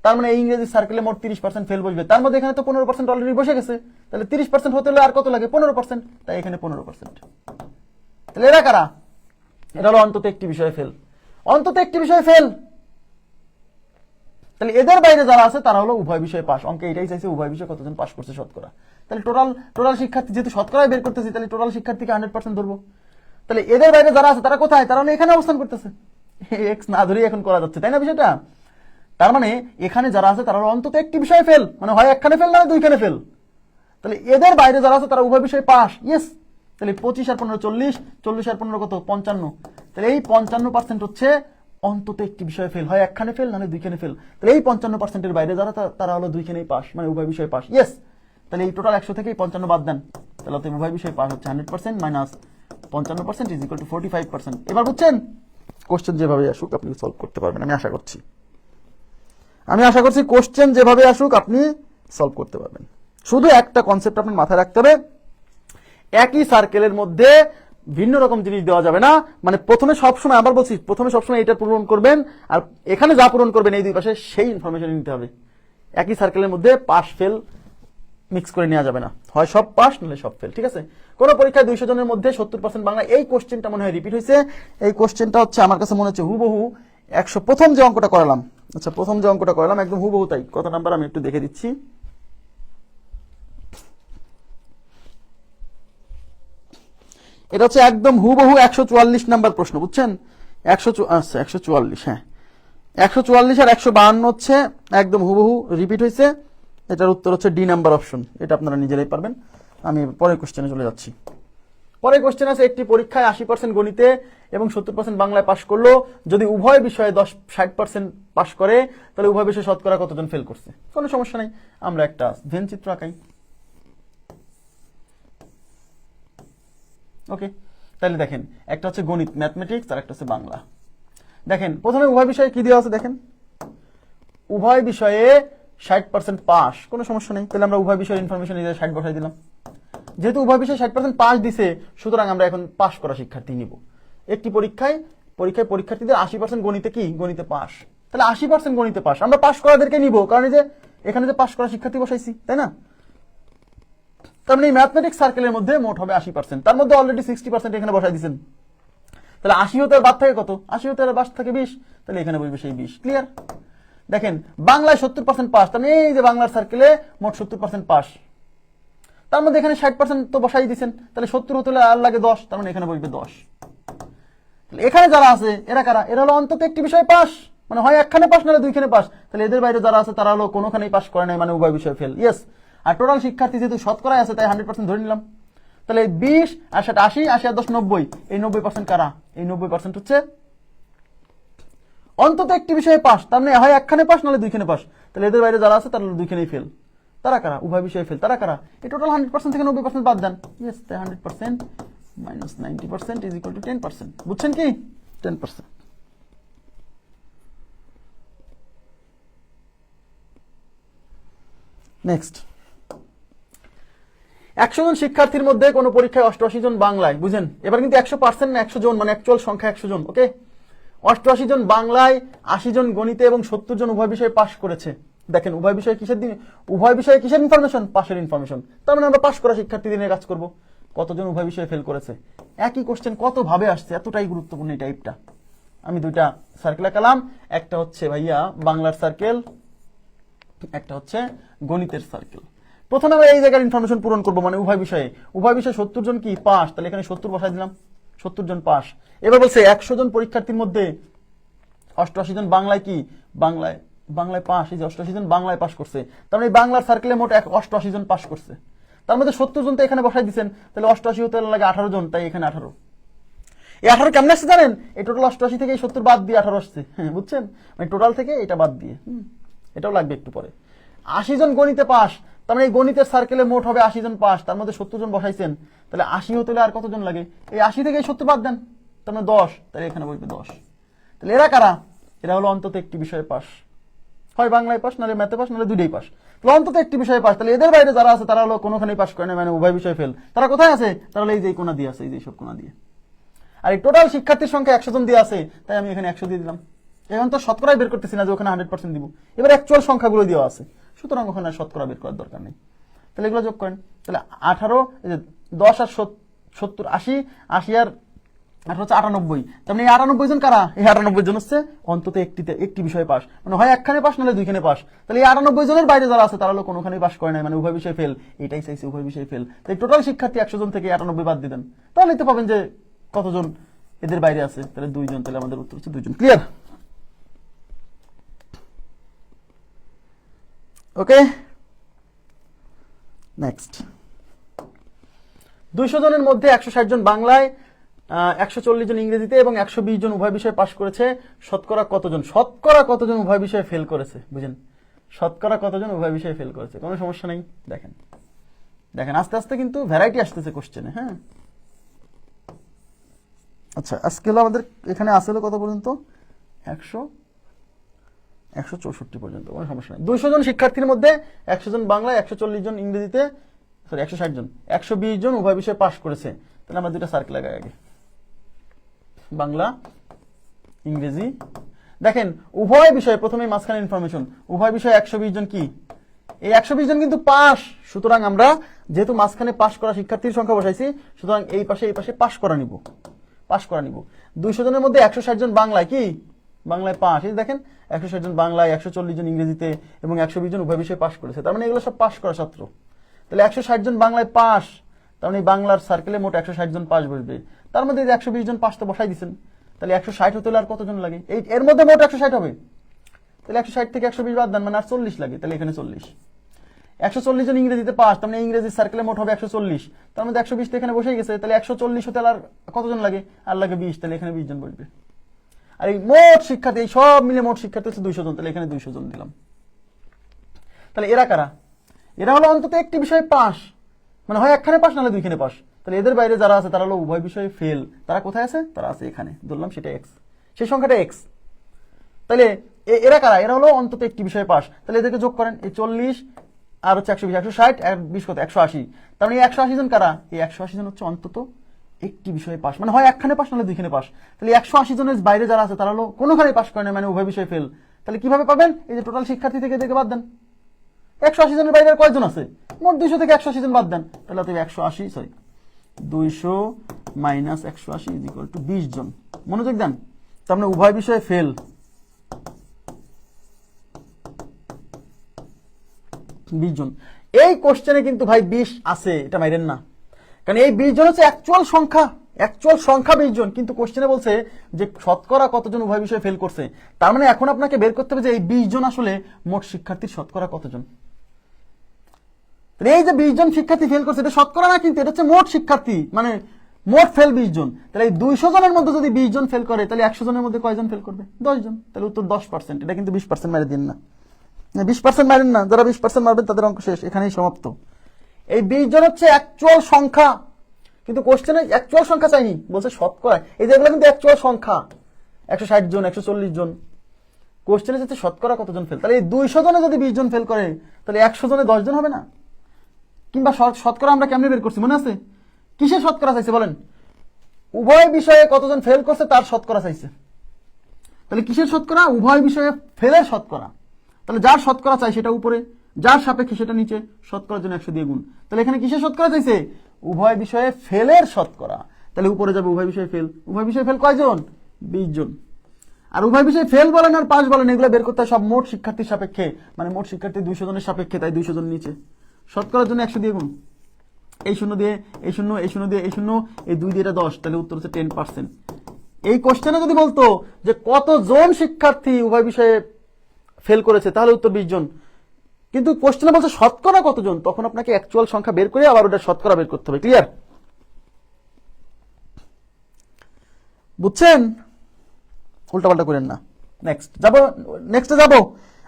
তার মানে এই ইংরেজি সার্কেলে মোট 30% ফেল বসবে, তার মধ্যে এখানে তো 15% অলরেডি বসে গেছে, তাহলে 30% হতে হলে আর কত লাগে? 15%, তাই এখানে 15%। তাহলে এরা কারা? এটা হলো অন্তত একটি বিষয়ে ফেল, অন্তত একটি বিষয়ে ফেল। তাহলে এদের বাইরে যারা আছে তারা হলো উভয় বিষয়ে পাস। অঙ্কে এটাই চাইছে, উভয় বিষয়ে কতজন পাস করছে শতকরা। তাহলে টোটাল শিক্ষার্থী যেহেতু শতকরায় বের করতেছি, তাহলে টোটাল শিক্ষার্থীকে 100% ধরবো। তাহলে এদের বাইরে যারা আছে তারা কোথায়? তারা এখানে অবস্থান করতেছে, এক্স না ধরেই এখন করা যাচ্ছে, তাই না বিষয়টা? তার মানে এখানে যারা আছে তারা অন্তত একটি বিষয়ে ফেল, মানে হয় একখানে ফেল না দুইখানে ফেল। তাহলে এদের বাইরে যারা আছে তারা উভয় বিষয়ে পাস। ইয়েস, তাহলে 25 আর 15 40, 40 আর 15 কত? 55। তাহলে এই 55% হচ্ছে অন্তত একটি বিষয়ে ফেল, হয় একখানে ফেল না দুইখানে ফেল। তাহলে এই 55%-এর বাইরে যারা তারা হলো দুইখানেই পাস, মানে উভয় বিষয়ে পাস। ইয়েস, তাহলে এই টোটাল 100 থেকে 55 বাদ দেন, তাহলে উভয় বিষয়ে পাস হচ্ছে 100% মাইনাস 55% ইজ ইকুয়াল টু 45%। এবার বুঝছেন? কোশ্চেন যেভাবে আসুক আপনি সলভ করতে পারবেন, আমি আশা করছি কোশ্চেন যেভাবে আসুক আপনি সলভ করতে পারবেন। শুধু একটা কনসেপ্ট আপনি মাথায় রাখতে হবে, একই সার্কেলের মধ্যে ভিন্ন রকম জিনিস দেওয়া যাবে না। মানে প্রথমে সবসময়, আবার বলছি, প্রথমে সবসময় এটা পূরণ করবেন, আর এখানে যা পূরণ করবেন এই দুই পাশে সেই ইনফরমেশন নিতে হবে। একই সার্কেলের মধ্যে পাস ফেল মিক্স করে নেওয়া যাবে না, হয় সব পাস নাহলে সব ফেল। ঠিক আছে? কোন পরীক্ষায় 200 জনের মধ্যে 70% বাংলা, এই কোশ্চেনটা মনে হয় রিপিট হয়েছে। এই কোশ্চেনটা হচ্ছে আমার কাছে মনে হচ্ছে হুবহু 100 প্রথম যে অঙ্কটা করালাম, আচ্ছা প্রথম যে অঙ্কটা করালাম একদম হুবহু তাই। কত নাম্বার আমি একটু দেখে দিচ্ছি। এটা হচ্ছে একদম হুবহু 144 নাম্বার প্রশ্ন, বুঝছেন? 144, হ্যাঁ 144 আর 152 হচ্ছে একদম হুবহু রিপিট হয়েছে। এটার উত্তর হচ্ছে ডি নাম্বার অপশন, এটা আপনারা নিজেরাই পারবেন। আমি পরের কোশ্চেনে চলে যাচ্ছি। পরের কোশ্চেন আছে, একটি পরীক্ষায় 80% গণিতে এবং 70% বাংলায় পাশ করলো, যদি উভয় বিষয়ে 60% পাশ করে তাহলে উভয় বিষয়ে শতকরা কতজন ফেল করছে? কোনো সমস্যা নেই, আমরা একটা ভেন চিত্র আঁকাই। ওকে, তাহলে দেখেন একটা হচ্ছে গণিত ম্যাথমেটিক্স আর একটা হচ্ছে বাংলা। দেখেন প্রথমে উভয় বিষয়ে কি দেওয়া আছে, দেখেন উভয় বিষয়ে 60% পাস, কোনো সমস্যা নেই। তাহলে আমরা উভয় বিষয়ের ইনফরমেশন 60 বসাই দিলাম। যেহেতু উভয় বিষয়ে 60% পাস দিছে সুতরাং আমরা এখন পাস করা শিক্ষার্থী নিব। একটি পরীক্ষায় পরীক্ষার্থীদের 80% গণিতে কি? গণিতে পাস। তাহলে 80% গণিতে পাস, আমরা পাস করাদেরকে নিব, কারণ এই যে এখানে যে পাস করা শিক্ষার্থী বসাইছি, তাই না? তার মানে এই ম্যাথমেটিক্স সার্কেলের মধ্যে মোট হবে 80%, তার মধ্যে অলরেডি 60% এখানে বসাই দিয়েছেন। তাহলে 80 হতে বাদ থাকে কত? 80 হতে বাদ থাকে 20, তাহলে এখানে বসবে সেই 20। ক্লিয়ার? দেখেন বাংলায় 70% পাস, তার মানে এই যে বাংলার সার্কেলে মোট 70% পাস, তার মধ্যে এখানে 60% তো বসাই দিয়েছেন, তাহলে 70 হতে হলে আর লাগে 10, তার মানে এখানে বসবে 10। এখানে যারা আছে এরা কারা? এরা হলো অন্তত একটি বিষয়ে পাস, মানে হয় একখানে পাস নাহলে দুইখানে পাস। তাহলে এদের বাইরে যারা আছে তারা হলো কোনোখানেই পাস করে নাই, মানে উভয় বিষয়ে ফেল। ইয়েস, আর টোটাল শিক্ষার্থী যেহেতু শতকরায় আছে তাই 100% ধরে নিলাম। তাহলে 20 আর 60 80, 80 আর 10 90, এই 90% কারা? এই 90% হচ্ছে অন্তত একটি বিষয়ে পাস, তার মানে হয় একখানে পাস নাহলে দুইখানে পাস। তাহলে এদের বাইরে যারা আছে তারা দুইখানেই ফেল। তারা কারা? উভয় বিষয়ে ফেল। তারা কারা? এই টোটাল 100% থেকে 90% বাদ দেন। ইয়েস, তাই 100% মাইনাস 90% ইজ ইকুয়াল টু 10%। বুঝছেন কি? 10%। নেক্সট, 100 জন শিক্ষার্থীর মধ্যে কোনো পরীক্ষায় 88 জন বাংলায়, বুঝেন এবার কিন্তু 100% না 100 জন, মানে অ্যাকচুয়াল সংখ্যা 100 জন, ওকে। 88 জন বাংলায়, 80 জন গণিতে এবং 70 জন উভয় বিষয়ে পাশ করেছে। দেখেন উভয় বিষয়ে কিসের ইনফরমেশন? পাশের ইনফরমেশন। তার মানে আমরা পাশ করা শিক্ষার্থীদের নিয়ে কাজ করব। কতজন উভয় বিষয়ে ফেল করেছে? একই কোশ্চেন কত ভাবে আসছে, এতটাই গুরুত্বপূর্ণ এই টাইপটা। আমি দুইটা সার্কেল আঁকালাম, একটা হচ্ছে ভাইয়া বাংলার সার্কেল, একটা হচ্ছে গণিতের সার্কেল। প্রথমে আমরা এই জায়গার ইনফরমেশন পূরণ করবো, মানে উভয় বিষয়ে 70 জন কি পাস, তাহলে এখানে 70 বসাই দিলাম, 70 জন পাস। এবার বলছে 100 জন পরীক্ষার্থীর মধ্যে 88 জন বাংলায় কি, বাংলায় পাস, এই যে 88 জন বাংলায় পাস করছে, তার মানে বাংলার সার্কেলে মোট 88 জন পাস করছে। তার মধ্যে 70 জন তো এখানে বসাই দিচ্ছেন, তাহলে 88 হতে লাগে 18 জন, তাই এখানে 18। এই 18 কেমন আসছে জানেন? এই টোটাল 88 থেকে 70 বাদ দিয়ে 18 আসছে, হ্যাঁ বুঝছেন, মানে টোটাল থেকে এটা বাদ দিয়ে। এটাও লাগবে একটু পরে। 80 জন গণিতে পাস, তার মানে এই গণিতের সার্কেলে মোট হবে 80 জন পাস, তার মধ্যে 70 জন বসাইছেন, তাহলে 80 হতে হলে আর কতজন লাগে? এই 80 থেকে 70 বাদ দেন, তার মানে 10, তাহলে এখানে বসবে 10। তাহলে এরা কারা? এরা হলো অন্তত একটি বিষয়ে পাস, হয় বাংলায় পাস, নাহলে ম্যাথে পাস, নাহলে দুইটাই পাস, তাহলে অন্তত একটি বিষয়ে পাস। তাহলে এদের বাইরে যারা আছে তারা হলো কোনোখানেই পাস করে না, মানে উভয় বিষয়ে ফেল। তারা কোথায় আছে? তারা হলো এই যে কোনা দিয়ে আছে, এই যে সব কোনা দিয়ে। আর এই টোটাল শিক্ষার্থীর সংখ্যা 100 জন দিয়ে আছে, তাই আমি এখানে 100 দিয়ে দিলাম। এখন তো শতকরাই বের করতেছি না যে ওখানে 100% দিব, এবার অ্যাকচুয়াল সংখ্যাগুলো দেওয়া আছে, সুতরাং ওখানে শতকরা বের করার দরকার নেই। তাহলে এগুলো যোগ করেন, তাহলে 18, এই যে 10 আর 70, 80 আর 18 হচ্ছে 98। তার মানে এই 98 জন কারা? এই 98 জন হচ্ছে অন্তত একটি বিষয়ে পাস, মানে হয় একখানে পাস নাহলে দুইখানে পাস। তাহলে এই 98 জনের বাইরে যারা আছে তারা হলো কোনোখানেই পাস করে নাই, মানে উভয় বিষয়ে ফেল। এটাই চাইছে, উভয় বিষয়ে ফেল। তাই টোটাল শিক্ষার্থী 100 জন থেকে 98 বাদ দিবেন, তাহলে তো পাবেন যে কতজন এদের বাইরে আছে, তাহলে 2 জন। তাহলে আমাদের উত্তর হচ্ছে 2 জন। ক্লিয়ার? ওকে, নেক্সট। 200 জনের মধ্যে 160 জন বাংলায়, 140 জন ইংরেজিতে এবং 120 জন উভয় বিষয়ে পাশ করেছে। শতকরা কতজন উভয় বিষয়ে ফেল করেছে? বুঝেন, শতকরা কতজন উভয় বিষয়ে ফেল করেছে? কোনো সমস্যা নেই। দেখেন আস্তে আস্তে কিন্তু ভ্যারাইটি আসতেছে কোশ্চেনে। হ্যাঁ, আচ্ছা, আজকে হলো আমাদের এখানে আসলে কত পর্যন্ত? 164 পর্যন্ত, কোনো সমস্যা নেই। 200 জন শিক্ষার্থীর মধ্যে 100 জন বাংলায়, 140 জন ইংরেজিতে, 160 জন, 120 জন উভয় বিষয়ে পাশ করেছে। তাহলে আমরা দুইটা সার্কেল লাগাই, আগে বাংলা, ইংরেজি। দেখেন উভয় বিষয়ে প্রথমে মাঝখানে ইনফরমেশন, উভয় বিষয়ে 120 জন কি, এই 120 জন কিন্তু পাস। সুতরাং আমরা যেহেতু মাঝখানে পাস করা শিক্ষার্থীর সংখ্যা বসাইছি, সুতরাং এই পাশে পাস করা নিব। 200 জনের মধ্যে 160 জন বাংলায় কি, বাংলায় পাস। এই দেখেন 160 জন বাংলায়, 140 জন ইংরেজিতে এবং 120 জন উভয় বিষয়ে পাস করেছে। তার মানে এগুলো সব পাস করা ছাত্র। তাহলে 160 জন বাংলায় পাস, তার মানে বাংলার সার্কেলে মোট 160 জন পাস বসবে। তার মধ্যে 120 জন পাস তো বসাই দিচ্ছেন, তাহলে 160 হতে হলে আর কতজন লাগে? এর মধ্যে মোট 160 হবে, তাহলে 160 থেকে 120 বাদ দেন, মানে আর 40 লাগে। তাহলে এখানে 40। 140 জন ইংরেজিতে পাস, তার মানে ইংরেজি সার্কেলে মোট হবে 140, তার মধ্যে 120 তো এখানে বসেই গেছে, তাহলে 140 হতে আর কতজন লাগে? আর লাগে 20, তাহলে এখানে 20 জন বসবে। আর এই মোট শিক্ষার্থী, এই সব মিলে মোট শিক্ষার্থী হচ্ছে 200 জন, তাহলে এখানে 200 জন দিলাম। তাহলে এরা কারা? এরা হলো অন্তত একটি বিষয়ে পাস, মানে হয় একখানে পাস নাহলে দুইখানে পাস। তাহলে এদের বাইরে যারা আছে তারা হলো উভয় বিষয়ে ফেল। তারা কোথায় আছে? তারা আছে এখানে, ধরলাম সেটা এক্স, সেই সংখ্যাটা এক্স। তাহলে এরা কারা? এরা হলো অন্তত একটি বিষয়ে পাস। তাহলে এদেরকে যোগ করেন, এই 40 আর হচ্ছে 120, 160 আর 20 কত? 180। তার মানে 180 জন কারা? এই 180 জন হচ্ছে অন্তত একটি বিষয়ে পাস, মানে হয় একখানে পাস নাহলে দুইখানে পাস। তাহলে 180 জনের বাইরে যারা আছে তারা হলো কোনোখানে পাস করে না, মানে উভয় বিষয়ে ফেল। তাহলে কিভাবে পাবেন? এই যে টোটাল শিক্ষার্থী থেকে এদেরকে বাদ দেন। 180 জনের বাইরে আর কয়জন আছে? মোট 200 থেকে 180 জন বাদ দেন, তাহলে 200 মাইনাস 180 ইজ ইকুয়াল টু 20 জন। মনোযোগ দেন, তার মানে উভয় বিষয়ে ফেল 20 জন। এই কোশ্চেনে কিন্তু ভাই 20 আছে, এটা মাইরেন না, কারণ এই 20 জন হচ্ছে অ্যাকচুয়াল সংখ্যা 20 জন, কিন্তু কোশ্চেনে বলছে যে শতকরা কতজন উভয় বিষয়ে ফেল করছে। তার মানে এখন আপনাকে বের করতে হবে যে এই 20 জন আসলে মোট শিক্ষার্থীর শতকরা কতজন। এই যে 20 জন শিক্ষার্থী ফেল করছে, এটা শতকরা না, কিন্তু এটা হচ্ছে মোট শিক্ষার্থী, মানে মোট ফেল 20 জন। তাহলে এই 200 জনের মধ্যে যদি 20 জন ফেল করে, তাহলে 100 জনের মধ্যে কয়জন ফেল করবে? 10 জন। তাহলে উত্তর 10%। এটা কিন্তু 20% মেরে দিন না, 20% মারেন না। যারা 20% মারবেন তাদের অঙ্ক শেষ, এখানেই সমাপ্ত। এই 20 জন হচ্ছে অ্যাকচুয়াল সংখ্যা, কিন্তু কোশ্চেনে অ্যাকচুয়াল সংখ্যা চাইনি, বলছে শতকরা। এই যে এগুলো কিন্তু অ্যাকচুয়াল সংখ্যা, 160 জন, 140 জন, কোশ্চেনে যাচ্ছে শতকরা কতজন ফেল, তাহলে এই 200 জনে যদি 20 জন ফেল করে তাহলে 100 জনে 10 জন হবে না? কিংবা শতকরা আমরা কেমনে বের করছি মনে আছে? কিসের শতকরা চাইছে বলেন? উভয় বিষয়ে কতজন ফেল করছে তার শতকরা চাইছে। তাহলে কিসের শতকরা? উভয় বিষয়ে ফেলের শতকরা। তাহলে যার শতকরা চাই সেটা উপরে, যার সাপেক্ষে সেটা নিচে, শতকরার জন্য 100 দিয়ে গুণ। তাহলে এখানে কিসের শতকরা চাইছে? উভয় বিষয়ে ফেলের শতকরা। তাহলে উপরে যাবে উভয় বিষয়ে ফেল। উভয় বিষয়ে ফেল কয়জন? 20 জন। আর উভয় বিষয়ে ফেল বলেন আর পাস বলেন এগুলো বের করতে হয় সব মোট শিক্ষার্থীর সাপেক্ষে, মানে মোট শিক্ষার্থী 200 জনের সাপেক্ষে, তাই 200 জন নিচে, শতকরার জন্য 100 দিয়ে গুণ। এই শূন্য দিয়ে এই শূন্য, এই শূন্য দিয়ে এই শূন্য, এই 2 দিয়ে এটা 10, তাহলে উত্তর হচ্ছে 10%। এই কোশ্চেনে যদি বলতো যে কতজন শিক্ষার্থী উভয় বিষয়ে ফেল করেছে তাহলে উত্তর 20 জন। কিন্তু কোশ্চেনে বলছে শতকরা কতজন, তখন আপনাকে অ্যাকচুয়াল সংখ্যা বের করে আবার ওটা শতকরা বের করতে হবে। ক্লিয়ার? বুঝছেন? উল্টাপাল্টা করেন না। নেক্সটে যাবো।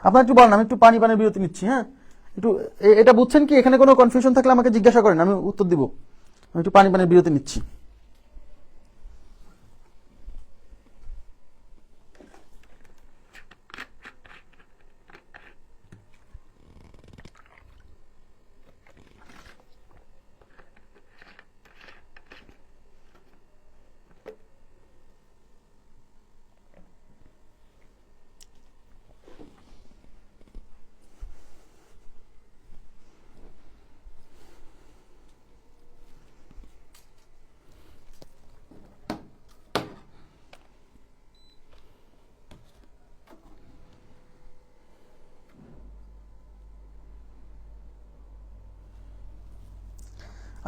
আপনার একটু বলেন, আমি একটু পানি বিরতি নিচ্ছি। হ্যাঁ, একটু এটা বুঝছেন কি? এখানে কোনো কনফিউশন থাকলে আমাকে জিজ্ঞাসা করেন, আমি উত্তর দিব। আমি একটু পানি বিরতি নিচ্ছি।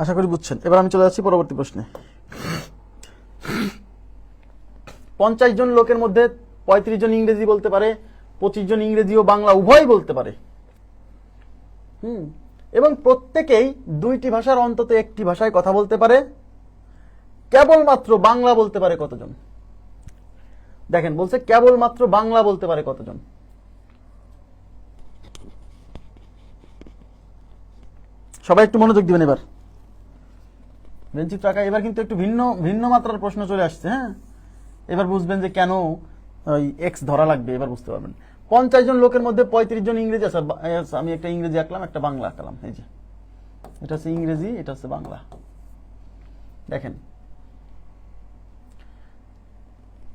আশা করি বুঝছেন। এবার আমি চলে যাচ্ছি পরবর্তী প্রশ্নে। 50 জন লোকের মধ্যে 35 জন ইংরেজি বলতে পারে, 25 জন ইংরেজি ও বাংলা উভয় বলতে পারে। এবং প্রত্যেকেই 2টি ভাষার অন্তত একটি ভাষায় কথা বলতে পারে। কেবলমাত্র বাংলা বলতে পারে কতজন? দেখেন বলছে কেবলমাত্র বাংলা বলতে পারে কতজন। সবাই একটু মনোযোগ দিবেন এবার। বেঞ্চিত্র আঁকা এবার কিন্তু একটু ভিন্ন মাত্রার প্রশ্ন চলে আসছে। হ্যাঁ, এবার বুঝবেন যে কেন ওই এক্স ধরা লাগবে, এবার বুঝতে পারবেন। 50 জন লোকের মধ্যে 35 জন ইংরেজি আছে। আমি একটা ইংরেজি আঁকলাম, একটা বাংলা আঁকলাম। এই যে এটা হচ্ছে ইংরেজি, এটা হচ্ছে বাংলা। দেখেন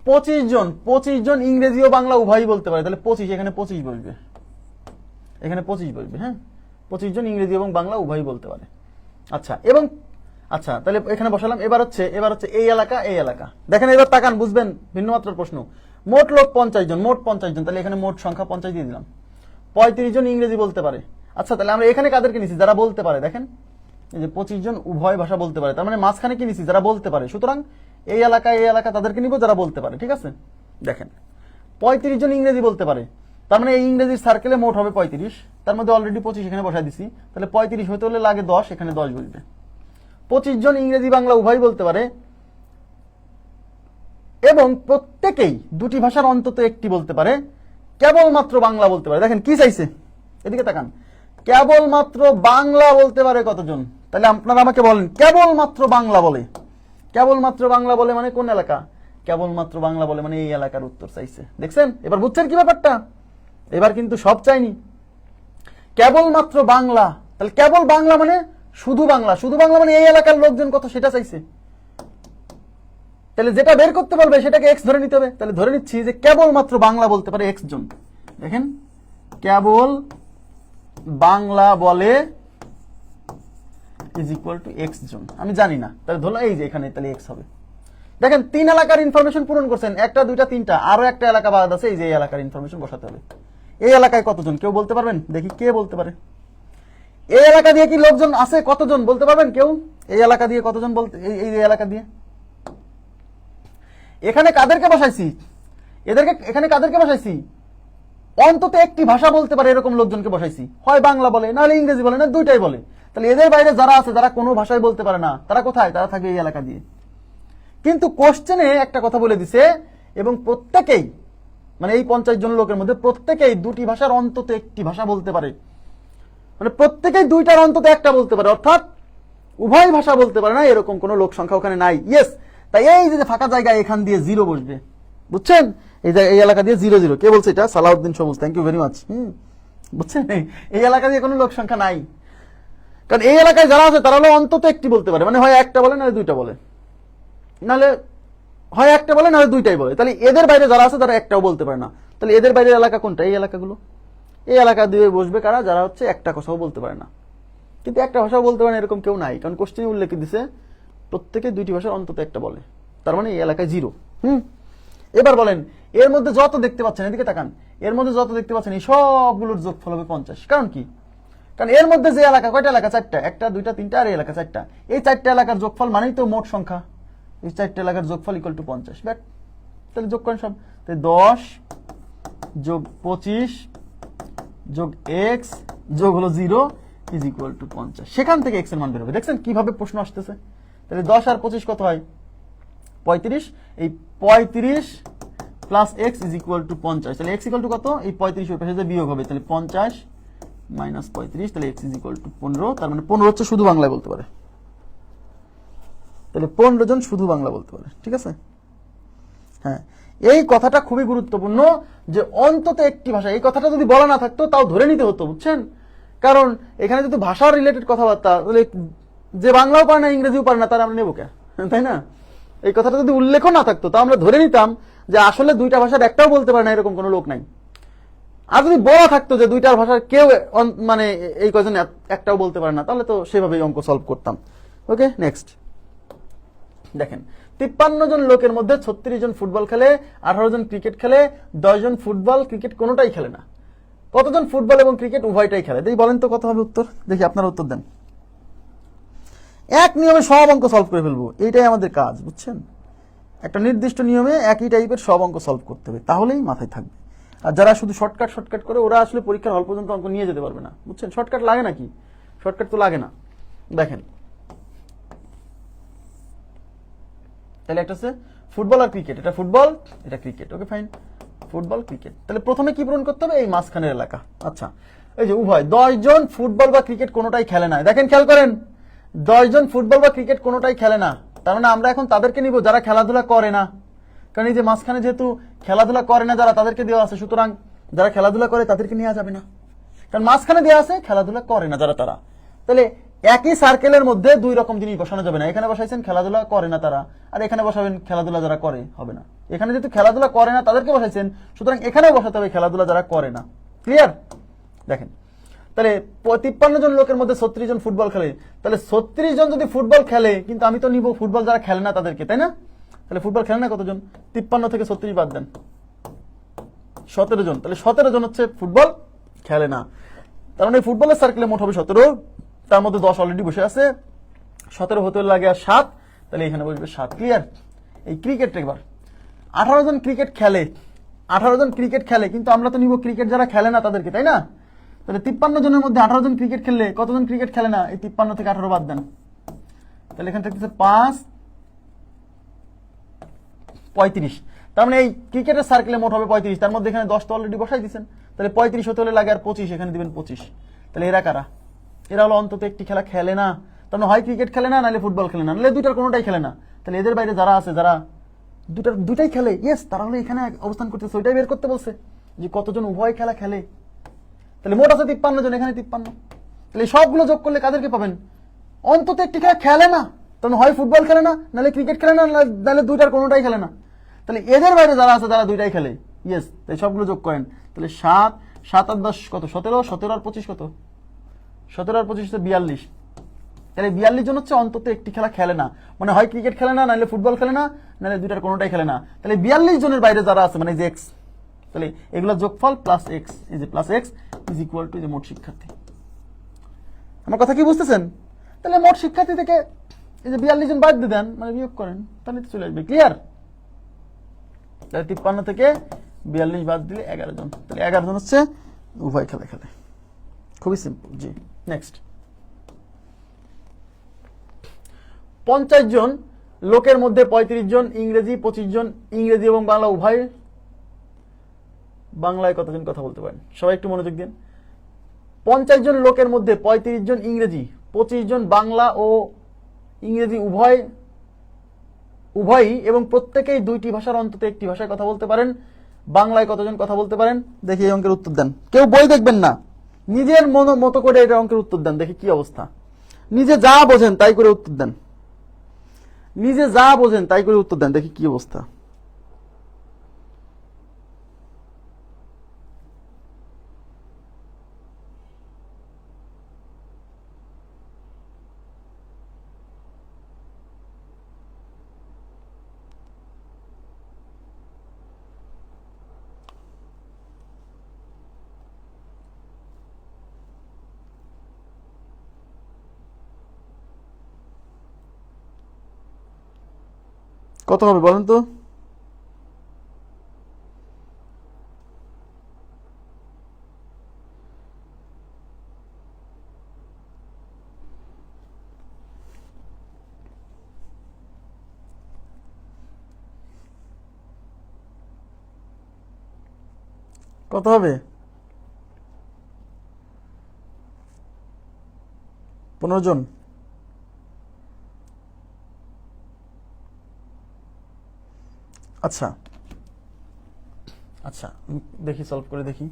25 জন ইংরেজি ও বাংলা উভয়ই বলতে পারে। তাহলে 25, এখানে 25 বসবে, এখানে 25 বসবে। হ্যাঁ, 25 জন ইংরেজি এবং বাংলা উভয়ই বলতে পারে। আচ্ছা, তাহলে এখানে বসালাম। এবার হচ্ছে এই এলাকা। দেখেন এবার তাকান, বুঝবেন ভিন্ন মাত্রার প্রশ্ন। মোট লোক 50 জন, মোট 50 জন, তাহলে এখানে মোট সংখ্যা 50 দিয়ে দিলাম। 35 জন ইংরেজি বলতে পারে। আচ্ছা, তাহলে আমরা এখানে কাদেরকে নিছি? যারা বলতে পারে। দেখেন এই যে 25 জন উভয় ভাষা বলতে পারে, তার মানে মাঝখানে কি নিছি? যারা বলতে পারে। সুতরাং এই এলাকা তাদেরকে নিব যারা বলতে পারে। ঠিক আছে, দেখেন 35 জন ইংরেজি বলতে পারে, তার মানে এই ইংরেজির সার্কেলে মোট হবে 35, তার মধ্যে অলরেডি 25 এখানে বসাই দিছি। তাহলে 35 হতে হলে লাগে 10, এখানে 10 বসবে। 25 জন ইংরেজি বাংলা উভয় বলতে পারে এবং প্রত্যেকেই 2টি ভাষার অন্তত একটি বলতে পারে। কেবলমাত্র বাংলা বলতে পারে। দেখেন কি চাইছে, এদিকে তাকান। কেবলমাত্র বাংলা বলতে পারে কতজন? তাহলে আপনারা আমাকে বলেন কেবলমাত্র বাংলা বলে। কেবলমাত্র বাংলা বলে মানে কোন এলাকা? কেবলমাত্র বাংলা বলে মানে এই এলাকার উত্তর চাইছে। দেখছেন এবার বুঝছেন কি ব্যাপারটা? এবার কিন্তু সব চাইনি, কেবলমাত্র বাংলা। তাহলে কেবল বাংলা মানে শুধু বাংলা মানে এই এলাকার লোকজন কত সেটা চাইছে। তাহলে যেটা বের করতে পারবে সেটাকে এক্স ধরে নিতে হবে। তাহলে ধরে নিচ্ছি যে কেবলমাত্র বাংলা বলতে পারে এক্স জন। দেখেন কেবল বাংলা বলে ইজ ইকুয়াল টু এক্স জন। আমি জানি না, তাহলে ধরলাম এই যে এখানে, তাহলে এক্স হবে। দেখেন 3 এলাকার ইনফরমেশন পূরণ করছেন, 1টা 2টা 3টা, আরো একটা এলাকা বাদ আছে। এই যে এই এলাকার ইনফরমেশন বসাতে হবে। এই এলাকায় কতজন কেউ বলতে পারবেন? দেখি কে বলতে পারে। এই এলাকা দিয়ে কি লোকজন আছে? কতজন বলতে পারবেন কেউ? এই এলাকা দিয়ে কতজন বলতে, এই এলাকা দিয়ে এখানে কাদেরকে বসাইছি? এখানে কাদেরকে বসাইছি? অন্তত একটি ভাষা বলতে পারে এরকম লোকজনকে বসাইছি। হয় বাংলা বলে, নাহলে ইংরেজি বলে, না দুইটাই বলে। তাহলে এদের বাইরে যারা আছে, যারা কোনো ভাষায় বলতে পারে না, তারা কোথায়? তারা থাকবে এই এলাকা দিয়ে। কিন্তু কোশ্চেনে একটা কথা বলে দিছে, এবং প্রত্যেকেই মানে এই 50 জন লোকের মধ্যে প্রত্যেকেই 2টি ভাষার অন্তত একটি ভাষা বলতে পারে। মানে প্রত্যেকেই 2টার অন্তত একটা বলতে পারে, অর্থাৎ উভয় ভাষা বলতে পারে না, এরকম কোন লোক সংখ্যা ওখানে নাই। ইয়েস, তাই এই যে ফাঁকা জায়গায় এখান দিয়ে 0 বসবে। বুঝছেন? এই এলাকা দিয়ে 0 0। কে বলছে এটা? সালাউদ্দিন সবুজ, থ্যাংক ইউ ভেরি মাচ। বুঝছেন? এই এলাকা দিয়ে কোনো লোক সংখ্যা নাই, কারণ এই এলাকায় যারা আছে তারা হলো অন্তত একটি বলতে পারে, মানে হয় একটা বলে নাহলে দুইটা বলে, নাহলে হয় একটা বলে নাহলে দুইটাই বলে। তাহলে এদের বাইরে যারা আছে তারা একটাও বলতে পারে না। তাহলে এদের বাইরের এলাকা কোনটা? এই এলাকাগুলো। এই এলাকা দিয়ে বসবে কারা? যারা হচ্ছে একটা কথাও বলতে পারে না। কিন্তু একটা ভাষাও বলতে পারে না এরকম কেউ নাই, কারণ কোশ্চেনে উল্লেখ দিছে প্রত্যেকে দুইটি ভাষার অন্তত একটা বলে, তার মানে এই এলাকায় 0। এবার বলেন, এর মধ্যে যত দেখতে পাচ্ছেন, এদিকে তাকান, এর মধ্যে যত দেখতে পাচ্ছেন এই সবগুলোর যোগফল হবে 50। কারণ কি? কারণ এর মধ্যে যে এলাকা, কয়টা এলাকা? 4টা, 1 2 3 আর এই এলাকা 4টা। এই 4টা এলাকার যোগফল মানেই তো মোট সংখ্যা। এই 4টা এলাকার যোগফল = 50। ব্যাট, তাহলে যোগ করেন সব। তাহলে 10 যোগ 25 যোগ x যোগ হলো 0 = 50। সেখান থেকে x এর মান বের হবে। দেখছেন কিভাবে প্রশ্ন আসতেছে? তাহলে 10 আর 25 কত হয়? 35। এই 35 প্লাস x = 50। তাহলে x = কত? এই 35 ওই পাশে যে বিয়োগ হবে, তাহলে 50 মাইনাস 35, তাহলে x = 15। তার মানে 15 হচ্ছে শুধু বাংলায় বলতে পারে। তাহলে 15 জন শুধু বাংলা বলতে পারে। ঠিক আছে? হ্যাঁ, এই কথাটা খুবই গুরুত্বপূর্ণ যে অন্তত একটি ভাষা। এই কথাটা যদি বলা না থাকতো তাও ধরে নিতে হতো, বুঝছেন? কারণ এখানে যদি ভাষার রিলেটেড কথাবার্তা, তাহলে যে বাংলাও পারে না ইংরেজিও পারে না তারা আমরা নেবো কে? তাই না? এই কথাটা যদি উল্লেখ না থাকতো তা আমরা ধরে নিতাম যে আসলে দুইটা ভাষার একটাও বলতে পারে না এরকম কোনো লোক নাই। আর যদি বলা থাকতো যে দুইটার ভাষার কেউ মানে এই কজন একটাও বলতে পারে না, তাহলে তো সেভাবেই অঙ্ক সলভ করতাম। ওকে, নেক্সট দেখেন, 53 জন লোকের মধ্যে 36 জন ফুটবল খেলে, 18 জন ক্রিকেট খেলে, 10 জন ফুটবল ক্রিকেট কোনোটাই খেলে না। কতজন ফুটবল এবং ক্রিকেট উভয়টাই খেলে? দেখি বলেন তো কত হবে উত্তর। দেখি আপনারা উত্তর দেন। এক নিয়মে সব অঙ্ক সলভ করে ফেলবো, এইটাই আমাদের কাজ, বুঝছেন? একটা নির্দিষ্ট নিয়মে একই টাইপের সব অঙ্ক সলভ করতে হবে, তাহলেই মাথায় থাকবে। আর যারা শুধু শর্টকাট করে, ওরা আসলে পরীক্ষার হল পর্যন্ত অঙ্ক নিয়ে যেতে পারবে না, বুঝছেন? শর্টকাট লাগে নাকি? শর্টকাট তো লাগে না। দেখেন, তাহলে একটা হচ্ছে ফুটবল আর ক্রিকেট, এটা ফুটবল এটা cricket. Okay fine, football cricket. তাহলে প্রথমে কি পূরণ করতে হবে? এই মাঝখানের এলাকা। আচ্ছা, এই যে উভয় 10 জন ফুটবল বা ক্রিকেট কোনোটাই খেলে না। দেখেন, খেয়াল করেন, 10 জন ফুটবল বা ক্রিকেট কোনোটাই খেলে না, তার মানে আমরা এখন তাদেরকে নিব যারা খেলাধুলা করে না। কারণ এই যে মাঝখানে যেহেতু খেলাধুলা করে না যারা, তাদেরকে দেওয়া আছে, সুতরাং যারা খেলাধুলা করে তাদেরকে নেওয়া যাবে না, কারণ মাঝখানে দেওয়া আছে খেলাধুলা করে না যারা, তারা। তাহলে একই সার্কেলের মধ্যে দুই রকম জিনিস বসানো যাবে না। এখানে বসাইছেন খেলাধুলা করে না তারা, আর এখানে বসাবেন খেলাধুলা যারা করে, হবে না। এখানে যেহেতু খেলাধুলা করে না তাদেরকে বসাইছেন, সুতরাং এখানেও বসাতে হবে খেলাধুলা যারা করে না। ক্লিয়ার? দেখেন, তাহলে 53 জন লোকের মধ্যে 36 জন ফুটবল খেলে, তাহলে 36 জন যদি ফুটবল খেলে, কিন্তু আমি তো নিব ফুটবল যারা খেলে না তাদেরকে, তাই না? তাহলে ফুটবল খেলে না কতজন? 53 থেকে 36 বাদ দেন, 17 জন। তাহলে 17 জন হচ্ছে ফুটবল খেলে না। তার মানে ফুটবলের সার্কেলে মোট হবে 17, তার মধ্যে 10 অলরেডি বসে আছে, 17 হতে লাগে আর 7, তাহলে এখানে বসবে 7। ক্লিয়ার? এই ক্রিকেট এবার 18 জন ক্রিকেট খেলে, 18 জন ক্রিকেট খেলে, কিন্তু আমরা তো নিব ক্রিকেট যারা খেলে না তাদেরকে, তাই না? তাহলে 53 জনের মধ্যে 18 জন ক্রিকেট খেললে কতজন ক্রিকেট খেলে না? এই 53 থেকে 18 বাদ দেন, তাহলে এখানে থাকতেছে 5 35। তার মানে এই ক্রিকেটের সার্কেলে মোট হবে 35, তার মধ্যে এখানে 10 তো অলরেডি বসাই দিয়েছেন, তাহলে 35 হতে হলে লাগে আর 25, এখানে দিবেন 25। তাহলে এরা কারা? এরা হলো অন্তত একটি খেলা খেলে না, তার মানে হয় ক্রিকেট খেলে না, নাহলে ফুটবল খেলে না, নাহলে দুইটার কোনোটাই খেলে না। তাহলে এদের বাইরে যারা আছে, যারা দুটাই খেলে, ইয়েস, তারা হলো এখানে অবস্থান করতেছে, ওইটাই বের করতে বলছে যে কতজন উভয় খেলা খেলে। তাহলে মোট আছে 53 জন, এখানে 53। তাহলে সবগুলো যোগ করলে কাদেরকে পাবেন? অন্তত একটি খেলা খেলে না, তার হয় ফুটবল খেলে না, নাহলে ক্রিকেট খেলে না, নাহলে দুইটার কোনোটাই খেলে না। তাহলে এদের বাইরে যারা আছে যারা দুইটাই খেলে, ইয়েস, তাই সবগুলো যোগ করেন। তাহলে 7 7 আর 10 কত? 17, 17 আর 25 কত? 17 আর 25 হচ্ছে 42। তাহলে 42 জন হচ্ছে অন্তত একটি খেলা খেলে না, মানে হয় ক্রিকেট খেলে না, নাহলে ফুটবল খেলে না, নাহলে দুইটার কোনোটাই খেলে না। তাহলে 42 জনের বাইরে যারা আছে, মানে যে এক্স, তাহলে এগুলো যোগফল প্লাস এক্স, এই যে plus x is equal two যে মোট শিক্ষার্থী। আমার কথা কি বুঝতেছেন? তাহলে মোট শিক্ষার্থী থেকে এই যে 42 জন বাদ দিয়ে দেন, মানে বিয়োগ করেন, তাহলে চলে আসবে। ক্লিয়ার? তাহলে 53 থেকে 42 বাদ দিলে 11 জন, তাহলে 11 জন হচ্ছে উভয় খেলা খেলে। খুবই সিম্পল। জি, নেক্সট। 50 জন লোকের মধ্যে 35 জন ইংরেজি, 25 জন ইংরেজি এবং বাংলা উভয়। বাংলায় কতজন কথা বলতে পারেন? সবাই একটু মনোযোগ দিন। 50 জন লোকের মধ্যে 35 জন ইংরেজি, 25 জন বাংলা ও ইংরেজি উভয়ই এবং প্রত্যেকেই দুইটি ভাষার অন্তত একটি ভাষায় কথা বলতে পারেন। বাংলায় কতজন কথা বলতে পারেন দেখি এই অঙ্কের উত্তর দেন। কেউ বই দেখবেন না, নিজের মতো করে এটা অঙ্কের উত্তর দেন, দেখি কি অবস্থা। নিজে যা বোঝেন তাই করে উত্তর দেন, নিজে যা বোঝেন তাই করে উত্তর দেন, দেখি কি অবস্থা। কত হবে বলেন তো? কত হবে? 15 জন। আচ্ছা আচ্ছা দেখি সলভ করে দেখি।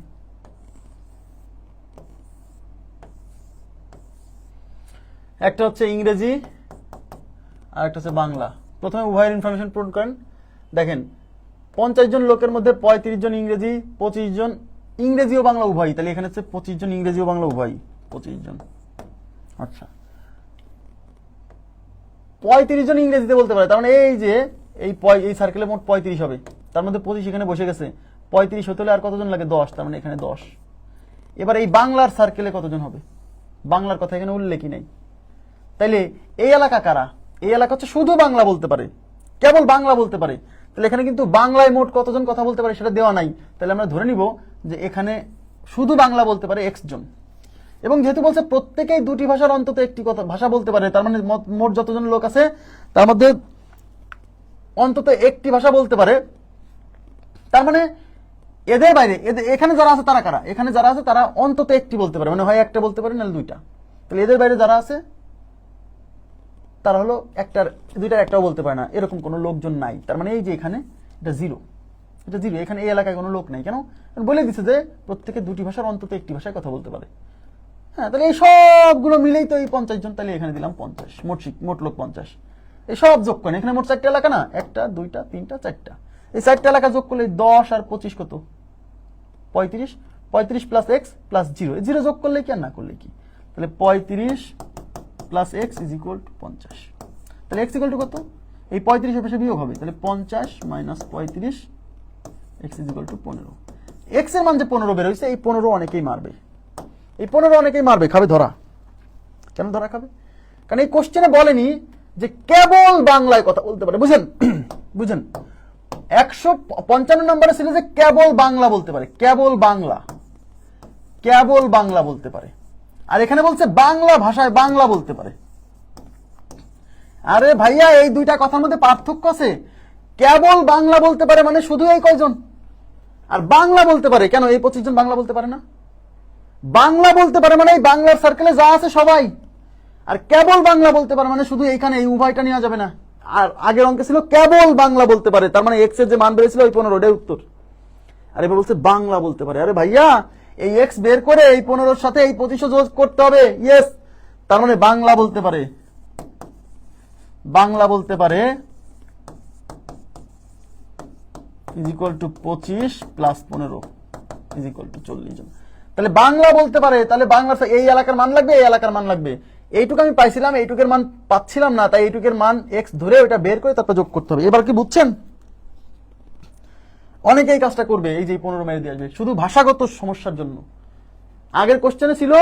একটা হচ্ছে ইংরেজি আর একটা হচ্ছে বাংলা। প্রথমে উভয়ের ইনফরমেশন পূরণ করেন। দেখেন 50 জন লোকের মধ্যে 35 জন ইংরেজি, 25 জন ইংরেজি ও বাংলা উভয়, তাহলে এখানে হচ্ছে 25 জন ইংরেজি ও বাংলা উভয়, 25 জন। আচ্ছা 35 জন ইংরেজিতে বলতে পারে, তার মানে এই যে এই সার্কেলে মোট 35 হবে, তার মধ্যে 25 এখানে বসে গেছে। 35 হতে হলে আর কতজন লাগে? 10, তার মানে এখানে 10। এবার এই বাংলার সার্কেলে কতজন হবে? বাংলার কথা এখানে উল্লেখই নাই। তাইলে এই এলাকা কারা? এই এলাকা হচ্ছে শুধু বাংলা বলতে পারে, কেবল বাংলা বলতে পারে। তাহলে এখানে কিন্তু বাংলায় মোট কতজন কথা বলতে পারে সেটা দেওয়া নাই। তাহলে আমরা ধরে নিব যে এখানে শুধু বাংলা বলতে পারে X জন। এবং যেহেতু বলছে প্রত্যেকেই দুটি ভাষার অন্তত একটি কথা ভাষা বলতে পারে, তার মানে মোট যতজন লোক আছে তার মধ্যে অন্তত একটি ভাষা বলতে পারে। তার মানে এদের বাইরে এখানে যারা আছে তারা কারা? এখানে যারা আছে তারা অন্তত একটি বলতে পারে, মানে হয় একটা বলতে পারে নাহলে দুইটা। তাহলে এদের বাইরে যারা আছে তারা হলো দুইটার একটাও বলতে পারে না, এরকম কোনো লোকজন নাই। তার মানে এই যে এখানে এটা জিরো, এটা জিরো। এখানে এই এলাকায় কোনো লোক নাই। কেন? বলে দিচ্ছে যে প্রত্যেকে দুটি ভাষার অন্তত একটি ভাষায় কথা বলতে পারে। হ্যাঁ, তাহলে এই সবগুলো মিলেই তো এই 50 জন। তাহলে এখানে দিলাম 50, মোট লোক 50। এই সব যোগ করেন, এখানে মোট 4টা এলাকা না, 1টা 2টা 3টা 4টা, এই 4টা এলাকা যোগ করলে 10 আর 25 কত? 35। 35 প্লাস এক্স প্লাস 0, 0 যোগ করলে কি আর না করলে কি? তাহলে 35 plus x is equal to 50। তাহলে এক্স ইকুয়াল টু কত? এই 35 এর পাশে বিয়োগ হবে, তাহলে 50 minus 35 x is equal two 15। X এর মান যে 15 বের হয়েছে, এই 15 অনেকেই মারবে, এই 15 অনেকেই মারবে, খাবে ধরা। কেন ধরা খাবে? কারণ এই কোশ্চেনে বলেনি যে কেবল বাংলায় কথা বলতে পারে। বুঝেন? বুঝেন 155 নম্বরে ছিল যে কেবল বাংলা বলতে পারে, কেবল বাংলা, কেবল বাংলা বলতে পারে। আর এখানে বলছে বাংলা ভাষায় বাংলা বলতে পারে। আরে ভাইয়া এই দুইটা কথার মধ্যে পার্থক্য আছে। কেবল বাংলা বলতে পারে মানে শুধু এই কয়জন, আর বাংলা বলতে পারে কেন এই 25 জন বাংলা বলতে পারে না? বাংলা বলতে পারে মানে এই বাংলার সার্কেলে যা আছে সবাই, আর কেবল বাংলা বলতে পারে মানে শুধু এইখানে এই উভয়টা নেওয়া যাবে না। আর আগের অঙ্কে ছিল কেবল বাংলা বলতে পারে, তার মানে এক্স এর যে মান বেরিয়েছিল ওই 15, ওটাই উত্তর। আর এবার বলছে বাংলা বলতে পারে। আরে ভাইয়া এই এক্স বের করে এই 15-র সাথে এই 25 যোগ করতে হবে। ইয়েস, তার মানে বাংলা বলতে পারে, বাংলা বলতে পারে is equal two 25 plus 15 is equal two 40 জন। তাহলে বাংলা বলতে পারে, তাহলে বাংলার এই এলাকার মান লাগবে, এই এলাকার মান লাগবে। এইটুকু আমি পাইছিলাম, এইটুকের মান পাচ্ছিলাম না, তাই এইটুকের মান এক্স ধরে ওটা বের করে তারপর যোগ করতে হবে। এবার কি বুঝছেন? অনেকেই কাজটা করবে, এই যে 15 মেরে দিয়ে আসবে শুধু ভাষাগত সমস্যার জন্য। আগের কোশ্চেনে ছিল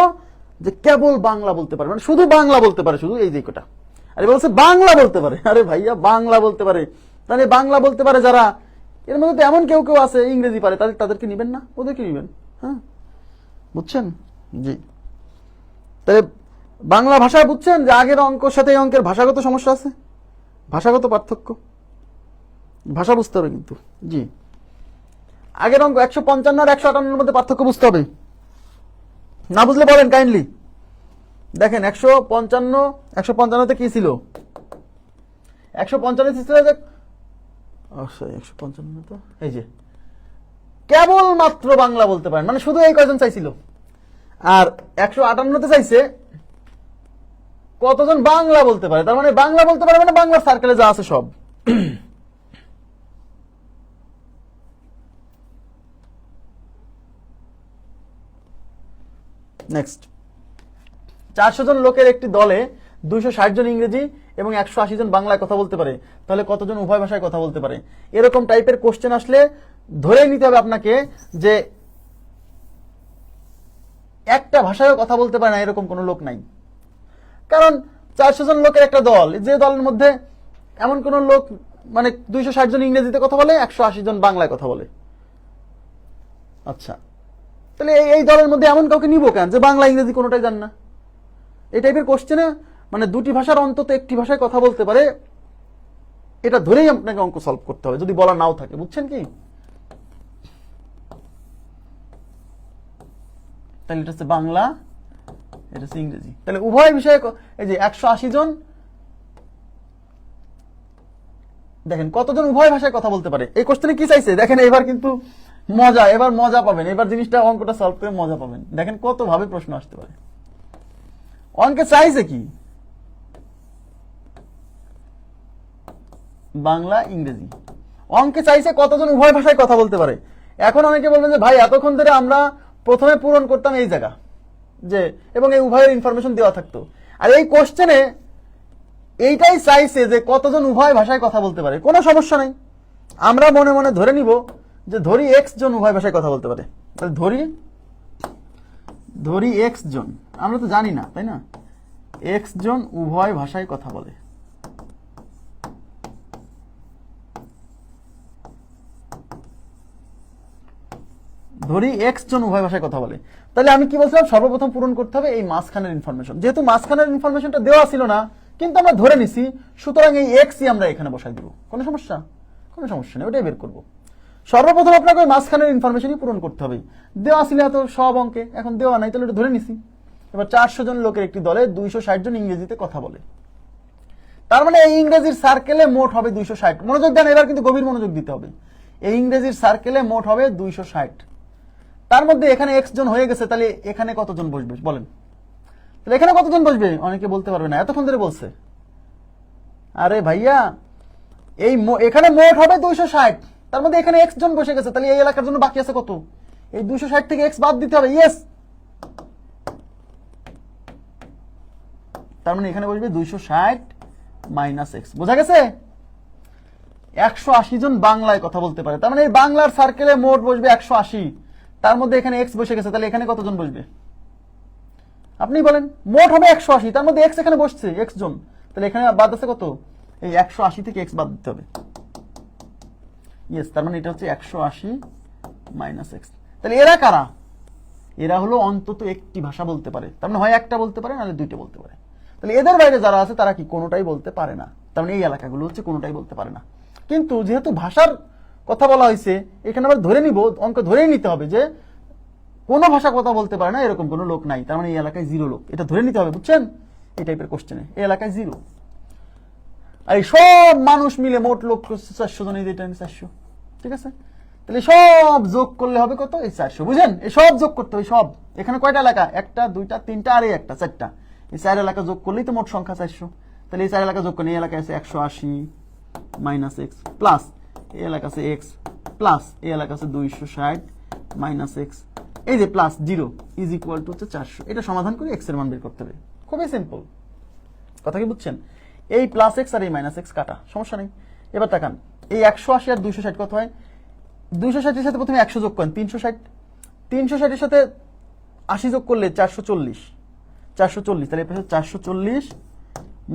যে কেবল বাংলা বলতে পারে, মানে শুধু বাংলা বলতে পারে, শুধু এই যে কোটা। আরে বলছে বাংলা বলতে পারে। আরে ভাইয়া বাংলা বলতে পারে, তাহলে বাংলা বলতে পারে যারা, এর মধ্যে তো এমন কেউ কেউ আছে ইংরেজি পারে, তাদেরকে নিবেন না? ওদেরকে নিবেন। হ্যাঁ, বুঝছেন? জি। তাহলে বাংলা ভাষা বুঝছেন যে আগের অঙ্কের সাথে এই অঙ্কের ভাষাগত সমস্যা আছে, ভাষাগত পার্থক্য, ভাষা বুঝতে হবে কিন্তু। জি, আগের অঙ্ক 155 আর 158 মধ্যে পার্থক্য বুঝতে হবে। না বুঝলে বলেন কাইন্ডলি। দেখেন 155তে কি ছিল? 155 ছিল যে অবশ্যই 155 তো এই যে কেবল মাত্র বাংলা বলতে পারেন, মানে শুধু এই কয়জন চাইছিল। আর 158তে চাইছে কতজন বাংলা বলতে পারে, তার মানে বাংলা বলতে পারে মানে বাংলার সার্কেলে যা আছে সব। নেক্সট, 400 জন লোকের একটি দলে 260 জন ইংরেজি এবং 180 জন বাংলায় কথা বলতে পারে, তাহলে কতজন উভয় ভাষায় কথা বলতে পারে? এরকম টাইপের কোশ্চেন আসলে ধরে নিতে হবে আপনাকে যে একটা ভাষায় কথা বলতে পারে না এরকম কোনো লোক নাই। কারণ 400 জন লোকের একটা দল, যে দলের মধ্যে এমন কোন লোক মানে 260 জন ইংরেজিতে কথা বলে, 180 জন বাংলায় কথা বলে। আচ্ছা, তাহলে এই দলের মধ্যে এমন কাউকে নিব কেন যে বাংলা ইংরেজি কোনোটাই জান না? এই টাইপের কোশ্চেনে মানে দুটি ভাষার অন্তত একটি ভাষায় কথা বলতে পারে এটা ধরেই আপনাকে অঙ্ক সলভ করতে হবে, যদি বলা নাও থাকে। বুঝছেন কি? তাহলে এটা হচ্ছে বাংলা, এটা হচ্ছে ইংরেজি। তাহলে উভয় বিষয়ে এই যে 180 জন, দেখেন কতজন উভয় ভাষায় কথা বলতে পারে। এই কোশ্চেনে কি চাইছে দেখেন, এবার কিন্তু মজা, এবার মজা পাবেন, এবার জিনিসটা অঙ্কটা সলভ করে মজা পাবেন। দেখেন কত ভাবে প্রশ্ন আসতে পারে। অঙ্কে চাইছে কি বাংলা ইংরেজি, অঙ্কে চাইছে কতজন উভয় ভাষায় কথা বলতে পারে। এখন অনেকে বলবেন যে ভাই এতক্ষণ ধরে আমরা প্রথমে পূরণ করতাম এই জায়গা যে, এবং এই উভয়ের ইনফরমেশন দেওয়া থাকতো, আর এই কোশ্চেনে এইটাই চাইছে যে কতজন উভয় ভাষায় কথা বলতে পারে। কোনো সমস্যা নাই, আমরা মনে মনে ধরে নিব যে ধরি x জন উভয় ভাষায় কথা বলতে পারে। তাহলে ধরি x জন, আমরা তো জানি না তাই না, x জন উভয় ভাষায় কথা বলে। ধরি x জন উভয় ভাষায় কথা বলে, তাহলে আমি কি বলছিলাম, সর্বপ্রথম পূরণ করতে হবে এই মাঝখানের ইনফরমেশন। যেহেতু মাঝখানের ইনফরমেশনটা দেওয়া ছিল না কিন্তু আমরা ধরে নিছি, সুতরাং এই এক্সই আমরা এখানে বসাই দিব। কোনো সমস্যা? কোনো সমস্যা নেই, ওটাই বের করবো। সর্বপ্রথম আপনাকে ওই মাঝখানের ইনফরমেশনই পূরণ করতে হবে। দেওয়া ছিল এত সব অঙ্কে, এখন দেওয়া নাই, তাহলে ওটা ধরে নিছি। এবার 400 জন লোকের একটি দলে 260 জন ইংরেজিতে কথা বলে, তার মানে এই ইংরেজির সার্কেলে মোট হবে 260। মনোযোগ দেন, এবার কিন্তু গভীর মনোযোগ দিতে হবে। এই ইংরেজির সার্কেলে মোট হবে 260, তার মধ্যে এখানে x জন হয়ে গেছে, তাহলে এখানে কতজন বসবে বলেন? তাহলে এখানে কতজন বসবে অনেকে বলতে পারবে না, এতক্ষণ ধরে বলছে। আরে ভাইয়া, এই এখানে মোট হবে 260, তার মধ্যে এখানে x জন বসে গেছে, তাহলে এই এলাকার জন্য বাকি আছে কত? এই 260 থেকে x বাদ দিতে হবে। ইয়েস, তার মানে এখানে বসবে 260 মাইনাস x। বোঝা গেছে? 180 জন বাংলায় কথা বলতে পারে, তার মানে এই বাংলার সার্কেলে মোট বসবে 180, তার মধ্যে এখানে x বসে গেছে, তাহলে এখানে কতজন বসবে আপনি বলেন? মোট হবে 180, তার মধ্যে x এখানে বসছে x জন, তাহলে এখানে বাদ আছে কত? এই 180 থেকে x বাদ দিতে হবে। ইয়েস, তার মানে এটা হচ্ছে 180 মাইনাস x। তাহলে এরা কারা? এরা হলো অন্তত একটি ভাষা বলতে পারে, তার মানে হয় একটা বলতে পারে নাহলে দুইটা বলতে পারে। তাহলে এদের বাইরে যারা আছে তারা কি কোনোটাই বলতে পারে না, তার মানে এই এলাকাগুলো হচ্ছে কোনোটাই বলতে পারে না। কিন্তু যেহেতু ভাষার কথা বলা হয়েছে, এখানে আমরা ধরে নিব, অঙ্ক ধরেই নিতে হবে যে কোনো ভাষা কথা বলতে পারে না এরকম কোনো লোক নাই, তার মানে এই এলাকায় 0 লোক, এটা ধরে নিতে হবে। বুঝছেন? এই টাইপের কোশ্চেনে এই এলাকায় 0, আর এই সব মানুষ মিলে মোট লোক 400 জন, এই যেটা 400, ঠিক আছে? তাহলে সব যোগ করলে হবে কত? এই 400। বুঝেন? এই সব যোগ করতে হবে, সব। এখানে কয়টা এলাকা? 1টা 2টা 3টা আর এই একটা 4টা, এই 4 এলাকা যোগ করলেই তো মোট সংখ্যা 400। তাহলে এই 4 এলাকা যোগ করলে এই এলাকায় আছে 180 মাইনাস x প্লাস এই এলাকা আছে x প্লাস এই এলাকা আছে 260 মাইনাস x, এই যে প্লাস 0 ইজ ইকুয়াল টু হচ্ছে 400। এটা সমাধান করে x এর মান বের করতে হবে। খুবই সিম্পল কথা, কি বুঝছেন? এই প্লাস x আর এই মাইনাস x কাটা, সমস্যা নেই। এবার তাকান, এই 180 আর 260 কত হয়? 260 এর সাথে প্রথমে 100 যোগ করেন, 360। 360 এর সাথে 80 যোগ করলে 440, 440। তাহলে এই পাশে 440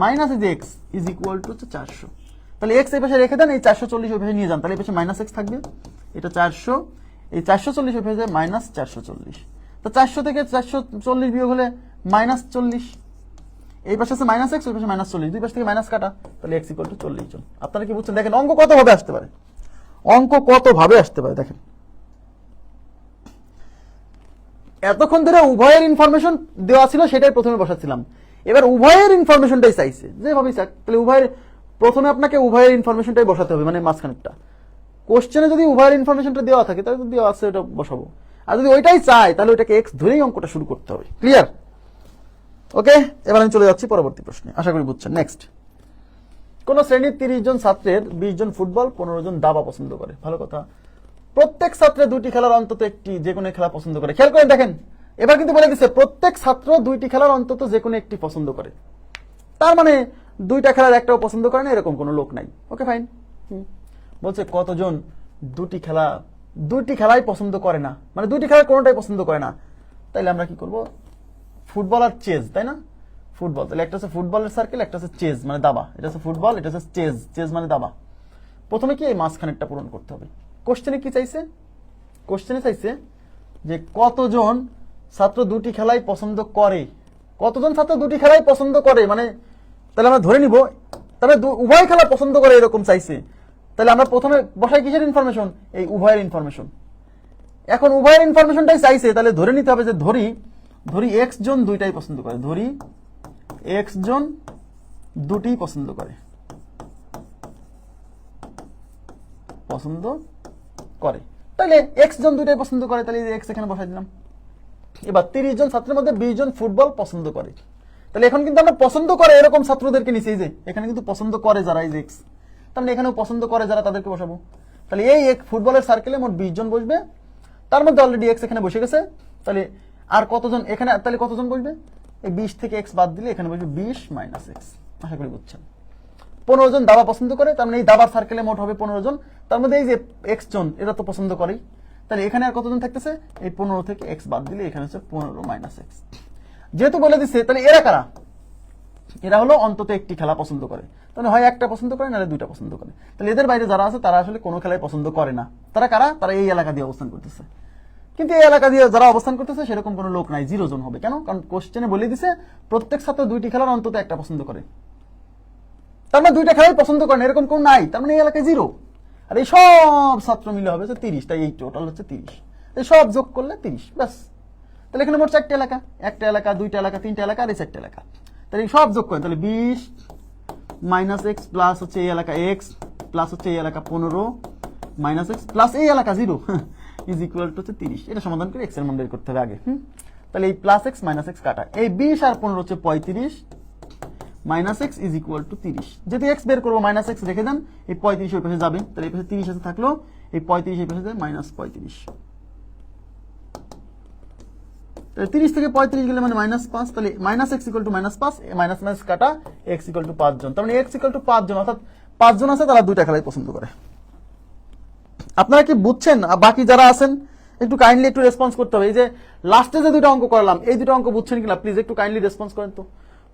মাইনাস এই যে x ইজ ইকুয়াল টু হচ্ছে 400। তাহলে x এই পাশে রেখে দেন, এই 440 ওই পাশে নিয়ে যান, তাহলে এই পাশে মাইনাস x থাকবে, এটা 400, এই 440 ওই পাশে মাইনাস 440। তো 400 থেকে 440 বিয়োগ হলে মাইনাস 40, এই পাশে আছে মাইনাস x, ওই পাশে মাইনাস 40, দুই পাশ থেকে মাইনাস কাটা, তাহলে x ইকুয়াল টু 40 জন। আপনারা কি বুঝছেন? দেখেন অঙ্ক কত ভাবে আসতে পারে, অঙ্ক কত ভাবে আসতে পারে। দেখেন এতক্ষণ ধরে উভয়ের ইনফরমেশন দেওয়া ছিল, সেটাই প্রথমে বসাচ্ছিলাম। এবার উভয়ের ইনফরমেশনটাই চাইছে, যেভাবেই চাক, তাহলে উভয়ের প্রথমে আপনাকে উভয়ের ইনফরমেশনটাই বসাতে হবে, মানে মাঝখানেরটা। কোশ্চেনে যদি উভয়ের ইনফরমেশনটা দেওয়া থাকে তাহলে তো দেওয়া আছে, এটা বসাবো। আর যদি ওইটাই চাই তাহলে ওইটাকে এক্স ধরেই অঙ্কটা শুরু করতে হবে। ক্লিয়ার? ওকে, এবার আমি চলে যাচ্ছি পরবর্তী প্রশ্নে, আশা করি বুঝছেন। নেক্সট, কোন শ্রেণীর 30 জন ছাত্রের 20 জন ফুটবল, 15 জন দাবা পছন্দ করে। ভালো কথা, প্রত্যেক ছাত্র 2টি খেলার অন্তত একটি যে কোনো খেলা পছন্দ করে। খেয়াল করে দেখেন, এবার কিন্তু বলে দিচ্ছে প্রত্যেক ছাত্র 2টি খেলার অন্তত যে কোনো একটি পছন্দ করে। তার মানে 2টা খেলার একটাও পছন্দ করে না এরকম কোনো লোক নাই। Okay fine. বলছে কতজন 2টি খেলাই পছন্দ করে না, মানে 2টি খেলার কোনোটাই পছন্দ করে না। তাইলে আমরা কি করব, ফুটবল আর চেজ, তাই না? ফুটবল, তাহলে একটা হচ্ছে ফুটবলের সার্কেল, একটা হচ্ছে চেজ মানে দাবা। এটা হচ্ছে ফুটবল, এটা হচ্ছে চেজ, চেজ মানে দাবা। প্রথমে কি এই মাঝখানেরটা পূরণ করতে হবে। কোশ্চেনে কি চাইছে? কোশ্চেনে চাইছে যে কতজন ছাত্র 2টি খেলাই পছন্দ করে। কতজন ছাত্র 2টি খেলাই পছন্দ করে, মানে তাহলে আমরা ধরে নিব তবে উভয় খেলা পছন্দ করে এরকম চাইছে। তাহলে আমরা প্রথমে বসাই কিসের ইনফরমেশন? এই উভয়ের ইনফরমেশন। এখন উভয়ের ইনফরমেশনটাই চাইছে, তাহলে ধরে নিতে হবে যে ধরি এক্স জন 2টাই পছন্দ করে, ধরি এক্স জন 2টি পছন্দ করে, তাহলে এক্স জন 2টাই পছন্দ করে, তাহলে এক্স এখানে বসাই দিলাম। এবার 30 জন ছাত্রের মধ্যে 20 জন ফুটবল পছন্দ করে। তাহলে এখন কিন্তু আমরা পছন্দ করে এরকম ছাত্রদেরকে নিচে, যে এখানে কিন্তু পছন্দ করে যারা, এই যে এক্স, তাহলে এখানেও পছন্দ করে যারা তাদেরকে বসাবো। তাহলে এই এক ফুটবলের সার্কেলে মোট 20 জন বসবে, তার মধ্যে অলরেডি এক্স এখানে বসে গেছে। তাহলে আর কতজন এখানে, তাহলে কতজন বসবে? এই 20 থেকে এক্স বাদ দিলে এখানে বসবে 20 মাইনাস এক্স। আশা করি বুঝছেন। 15 জন দাবা পছন্দ করে, তার মানে এই দাবার সার্কেলে মোট হবে 15 জন, তার মধ্যে এই যে এক্স জন এরা তো পছন্দ করেই। তাহলে এখানে আর কতজন থাকতেছে? এই 15 থেকে এক্স বাদ দিলে এখানে হচ্ছে 15 মাইনাস এক্স। যেহেতু বলে দিচ্ছে, তাহলে এরা কারা? এরা হলো অন্তত একটি খেলা পছন্দ করে, তাহলে হয় একটা পছন্দ করে নাহলে 2টা পছন্দ করে। তাহলে এদের বাইরে যারা আছে তারা আসলে কোনো খেলাই পছন্দ করে না। তারা কারা? তারা এই এলাকা দিয়ে অবস্থান করতেছে। কিন্তু এই এলাকা দিয়ে যারা অবস্থান করতেছে সেরকম কোনো লোক নাই, 0 জন হবে। কেন? কারণ কোশ্চেনে বলে দিছে প্রত্যেক ছাত্র 2টি খেলার অন্তত একটা পছন্দ করে, তার মানে 2টা খেলাই পছন্দ করে না এরকম কোন নাই, তার মানে এই এলাকায় 0। আর এই সব ছাত্র মিলে হবে 30, তাই এই টোটাল হচ্ছে 30। এই সব যোগ করলে 30, ব্যাস। তাহলে এখানে মোট 4টা এলাকা, 1টা এলাকা, 2টা এলাকা, 3টা এলাকা আর এই 4টা এলাকা। তাহলে সব যোগ করেন, তাহলে 20 মাইনাস এক্স প্লাস হচ্ছে এই এলাকা এক্স প্লাস হচ্ছে এই এলাকা 15 মাইনাস এক্স প্লাস এই এলাকা 0 ইজ ইকুয়াল টু হচ্ছে 30। এটা সমাধান করে এক্স এর মান বের করতে হবে আগে। তাহলে এই প্লাস এক্স মাইনাস এক্স কাটা, এই 20 আর 15 হচ্ছে 35 minus x is equal two 30। যেহেতু এক্স বের করবো মাইনাস এক্স রেখে দেন, এই 35 ওই পাশে যাবে, তাহলে এই পাশে 30 আছে থাকলো, এই 35 এই পাশে যায় মাইনাস 35। 30 থেকে 35 গেলে মানে -5, তাহলে minus x equal to -5, minus minus কাটা এক্স ইকুয়াল টু 5 জন। তার মানে এক্স ইকুয়াল টু 5 জন, অর্থাৎ 5 জন আছে তারা 2টা খেলাই পছন্দ করে। আপনারা কি বুঝছেন? বাকি যারা আছেন একটু কাইন্ডলি একটু রেসপন্স করতে হবে। এই যে লাস্টে যে 2টা অঙ্ক করলাম, এই 2টা অঙ্ক বুঝছেন কিনা প্লিজ একটু কাইন্ডলি রেসপন্স করেন তো।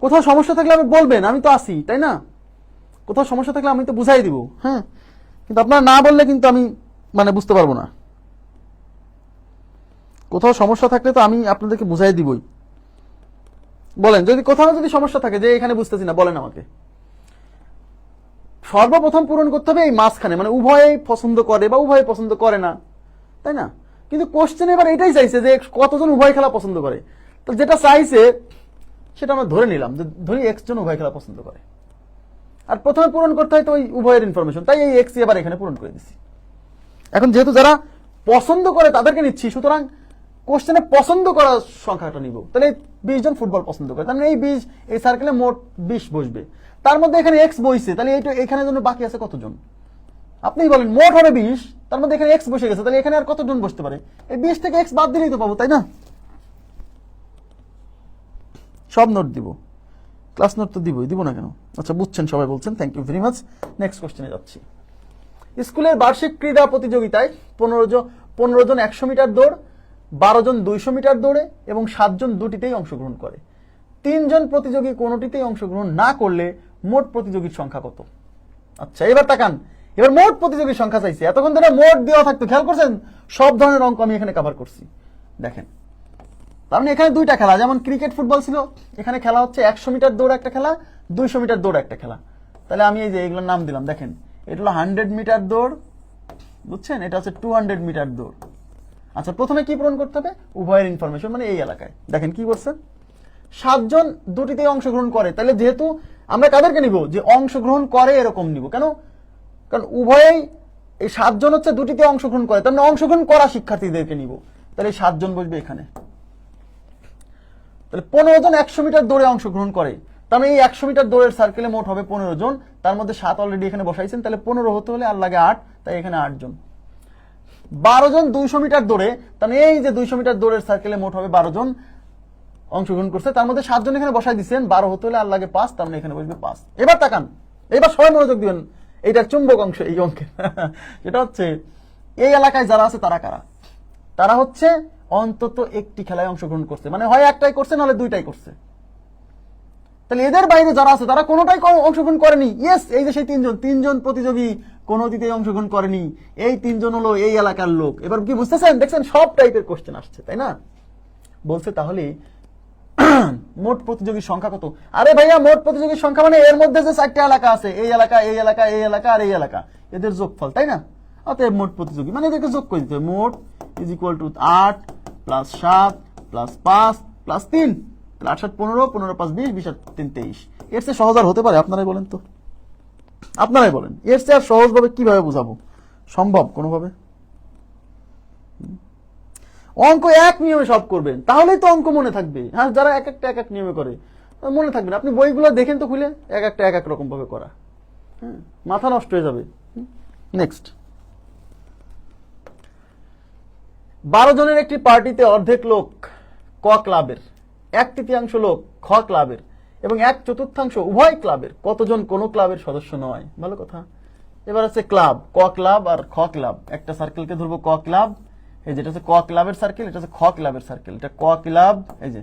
কোথাও সমস্যা থাকলে আমি বলবেন, আমি তো আসি, তাই না? কোথাও সমস্যা থাকলে আমি তো বুঝাই দিব, হ্যাঁ। কিন্তু আপনারা না বললে কিন্তু আমি মানে বুঝতে পারবো না। কোথাও সমস্যা থাকলে তো আমি আপনাদেরকে বুঝাই দিবই। বলেন যদি কোথাও যদি সমস্যা থাকে যে এখানে বুঝতেছি না, বলেন আমাকে। সর্বপ্রথম পূরণ করতে হবে এই মাঝখানে, মানে উভয়ে পছন্দ করে বা উভয়ে পছন্দ করে না, তাই না? কিন্তু কোশ্চেন এবার এটাই চাইছে যে কতজন উভয় খেলা পছন্দ করে। তো যেটা চাইছে সেটা আমরা ধরে নিলাম যে ধরি এক্স জন উভয় খেলা পছন্দ করে, আর প্রথমে পূরণ করতে হয় তো ওই উভয়ের ইনফরমেশন, তাই এই এক্স এবার এখানে পূরণ করে দিচ্ছি। এখন যেহেতু যারা পছন্দ করে তাদেরকে নিচ্ছি, সুতরাং কোশ্চেনে পছন্দ করার সংখ্যাটা নিব। তাহলে 20 জন ফুটবল পছন্দ করে, তাহলে এই 20 এই সার্কেলে মোট 20 বসবে, তার মধ্যে এখানে এক্স বসছে, তাহলে এইটা এখানে জন্য বাকি আছে কতজন? আপনিই বলেন। মোট হবে 20, তার মধ্যে এখানে এক্স বসে গেছে, তাহলে এখানে আর কতজন বসতে পারে? এই 20 থেকে এক্স বাদ দিলেই তো পাবো, তাই না? সব নোট দিব, ক্লাস নোট তো দিব না কেন? আচ্ছা বুঝছেন, সবাই বলছেন, thank you very much. Next কোশ্চেনে যাচ্ছি। স্কুলের বার্ষিক ক্রীড়া প্রতিযোগিতায় 15 জন 100 মিটার দৌড়, 12 জন 200 মিটার দৌড়ে এবং 7 জন দুটিতেই অংশগ্রহণ করে। 3 জন প্রতিযোগী কোনোটিতেই অংশগ্রহণ না করলে মোট প্রতিযোগীর সংখ্যা কত? আচ্ছা এবার তাকান, এবার মোট প্রতিযোগীর সংখ্যা চাইছে। এতক্ষণ ধরে মোট দেওয়া থাকতো, খেয়াল করছেন সব ধরনের অঙ্ক আমি এখানে কভার করছি। দেখেন তার মানে এখানে 2টা খেলা, যেমন ক্রিকেট ফুটবল ছিল, এখানে খেলা হচ্ছে 100 মিটার দৌড় একটা খেলা, 200 মিটার দৌড় একটা খেলা। তাহলে আমি এই যে এগুলোর নাম দিলাম। দেখেন এটা হলো 100 মিটার দৌড়, বুঝছেন, এটা হচ্ছে 200 মিটার দৌড়। আচ্ছা প্রথমে কি পূরণ করতে হবে? উভয়ের ইনফরমেশন, মানে এই এলাকায় দেখেন কি করছে, 7 জন দুটিতেই অংশগ্রহণ করে। তাহলে যেহেতু আমরা কাদেরকে নিব? যে অংশগ্রহণ করে এরকম নিব। কেন? কারণ উভয়েই এই 7 জন হচ্ছে দুটিতে অংশগ্রহণ করে, তার মানে অংশগ্রহণ করা শিক্ষার্থীদেরকে নিব, তাহলে এই 7 জন বসবে এখানে। তাহলে 15 জন 100 মিটার দৌড়ে অংশগ্রহণ করে, তার মানে এই 100 মিটার দৌড়ের সার্কেলে মোট হবে 15 জন, তার মধ্যে 7 অলরেডি এখানে বসাইছেন, তাহলে 15 হতে হলে আর লাগে 8, তাই এখানে 8 জন। 12 জন 200 মিটার দৌড়ে, তার মানে এই যে 200 মিটার দৌড়ের সার্কেলে মোট হবে 12 জন অংশগ্রহণ করছে, তার মধ্যে 7 জন এখানে বসাই দিচ্ছেন, 12 হতে হলে আর লাগে 5, তার মানে এখানে বসবে 5। এবার তাকান, এবার সবাই মনোযোগ দিবেন, এইটা চুম্বক অংশ এই অঙ্কের। যেটা হচ্ছে এই এলাকায় যারা আছে তারা কারা? তারা হচ্ছে অন্তত একটি খেলায় অংশগ্রহণ করছে, মানে হয় একটাই করছে নাহলে দুইটাই করছে। তাহলে এদের বাইরে যারা আছে তারা কোনোটাই অংশগ্রহণ করেনি। ইয়েস, এই যে সেই 3 জন প্রতিযোগী কোনোটিতেই অংশগ্রহণ করেনি, এই 3 জন হলো এই এলাকার লোক। এবার কি বুঝতেছেন? দেখছেন সব টাইপের কোশ্চেন আসছে, তাই না? বলছে তাহলে মোট প্রতিযোগীর সংখ্যা কত? আরে ভাইয়া, মোট প্রতিযোগীর সংখ্যা মানে এর মধ্যে যে 4টা এলাকা আছে, এই এলাকা, এই এলাকা, এই এলাকা আর এই এলাকা, এদের যোগফল, তাই না? অতএব মোট প্রতিযোগী মানে এদেরকে যোগ করে দিতে হবে। মোট is equal to 8 plus 7 plus 5 plus 3, 8 7 15, 15 5 20, 20 3 23। এর চেয়ে সহজ আর হতে পারে? আপনারাই বলেন তো, আপনারাই বলেন, এর চেয়ে আর সহজভাবে কিভাবে বোঝাবো? সম্ভব কোনোভাবে? অঙ্ক এক নিয়মে সব করবেন, তাহলেই তো অঙ্ক মনে থাকবে। হ্যাঁ, যারা এক এক নিয়মে করে মনে থাকবে না। আপনি বইগুলো দেখেন তো খুলে, এক এক রকম ভাবে করা, হ্যাঁ, মাথা নষ্ট হয়ে যাবে। নেক্সট, 12 জনের একটি পার্টিতে অর্ধেক লোক ক ক্লাবের, 1/3 লোক খ ক্লাবের এবং 1/4 উভয় ক্লাবের, কতজন কোন ক্লাবের সদস্য নয়? ভালো কথা। এবার আছে ক্লাব, ক ক্লাব আর খ ক্লাব। একটা সার্কেলকে ধরবো ক ক্লাব, এই যেটা হচ্ছে ক ক্লাবের সার্কেল, এটা হচ্ছে খ ক্লাবের সার্কেল। এটা ক ক্লাব, এই যে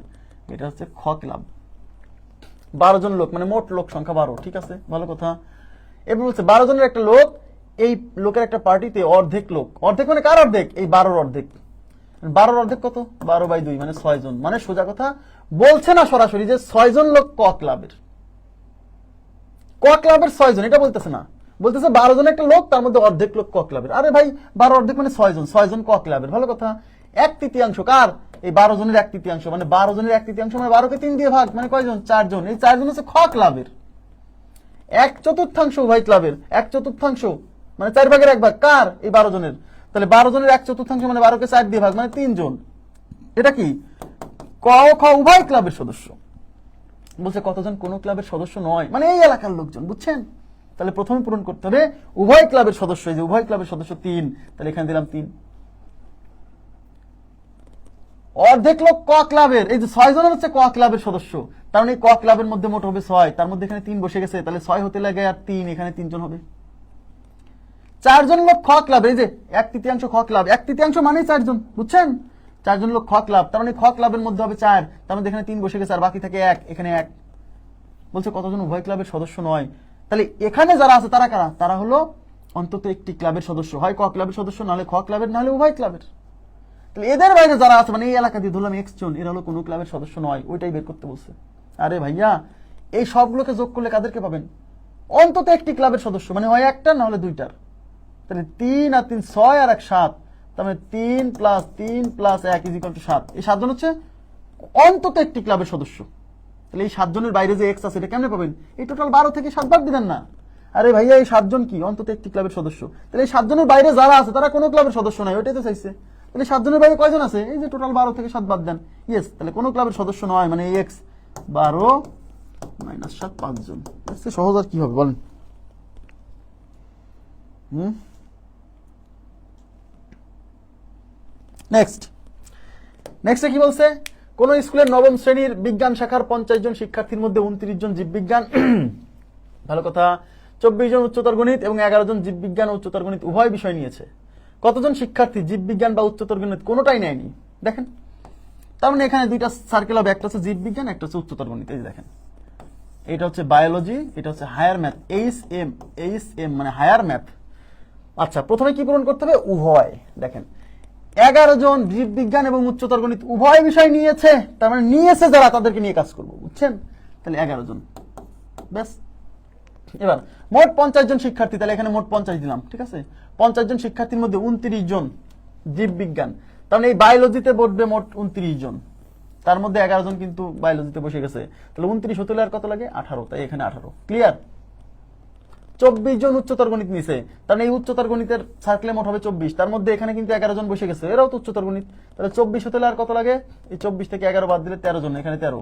এটা হচ্ছে খ ক্লাব। 12 জন লোক মানে মোট লোক সংখ্যা 12, ঠিক আছে, ভালো কথা। এবার বলছে 12 জনের একটা লোক, এই লোকের একটা পার্টিতে অর্ধেক লোক, অর্ধেক মানে কার অর্ধেক? এই 12 অর্ধেক। 12 অর্ধেক কত? 12/2 মানে 6 জন। মানে সোজা কথা বলছে না সরাসরি যে 6 জন লোক ক ক্লাবের, ক ক্লাবের 6 জন, এটা বলতেছে না, বলতেছে 12 জন একটা লোক, তার মধ্যে অর্ধেক লোক ক ক্লাবের। আরে ভাই, 12 অর্ধেক মানে 6 জন, 6 জন ক ক্লাবের, ভালো কথা। 1/3 কার? এই 12 জনের 1/3, মানে 12 জনের 1/3 মানে 12 কে 3 দিয়ে ভাগ, মানে কয়জন? 4 জন। এই 4 জন হচ্ছে খ ক্লাবের। 1/4 উভয় ক্লাবের, 1/4 মানে 4 ভাগের 1 ভাগ কার? এই 12 জনের। তাহলে 12 জনের 1/4 মানে 12 কে 4 দিয়ে ভাগ, মানে 3 জন। এটা কি? ক ও খ উভয় ক্লাবের সদস্য। বলছে কতজন কোন ক্লাবের সদস্য নয়, মানে এই এলাকার লোকজন, বুঝছেন? তাহলে প্রথমে পূরণ করতে হবে উভয় ক্লাবের সদস্য। এই যে উভয় ক্লাবের সদস্য 3, তাহলে এখানে দিলাম 3। অর্ধেক লোক ক ক্লাবের, এই যে 6 জন হচ্ছে ক ক্লাবের সদস্য, তার মানে ক ক্লাবের মধ্যে মোট হবে 6, তার মধ্যে এখানে 3 বসে গেছে, তাহলে 6 হতে লাগে আর 3, এখানে 3 জন হবে। 4 জন লোক খ ক্লাব, এই যে 1/3 খ ক্লাব, 1/3 মানেই 4 জন, বুঝছেন? 4 জন লোক খ ক্লাব, তার মানে খ ক্লাবের মধ্যে হবে 4, তার মধ্যে এখানে 3 বসে গেছে আর বাকি থাকে 1, এখানে 1। বলছে কতজন উভয় ক্লাবের সদস্য নয়, তাহলে এখানে যারা আছে তারা কারা? তারা হলো অন্তত একটি ক্লাবের সদস্য, হয় ক ক্লাবের সদস্য, নাহলে খ ক্লাবের, নাহলে উভয় ক্লাবের। তাহলে এদের বাইরে যারা আছে, মানে এই এলাকা দিয়ে ধরলাম x জন, এরা হলো কোনো ক্লাবের সদস্য নয়, ওইটাই বের করতে বলছে। আরে ভাইয়া, এই সবগুলোকে যোগ করলে কাদেরকে পাবেন? অন্তত একটি ক্লাবের সদস্য, মানে হয় একটা না হলে দুইটার। তাহলে 3 আর 3 6 আর 1 7, তার মানে 3 + 3 + 1 = 7। এই 7 জন হচ্ছে অন্তত একটি ক্লাবের সদস্য। তাহলে এই 7 জনের বাইরে যে এক্স আছে এটা কেমনে পাবেন? এই টোটাল 12 থেকে 7 বাদ দিবেন না। আরে ভাইয়া, এই 7 জন কি অন্তত একটি ক্লাবের সদস্য। তাহলে এই 7 জনের বাইরে যারা আছে তারা কোনো ক্লাবের সদস্য নয়, ওইটাই তো চাইছে। তাহলে 7 জনের বাইরে কয়জন আছে? এই যে টোটাল 12 থেকে 7 বাদ দেন, ইয়েস, তাহলে কোনো ক্লাবের সদস্য নয়, মানে এক্স 12 - 7 5 জন। আচ্ছা, সহজ আর কি হবে বলেন? নেক্সট কি বলছে? কোন স্কুলের নবম শ্রেণীর বিজ্ঞান শাখার 50 জন শিক্ষার্থীর মধ্যে 29 জন জীববিজ্ঞান, ভালো কথা, 24 জন উচ্চতর গণিত এবং 11 জন জীববিজ্ঞান ও উচ্চতর গণিত উভয় বিষয় নিয়েছে। কতজন শিক্ষার্থী জীববিজ্ঞান বা উচ্চতর গণিত কোনোটাই নেয়নি? দেখেন, তার মানে এখানে দুইটা সার্কেল হবে, একটা হচ্ছে জীববিজ্ঞান, একটা হচ্ছে উচ্চতর গণিত। এই যে দেখেন, এটা হচ্ছে বায়োলজি, এটা হচ্ছে হায়ার ম্যাথ, এইচএম মানে হায়ার ম্যাথ। আচ্ছা, প্রথমে কি পূরণ করতে হবে? উভয়। দেখেন, 11 জন জীববিজ্ঞান এবং উচ্চতর গণিত উভয় বিষয় নিয়েছে, তার মানে নিয়েছে যারা, তাদেরকে নিয়ে কাজ করবো, বুঝছেন? তাহলে 11 জন, ব্যাস। এবার মোট 50 জন শিক্ষার্থী, তাহলে এখানে মোট 50 দিলাম, ঠিক আছে। 50 জন শিক্ষার্থীর মধ্যে 29 জন জীববিজ্ঞান, তার মানে এই বায়োলজিতে বসবে মোট 29 জন, তার মধ্যে 11 জন কিন্তু বায়োলজিতে বসে গেছে। তাহলে 29 হতে হলে আর কত লাগে? 18, তাই এখানে 18। ক্লিয়ার? 24 জন উচ্চতর গণিত নিছে, তার মানে এই উচ্চতর গণিতের সার্কেলে মোট হবে 24, তার মধ্যে এখানে কিন্তু 11 জন বসে গেছে, এরাও তো উচ্চতর গণিত। তাহলে 24 হতে আর কত লাগে, এই 24 থেকে 11 বাদ দিলে 13 জন, এখানে 13।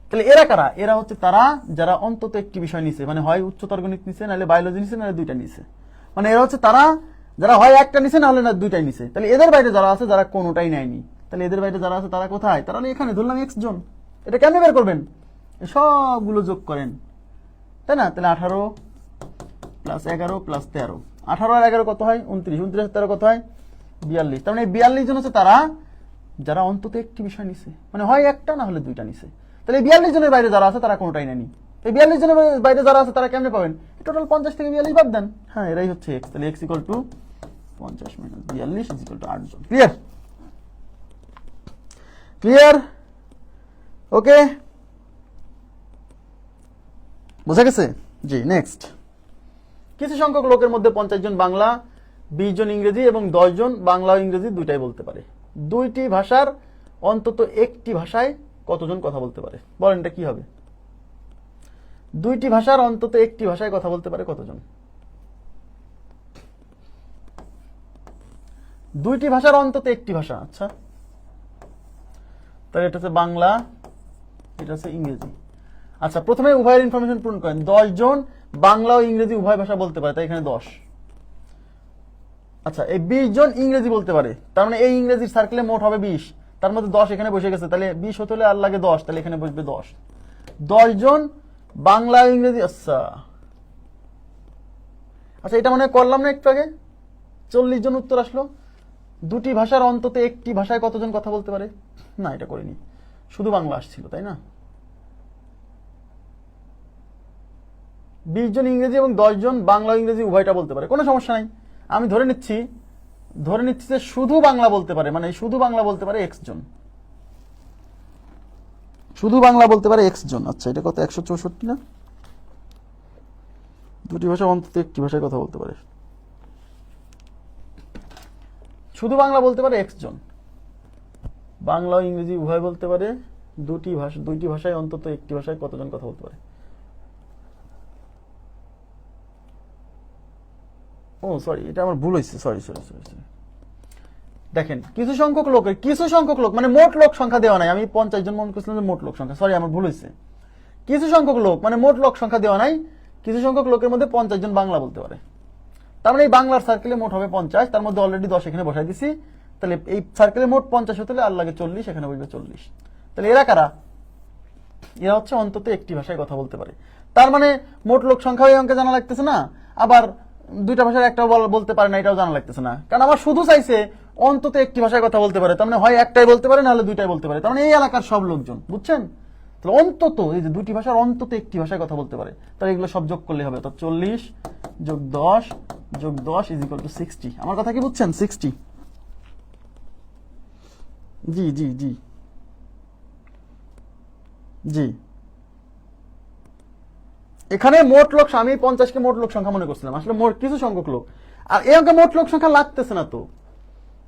তাহলে এরা কারা? এরা হচ্ছে তারা যারা অন্তত একটি বিষয় নিছে, মানে হয় উচ্চতর গণিত নিছে, নাহলে বায়োলজি নিছে, নাহলে দুইটা নিছে। মানে এরা হচ্ছে তারা যারা হয় একটা নিছে, নাহলে না দুইটাই নিছে। তাহলে এদের বাইরে যারা আছে, যারা কোনোটাই নেয়নি, তাহলে এদের বাইরে যারা আছে তারা কোথায়? তারা এখানে ধরলাম x জন। এটা কেমনে বের করবেন? সবগুলো যোগ করেন, তাই না? তাহলে 18 প্লাস 11 প্লাস 13, 18 আর 11 কত হয়? 29, 29 আর 13 কত হয়? 42। তার মানে 42 জন হচ্ছে তারা যারা অন্তত একটি বিষয় নিছে, মানে হয় একটা না হলে দুইটা নিছে। তাহলে 42 জনের বাইরে যারা আছে তারা কোনোটাই নেয়নি। এই 42 জনের বাইরে যারা আছে তারা কেমনে পাবেন? টোটাল 50 থেকে 42 বাদ দেন। হ্যাঁ, এরাই হচ্ছে x। তাহলে x equal to 50 minus 42 is equal to 8 জন। ক্লিয়ার? ক্লিয়ার? ওকে, বোঝা গেছে? জি, নেক্সট। কিছু সংখ্যক লোকের মধ্যে 50 জন বাংলা, 20 জন ইংরেজি এবং 10 জন বাংলা ও ইংরেজি দুইটাই বলতে পারে। দুইটি ভাষার অন্তত একটি ভাষায় কতজন কথা বলতে পারে? বলেন এটা কি হবে? দুইটি ভাষার অন্তত একটি ভাষায় কথা বলতে পারে কতজন? দুইটি ভাষার অন্তত একটি ভাষা, আচ্ছা তাহলে এটা হচ্ছে বাংলা, এটা হচ্ছে ইংরেজি। আচ্ছা, প্রথমে উভয়ের ইনফরমেশন পূরণ করেন। 10 জন বাংলা ও ইংরেজি উভয় ভাষা বলতে পারে, তাই এখানে 10। আচ্ছা, এই 20 জন ইংরেজি বলতে পারে, তার মানে এই ইংরেজির সার্কেলে মোট হবে 20, তার মধ্যে 10 এখানে বসে গেছে, তাহলে 20 হতে হলে আর লাগে 10, তাহলে এখানে বসবে 10। 10 জন বাংলা ও ইংরেজি, আচ্ছা আচ্ছা এটা মনে করলাম না একটু আগে, 40 জন উত্তর আসলো। দুটি ভাষার অন্তত একটি ভাষায় কতজন কথা বলতে পারে? না, এটা করিনি, শুধু বাংলা আসছিল, তাই না? 20 জন ইংরেজি এবং 10 জন বাংলা ও ইংরেজি উভয়টা বলতে পারে, কোনো সমস্যা নাই। আমি ধরে নিচ্ছি যে শুধু বাংলা বলতে পারে, মানে শুধু বাংলা বলতে পারে x জন, শুধু বাংলা বলতে পারে x জন। আচ্ছা, এটা কত? 164 না? দুটি ভাষা অন্তত একটি ভাষায় কথা বলতে পারে, শুধু বাংলা বলতে পারে x জন, বাংলা ও ইংরেজি উভয় বলতে পারে, দুইটি ভাষায় অন্তত একটি ভাষায় কতজন কথা বলতে পারে? ও সরি, এটা আমার ভুল হয়েছে, সরি। দেখেন, কিছু সংখ্যক লোক মানে মোট লোক সংখ্যা দেওয়া নাই, আমি 50 জন মনে করছিলাম যে মোট লোক সংখ্যা, সরি আমার ভুল হয়েছে। কিছু সংখ্যক লোক মানে মোট লোক সংখ্যা দেওয়া নাই, কিছু সংখ্যক লোকের মধ্যে 50 জন বাংলা বলতে পারে, তার মানে এই বাংলার সার্কেলে মোট হবে 50, তার মধ্যে অলরেডি 10 এখানে বসাই দিছি, তাহলে এই সার্কেলে মোট 50 হতে আর লাগে 40, এখানে বলবে 40। তাহলে এরা কারা? এরা হচ্ছে অন্তত একটি ভাষায় কথা বলতে পারে। তার মানে মোট লোক সংখ্যা এই অঙ্কে জানা লাগতেছে না, আবার দুইটা ভাষার একটা বলতে পারে না এটাও জানা লাগতেছে না, কারণ আমার শুধু চাইছে অন্তত একটি ভাষায় কথা বলতে পারে, তার মানে হয় একটাই বলতে পারে নাহলে দুইটাই বলতে পারে, তার মানে এই এলাকার সব লোকজন, বুঝছেন? তাহলে অন্তত এই যে দুইটি ভাষার অন্তত একটি ভাষায় কথা বলতে পারে, তাহলে এগুলো সব যোগ করলে হবে, অর্থাৎ 40 যোগ 10 যোগ 10 ইজ ইকুয়াল টু 60। আমার কথা কি বুঝছেন? 60। জি জি জি জি। এখানে মোট লোক, আমি 50কে মোট লোক সংখ্যা মনে করছিলাম, আসলে মোট কিছু সংখ্যক লোক, আর এই অঙ্কে মোট লোক সংখ্যা লাগতেছে না তো,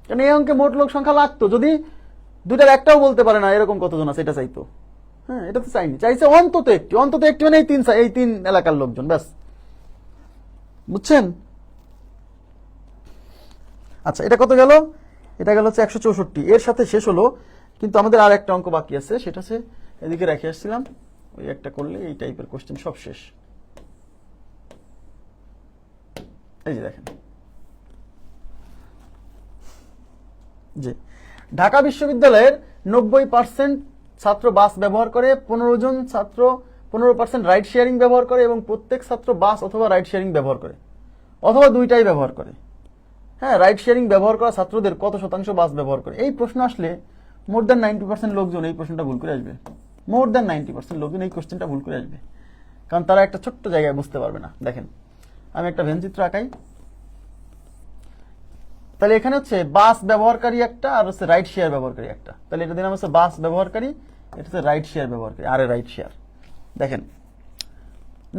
কারণ এই অঙ্কে মোট লোক সংখ্যা লাগতো যদি দুইটার একটাও বলতে পারে না এরকম কতজন আছে এটা চাইতো। হ্যাঁ, এটা তো চাইনি, চাইছে অন্তত একটি মানে এই তিন এলাকার লোকজন, ব্যাস, বুঝছেন? আচ্ছা, এটা কত গেল? এটা গেল হচ্ছে 164, এর সাথে শেষ হলো, কিন্তু আমাদের আর একটা অঙ্ক বাকি আছে, সেটা হচ্ছে এদিকে রেখে আসছিলাম, ওই একটা করলে এই টাইপের কোশ্চেন সব শেষ। এই যে দেখেন, জি, ঢাকা বিশ্ববিদ্যালয়ের 90% ছাত্র বাস ব্যবহার করে, 15% রাইড শেয়ারিং ব্যবহার করে এবং প্রত্যেক ছাত্র বাস অথবা রাইড শেয়ারিং ব্যবহার করে, অথবা দুইটাই ব্যবহার করে। হ্যাঁ, রাইড শেয়ারিং ব্যবহার করা ছাত্রদের কত শতাংশ বাস ব্যবহার করে? এই প্রশ্ন আসলে মোর দ্যান 90% লোকজন এই প্রশ্নটা ভুল করে আসবে, মোর দ্যান 90% লোকজন এই কোশ্চেনটা ভুল করে আসবে, কারণ তারা একটা ছোট্ট জায়গায় বুঝতে পারবে না। দেখেন, আমি একটা ভেনচিত্র আঁকাই, তাহলে এখানে হচ্ছে বাস ব্যবহারকারী একটা আর হচ্ছে রাইড শেয়ার ব্যবহারকারী একটা, তাহলে এটা দিলাম হচ্ছে বাস ব্যবহারকারী, এটা হচ্ছে রাইড শেয়ার ব্যবহারকারী, আরে রাইড শেয়ার। দেখেন,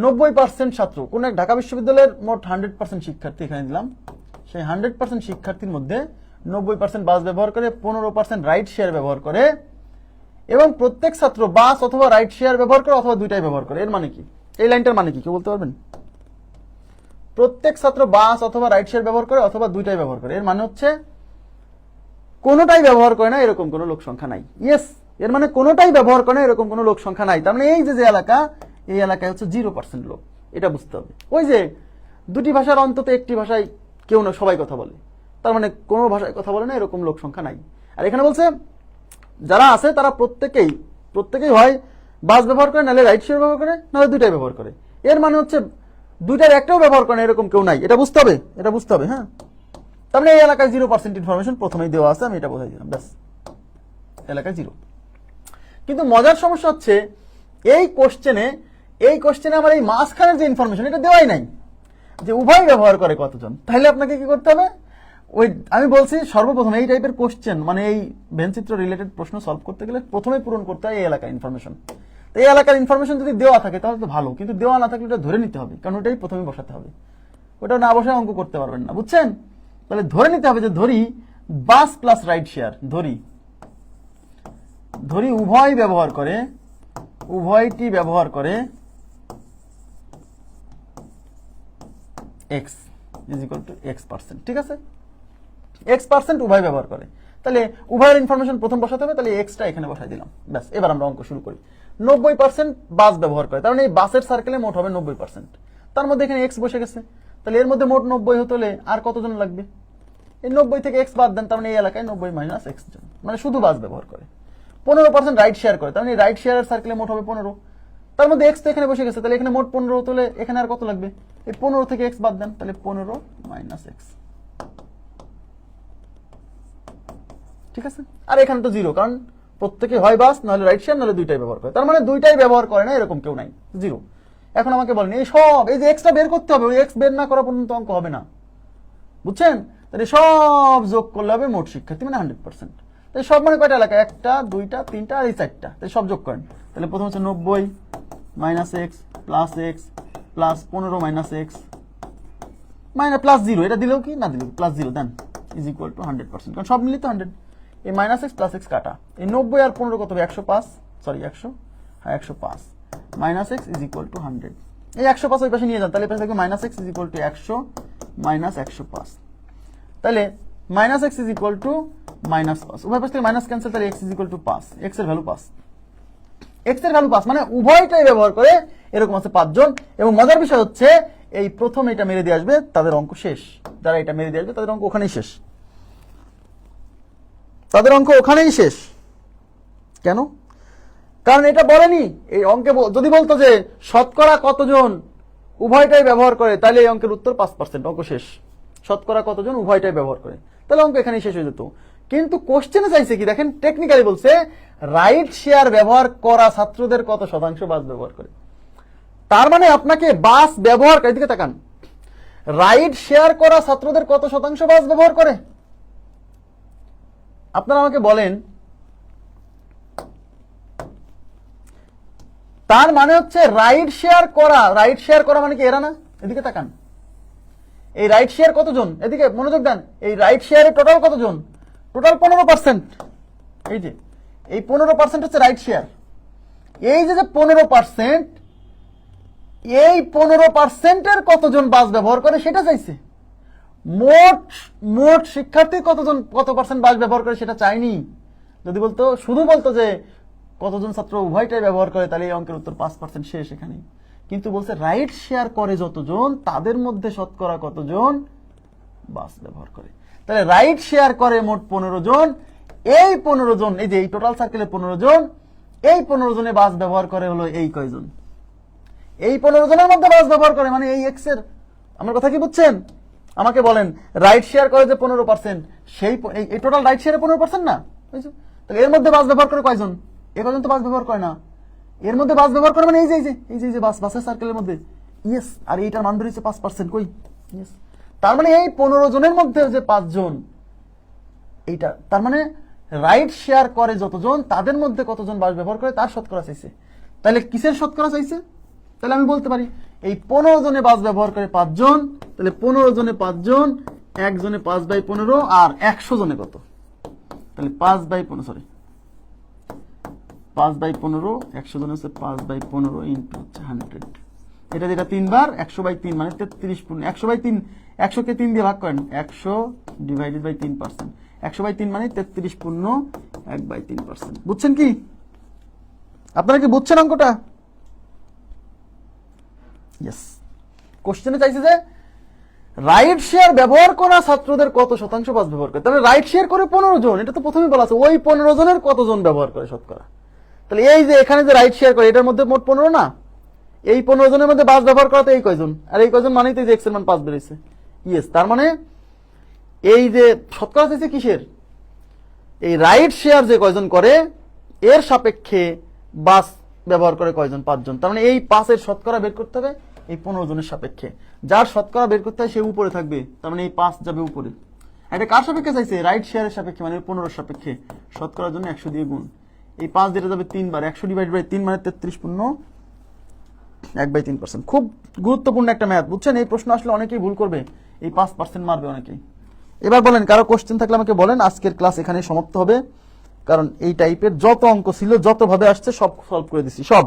90% ছাত্র, কোন এক ঢাকা বিশ্ববিদ্যালয়ের মোট 100% শিক্ষার্থী এখানে দিলাম, সেই 100% শিক্ষার্থীর মধ্যে 90% বাস ব্যবহার করে, 15% রাইড শেয়ার ব্যবহার করে এবং প্রত্যেক ছাত্র বাস অথবা রাইড শেয়ার ব্যবহার করে অথবা দুইটাই ব্যবহার করে। এর মানে কি? এই লাইনটার মানে কি কেউ বলতে পারবেন? প্রত্যেক ছাত্র বাস অথবা রাইড শেয়ার ব্যবহার করে অথবা দুইটাই ব্যবহার করে, এর মানে হচ্ছে কোনোটাই ব্যবহার করে না এরকম কোনো লোক সংখ্যা নাই। ইয়েস, এর মানে কোনোটাই ব্যবহার করে না এরকম কোনো লোক সংখ্যা নাই। তার মানে এই যে এলাকা, এই এলাকায় হচ্ছে 0% লোক, এটা বুঝতে হবে। ওই যে দুটি ভাষার অন্তত একটি ভাষায় কেউ না সবাই কথা বলে, তার মানে কোনো ভাষায় কথা বলে না এরকম লোক সংখ্যা নাই। আর এখানে বলছে যারা আছে তারা প্রত্যেকেই হয় বাস ব্যবহার করে, নাহলে রাইড শেয়ার ব্যবহার করে, নাহলে দুইটাই ব্যবহার করে। এর মানে হচ্ছে দুইটার একটাও ব্যবহার করে না এরকম কেউ নাই, এটা বুঝতে হবে, হ্যাঁ। তার মানে এই এলাকায় 0% ইনফরমেশন প্রথমেই দেওয়া আছে, আমি এটা বোঝাই দিলাম, ব্যাস, এলাকায় 0। কিন্তু মজার সমস্যা হচ্ছে এই কোশ্চেনে আমার এই মাঝখানের যে ইনফরমেশন এটা দেওয়াই নাই, যে উভয় ব্যবহার করে কতজন। তাহলে আপনাকে কি করতে হবে? ওই আমি বলছি সর্বপ্রথম এই টাইপের কোশ্চেন, মানে এই ভেনচিত্র রিলেটেড প্রশ্ন সলভ করতে গেলে প্রথমে পূরণ করতে হয় এই এলাকার ইনফরমেশন। তো এই এলাকার ইনফরমেশন যদি দেওয়া থাকে তাহলে তো ভালো, কিন্তু দেওয়া না থাকলে ওটা ধরে নিতে হবে, কারণ ওটাই প্রথমে বসাতে হবে। ওটা না বসে অঙ্ক করতে পারবেন না, বুঝছেন? তাহলে ধরে নিতে হবে যে ধরি বাস প্লাস রাইড শেয়ার, ধরি উভয়টি ব্যবহার করে x = x%, ঠিক আছে? x% উভয় ব্যবহার করে, তাহলে উভয়ের ইনফরমেশন প্রথম বসাতে হবে, তাহলে এক্সটা এখানে বসাই দিলাম, ব্যাস। এবার আমরা অঙ্ক শুরু করি। 90% বাস ব্যবহার করে, তার মানে এই বাসের সার্কেলে মোট হবে 90%, তার মধ্যে এখানে x বসে গেছে, তাহলে এর মধ্যে মোট 90 হতে হলে আর কতজন লাগবে? এই 90 থেকে x বাদ দেন, তার মানে এই এলাকায় 90 - x জন, মানে শুধু বাস ব্যবহার করে। 15% রাইড শেয়ার করে, তার মানে রাইড শেয়ারের সার্কেলে মোট হবে 15, তার মধ্যে x তো এখানে বসে গেছে, তাহলে এখানে মোট 15 হতে হলে এখানে আর কত লাগবে? এই 15 থেকে x বাদ দেন, তাহলে 15 - x, ঠিক আছে? আর এখানে তো 0, কারণ প্রত্যেকে হয় বাস, নাহলে রাইড শেয়ার, নাহলে দুইটাই ব্যবহার করে, তার মানে দুইটাই ব্যবহার করে না এরকম কেউ নাই, 0। এখন আমাকে বলেন এই যে এক্সটা বের করতে হবে, ওই এক্স বের না করা পর্যন্ত অঙ্ক হবে না, বুঝছেন? তাহলে সব যোগ করলে হবে মোট শিক্ষার্থী, মানে 100%। তাহলে সব মানে কয়টা এলাকা? 1টা 2টা 3টা আর এই 4টা, তাহলে সব যোগ করেন। তাহলে প্রথম হচ্ছে 90 - x plus x plus 15 - x মানে প্লাস 0, এটা দিলেও কি না দিলেও প্লাস 0 দেন, = 100%, কারণ সব মিলিত 100। এই -x প্লাস x কাটা, এই 90 আর 15 কত হবে? 105, সরি 100, হ্যাঁ 105 - x = 100। এই 105 ওই পাশে নিয়ে যান, তাহলে এই পাশে থাকবে -x = 100 - 105, তাহলে -x = -5, উভয় পাশ থেকে মাইনাস ক্যান্সেল, তাহলে x = 5, x এর ভ্যালু 5, মানে উভয়টাই ব্যবহার করে এরকম আছে 5 জন। এবং মজার বিষয় হচ্ছে এই প্রথম এটা মেরে দিয়ে আসবে, তাদের অঙ্ক শেষ। যারা এটা মেরে দিয়ে আসবে তাদের অঙ্ক ওখানেই শেষ, কেন? কারণ এটা বলেনি এই অঙ্কে। যদি বলতো যে শতকরা কতজন উভয়টাই ব্যবহার করে, তাহলে এই অঙ্কের উত্তর 5%, অঙ্ক শেষ। শতকরা কতজন উভয়টাই ব্যবহার করে, তাহলে অঙ্ক এখানেই শেষ হয়ে যেত। কিন্তু কোশ্চেনে চাইছে কি দেখেন, টেকনিক্যালি বলছে রাইড শেয়ার ব্যবহার করা ছাত্রদের কত শতাংশ বাস ব্যবহার করে। তার মানে আপনাকে বাস ব্যবহার, এদিকে তাকান, রাইড শেয়ার করা ছাত্রদের কত শতাংশ বাস ব্যবহার করে আপনারা আমাকে বলেন। তার মানে হচ্ছে রাইড শেয়ার করা মানে কি এরা না? এদিকে তাকান, এই রাইড শেয়ার কতজন? এদিকে মনোযোগ দেন, এই রাইড শেয়ারে টোটাল কতজন? টোটাল 15%। এই যে এই 15% হচ্ছে রাইড শেয়ার। এই যে 15%, এই 15%-এর কতজন বাস ব্যবহার করে সেটা চাইছে। মোট শিক্ষার্থী কত পার্সেন্ট বাস ব্যবহার করে সেটা চাইনি। যদি শুধু বলতো যে কতজন ছাত্র উভয়টাই ব্যবহার করে, তাহলে এই অঙ্কের উত্তর 5%, শেষ এখানেই। কিন্তু বলছে রাইড শেয়ার করে যতজন, তাদের মধ্যে শতকরা কতজন বাস ব্যবহার করে। তাহলে রাইড শেয়ার করে মোট 15 জন, এই 15 জন, এই যে এই টোটাল সার্কেলে 15 জন, এই 15 জনে বাস ব্যবহার করে হলো এই কয়জন? এই 15 জনের মধ্যে বাস ব্যবহার করে, মানে এই এক্স এর। আমার কথা কি বুঝছেন? আমাকে বলেন রাইড শেয়ার করে যে 15%, সেই এই টোটাল রাইড শেয়ারে 15% না, তাহলে এর মধ্যে বাস ব্যবহার করে কয়জন? এ কয়জন তো বাস ব্যবহার করে না। এর মধ্যে বাস ব্যবহার করে মানে এই যে বাসের সার্কেলের মধ্যে, ইয়েস। আর এইটার মান বেরিয়েছে 5%, কই? ইয়েস। তার মানে এই 15 জনের মধ্যে যে 5 জন, এইটা তার মানে রাইড শেয়ার করে যতজন, তাদের মধ্যে কতজন বাস ব্যবহার করে তার শতকরা চাইছে। তাহলে কিসের শতকরা চাইছে? তাহলে আমি বলতে পারি এই 15 জনে বাস ব্যবহার করে 5 জন, তাহলে 15 জনে 5 জন, একজনে 5/15, আর 100 জনে কত? তাহলে 5/15, 100 জন হচ্ছে 5/15 ইন্টু হচ্ছে 100, এটা যেটা 3 বার 100/3 মানে 33 পূর্ণ 100/3, 100 কে 3 দিয়ে ভাগ করেন 100 ডিভাইডেড বাই 3%, 100/3 মানে 33 পূর্ণ 1/3%। বুঝছেন কি? আপনারা কি বুঝছেন অঙ্কটা? ইয়েস। কোশ্চেনে চাইছে যে রাইট শেয়ার ব্যবহার করা ছাত্রদের কত শতাংশ পাস ব্যবহার করে। তাহলে রাইট শেয়ার করে 15 জন, এটা তো প্রথমেই বলা আছে। ওই 15 জনের কতজন ব্যবহার করে শতকরা? তাহলে এই যে এখানে যে রাইট শেয়ার করে, এটার মধ্যে মোট 15 না, এই 15 জনের মধ্যে বাস ব্যবহার করাতে এই কয়জন, আর এই কয়জন মানেই তো এই যে এক্স এর মান 5 বেরিয়েছে। ইয়েস, তার মানে এই যে শতকরা চাইছে কিসের? এই রাইট শেয়ার যে কয়জন করে এর সাপেক্ষে বাস ব্যবহার করে কয়জন? 5 জন। তার মানে এই 5 এর শতকরা বের করতে হবে এই 15 জনের সাপেক্ষে। যার শতকরা বের করতে হয় সে উপরে থাকবে, তার মানে এই 5 যাবে উপরে। এটা কার সাপেক্ষে চাইছে? রাইট শেয়ারের সাপেক্ষে, মানে 15 সাপেক্ষে। শতকরার জন্য 100 দিয়ে গুণ, এই 5 যেটা যাবে 3 বার, 100 ডিভাইড বাই 3 মানে 33 পূর্ণ 1/3%। খুব গুরুত্বপূর্ণ একটা ম্যাথ, বুঝছেন? এই প্রশ্ন আসলে অনেকেই ভুল করবে, এই 5% মারবে অনেকেই। এবার বলেন, কারো কোশ্চেন থাকলে আমাকে বলেন। আজকের ক্লাস এখানে সমাপ্ত হবে, কারণ এই টাইপের যত অঙ্ক ছিল, যত ভাবে আসছে সব সলভ করে দিছি, সব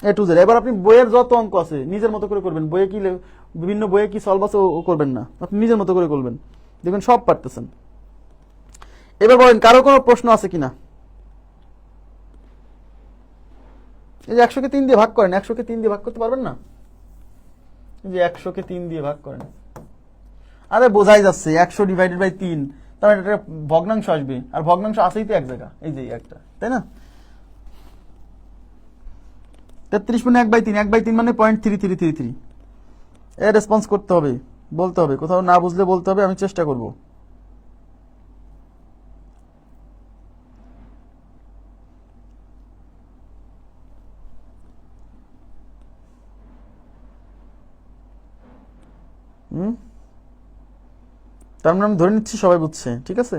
এ টু জেড। এবার আপনি বইয়ের যত অঙ্ক আছে নিজের মতো করে করবেন। বইয়ে কি বিভিন্ন বইয়ে কি সলভ আছে ও করবেন না, আপনি নিজের মতো করে করবেন, দেখবেন সব পারতেছেন। এবার বলেন, কারো কোনো প্রশ্ন আছে কিনা? এই যে 100 কে 3 দিয়ে ভাগ করেন, 100 কে 3 দিয়ে ভাগ করতে পারবেন না? এই যে 100 কে 3 দিয়ে ভাগ করেন, আরে বোঝাই যাচ্ছে 100 ডিভাইডেড বাই 3, তার মানে একটা ভগ্নাংশ আসবে, আর ভগ্নাংশ আসেই তো এক জায়গা, এই যে একটা, তাই না? 33 পূর্ণ 1/3, 1/3 মানে 0.3333। এর রেসপন্স করতে হবে, বলতে হবে, কোথাও না বুঝলে বলতে হবে, আমি চেষ্টা করব। তার মানে আমি ধরে নিচ্ছি সবাই বুঝছে, ঠিক আছে?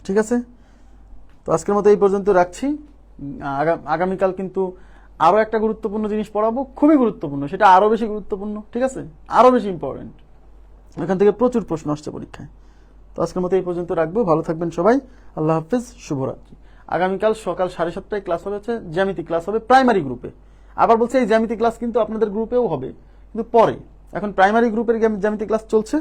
ঠিক আছে, তো আজকের মতো এই পর্যন্ত রাখছি। আগামীকাল কিন্তু আরো একটা গুরুত্বপূর্ণ জিনিস পড়াবো, খুবই গুরুত্বপূর্ণ, সেটা আরো বেশি গুরুত্বপূর্ণ, ঠিক আছে? আরো বেশি ইম্পর্টেন্ট, এখান থেকে প্রচুর প্রশ্ন আসছে পরীক্ষায়। তো আজকের মতো এই পর্যন্ত রাখবো, ভালো থাকবেন সবাই, আল্লাহ হাফেজ, শুভরাত্রি। আগামীকাল সকাল 7:30টায় ক্লাস হচ্ছে, জ্যামিতি ক্লাস হবে প্রাইমারি গ্রুপে। আবার বলছে এই জ্যামিতি ক্লাস কিন্তু আপনাদের গ্রুপেও হবে, কিন্তু পরে। এখন প্রাইমারি গ্রুপের জ্যামিতি ক্লাস চলছে,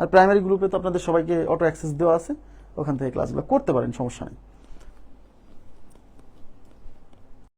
আর প্রাইমারি গ্রুপে তো আপনাদের সবাইকে অটো অ্যাক্সেস দেওয়া আছে, ওখান থেকে ক্লাসগুলো করতে পারেন, সমস্যা নেই।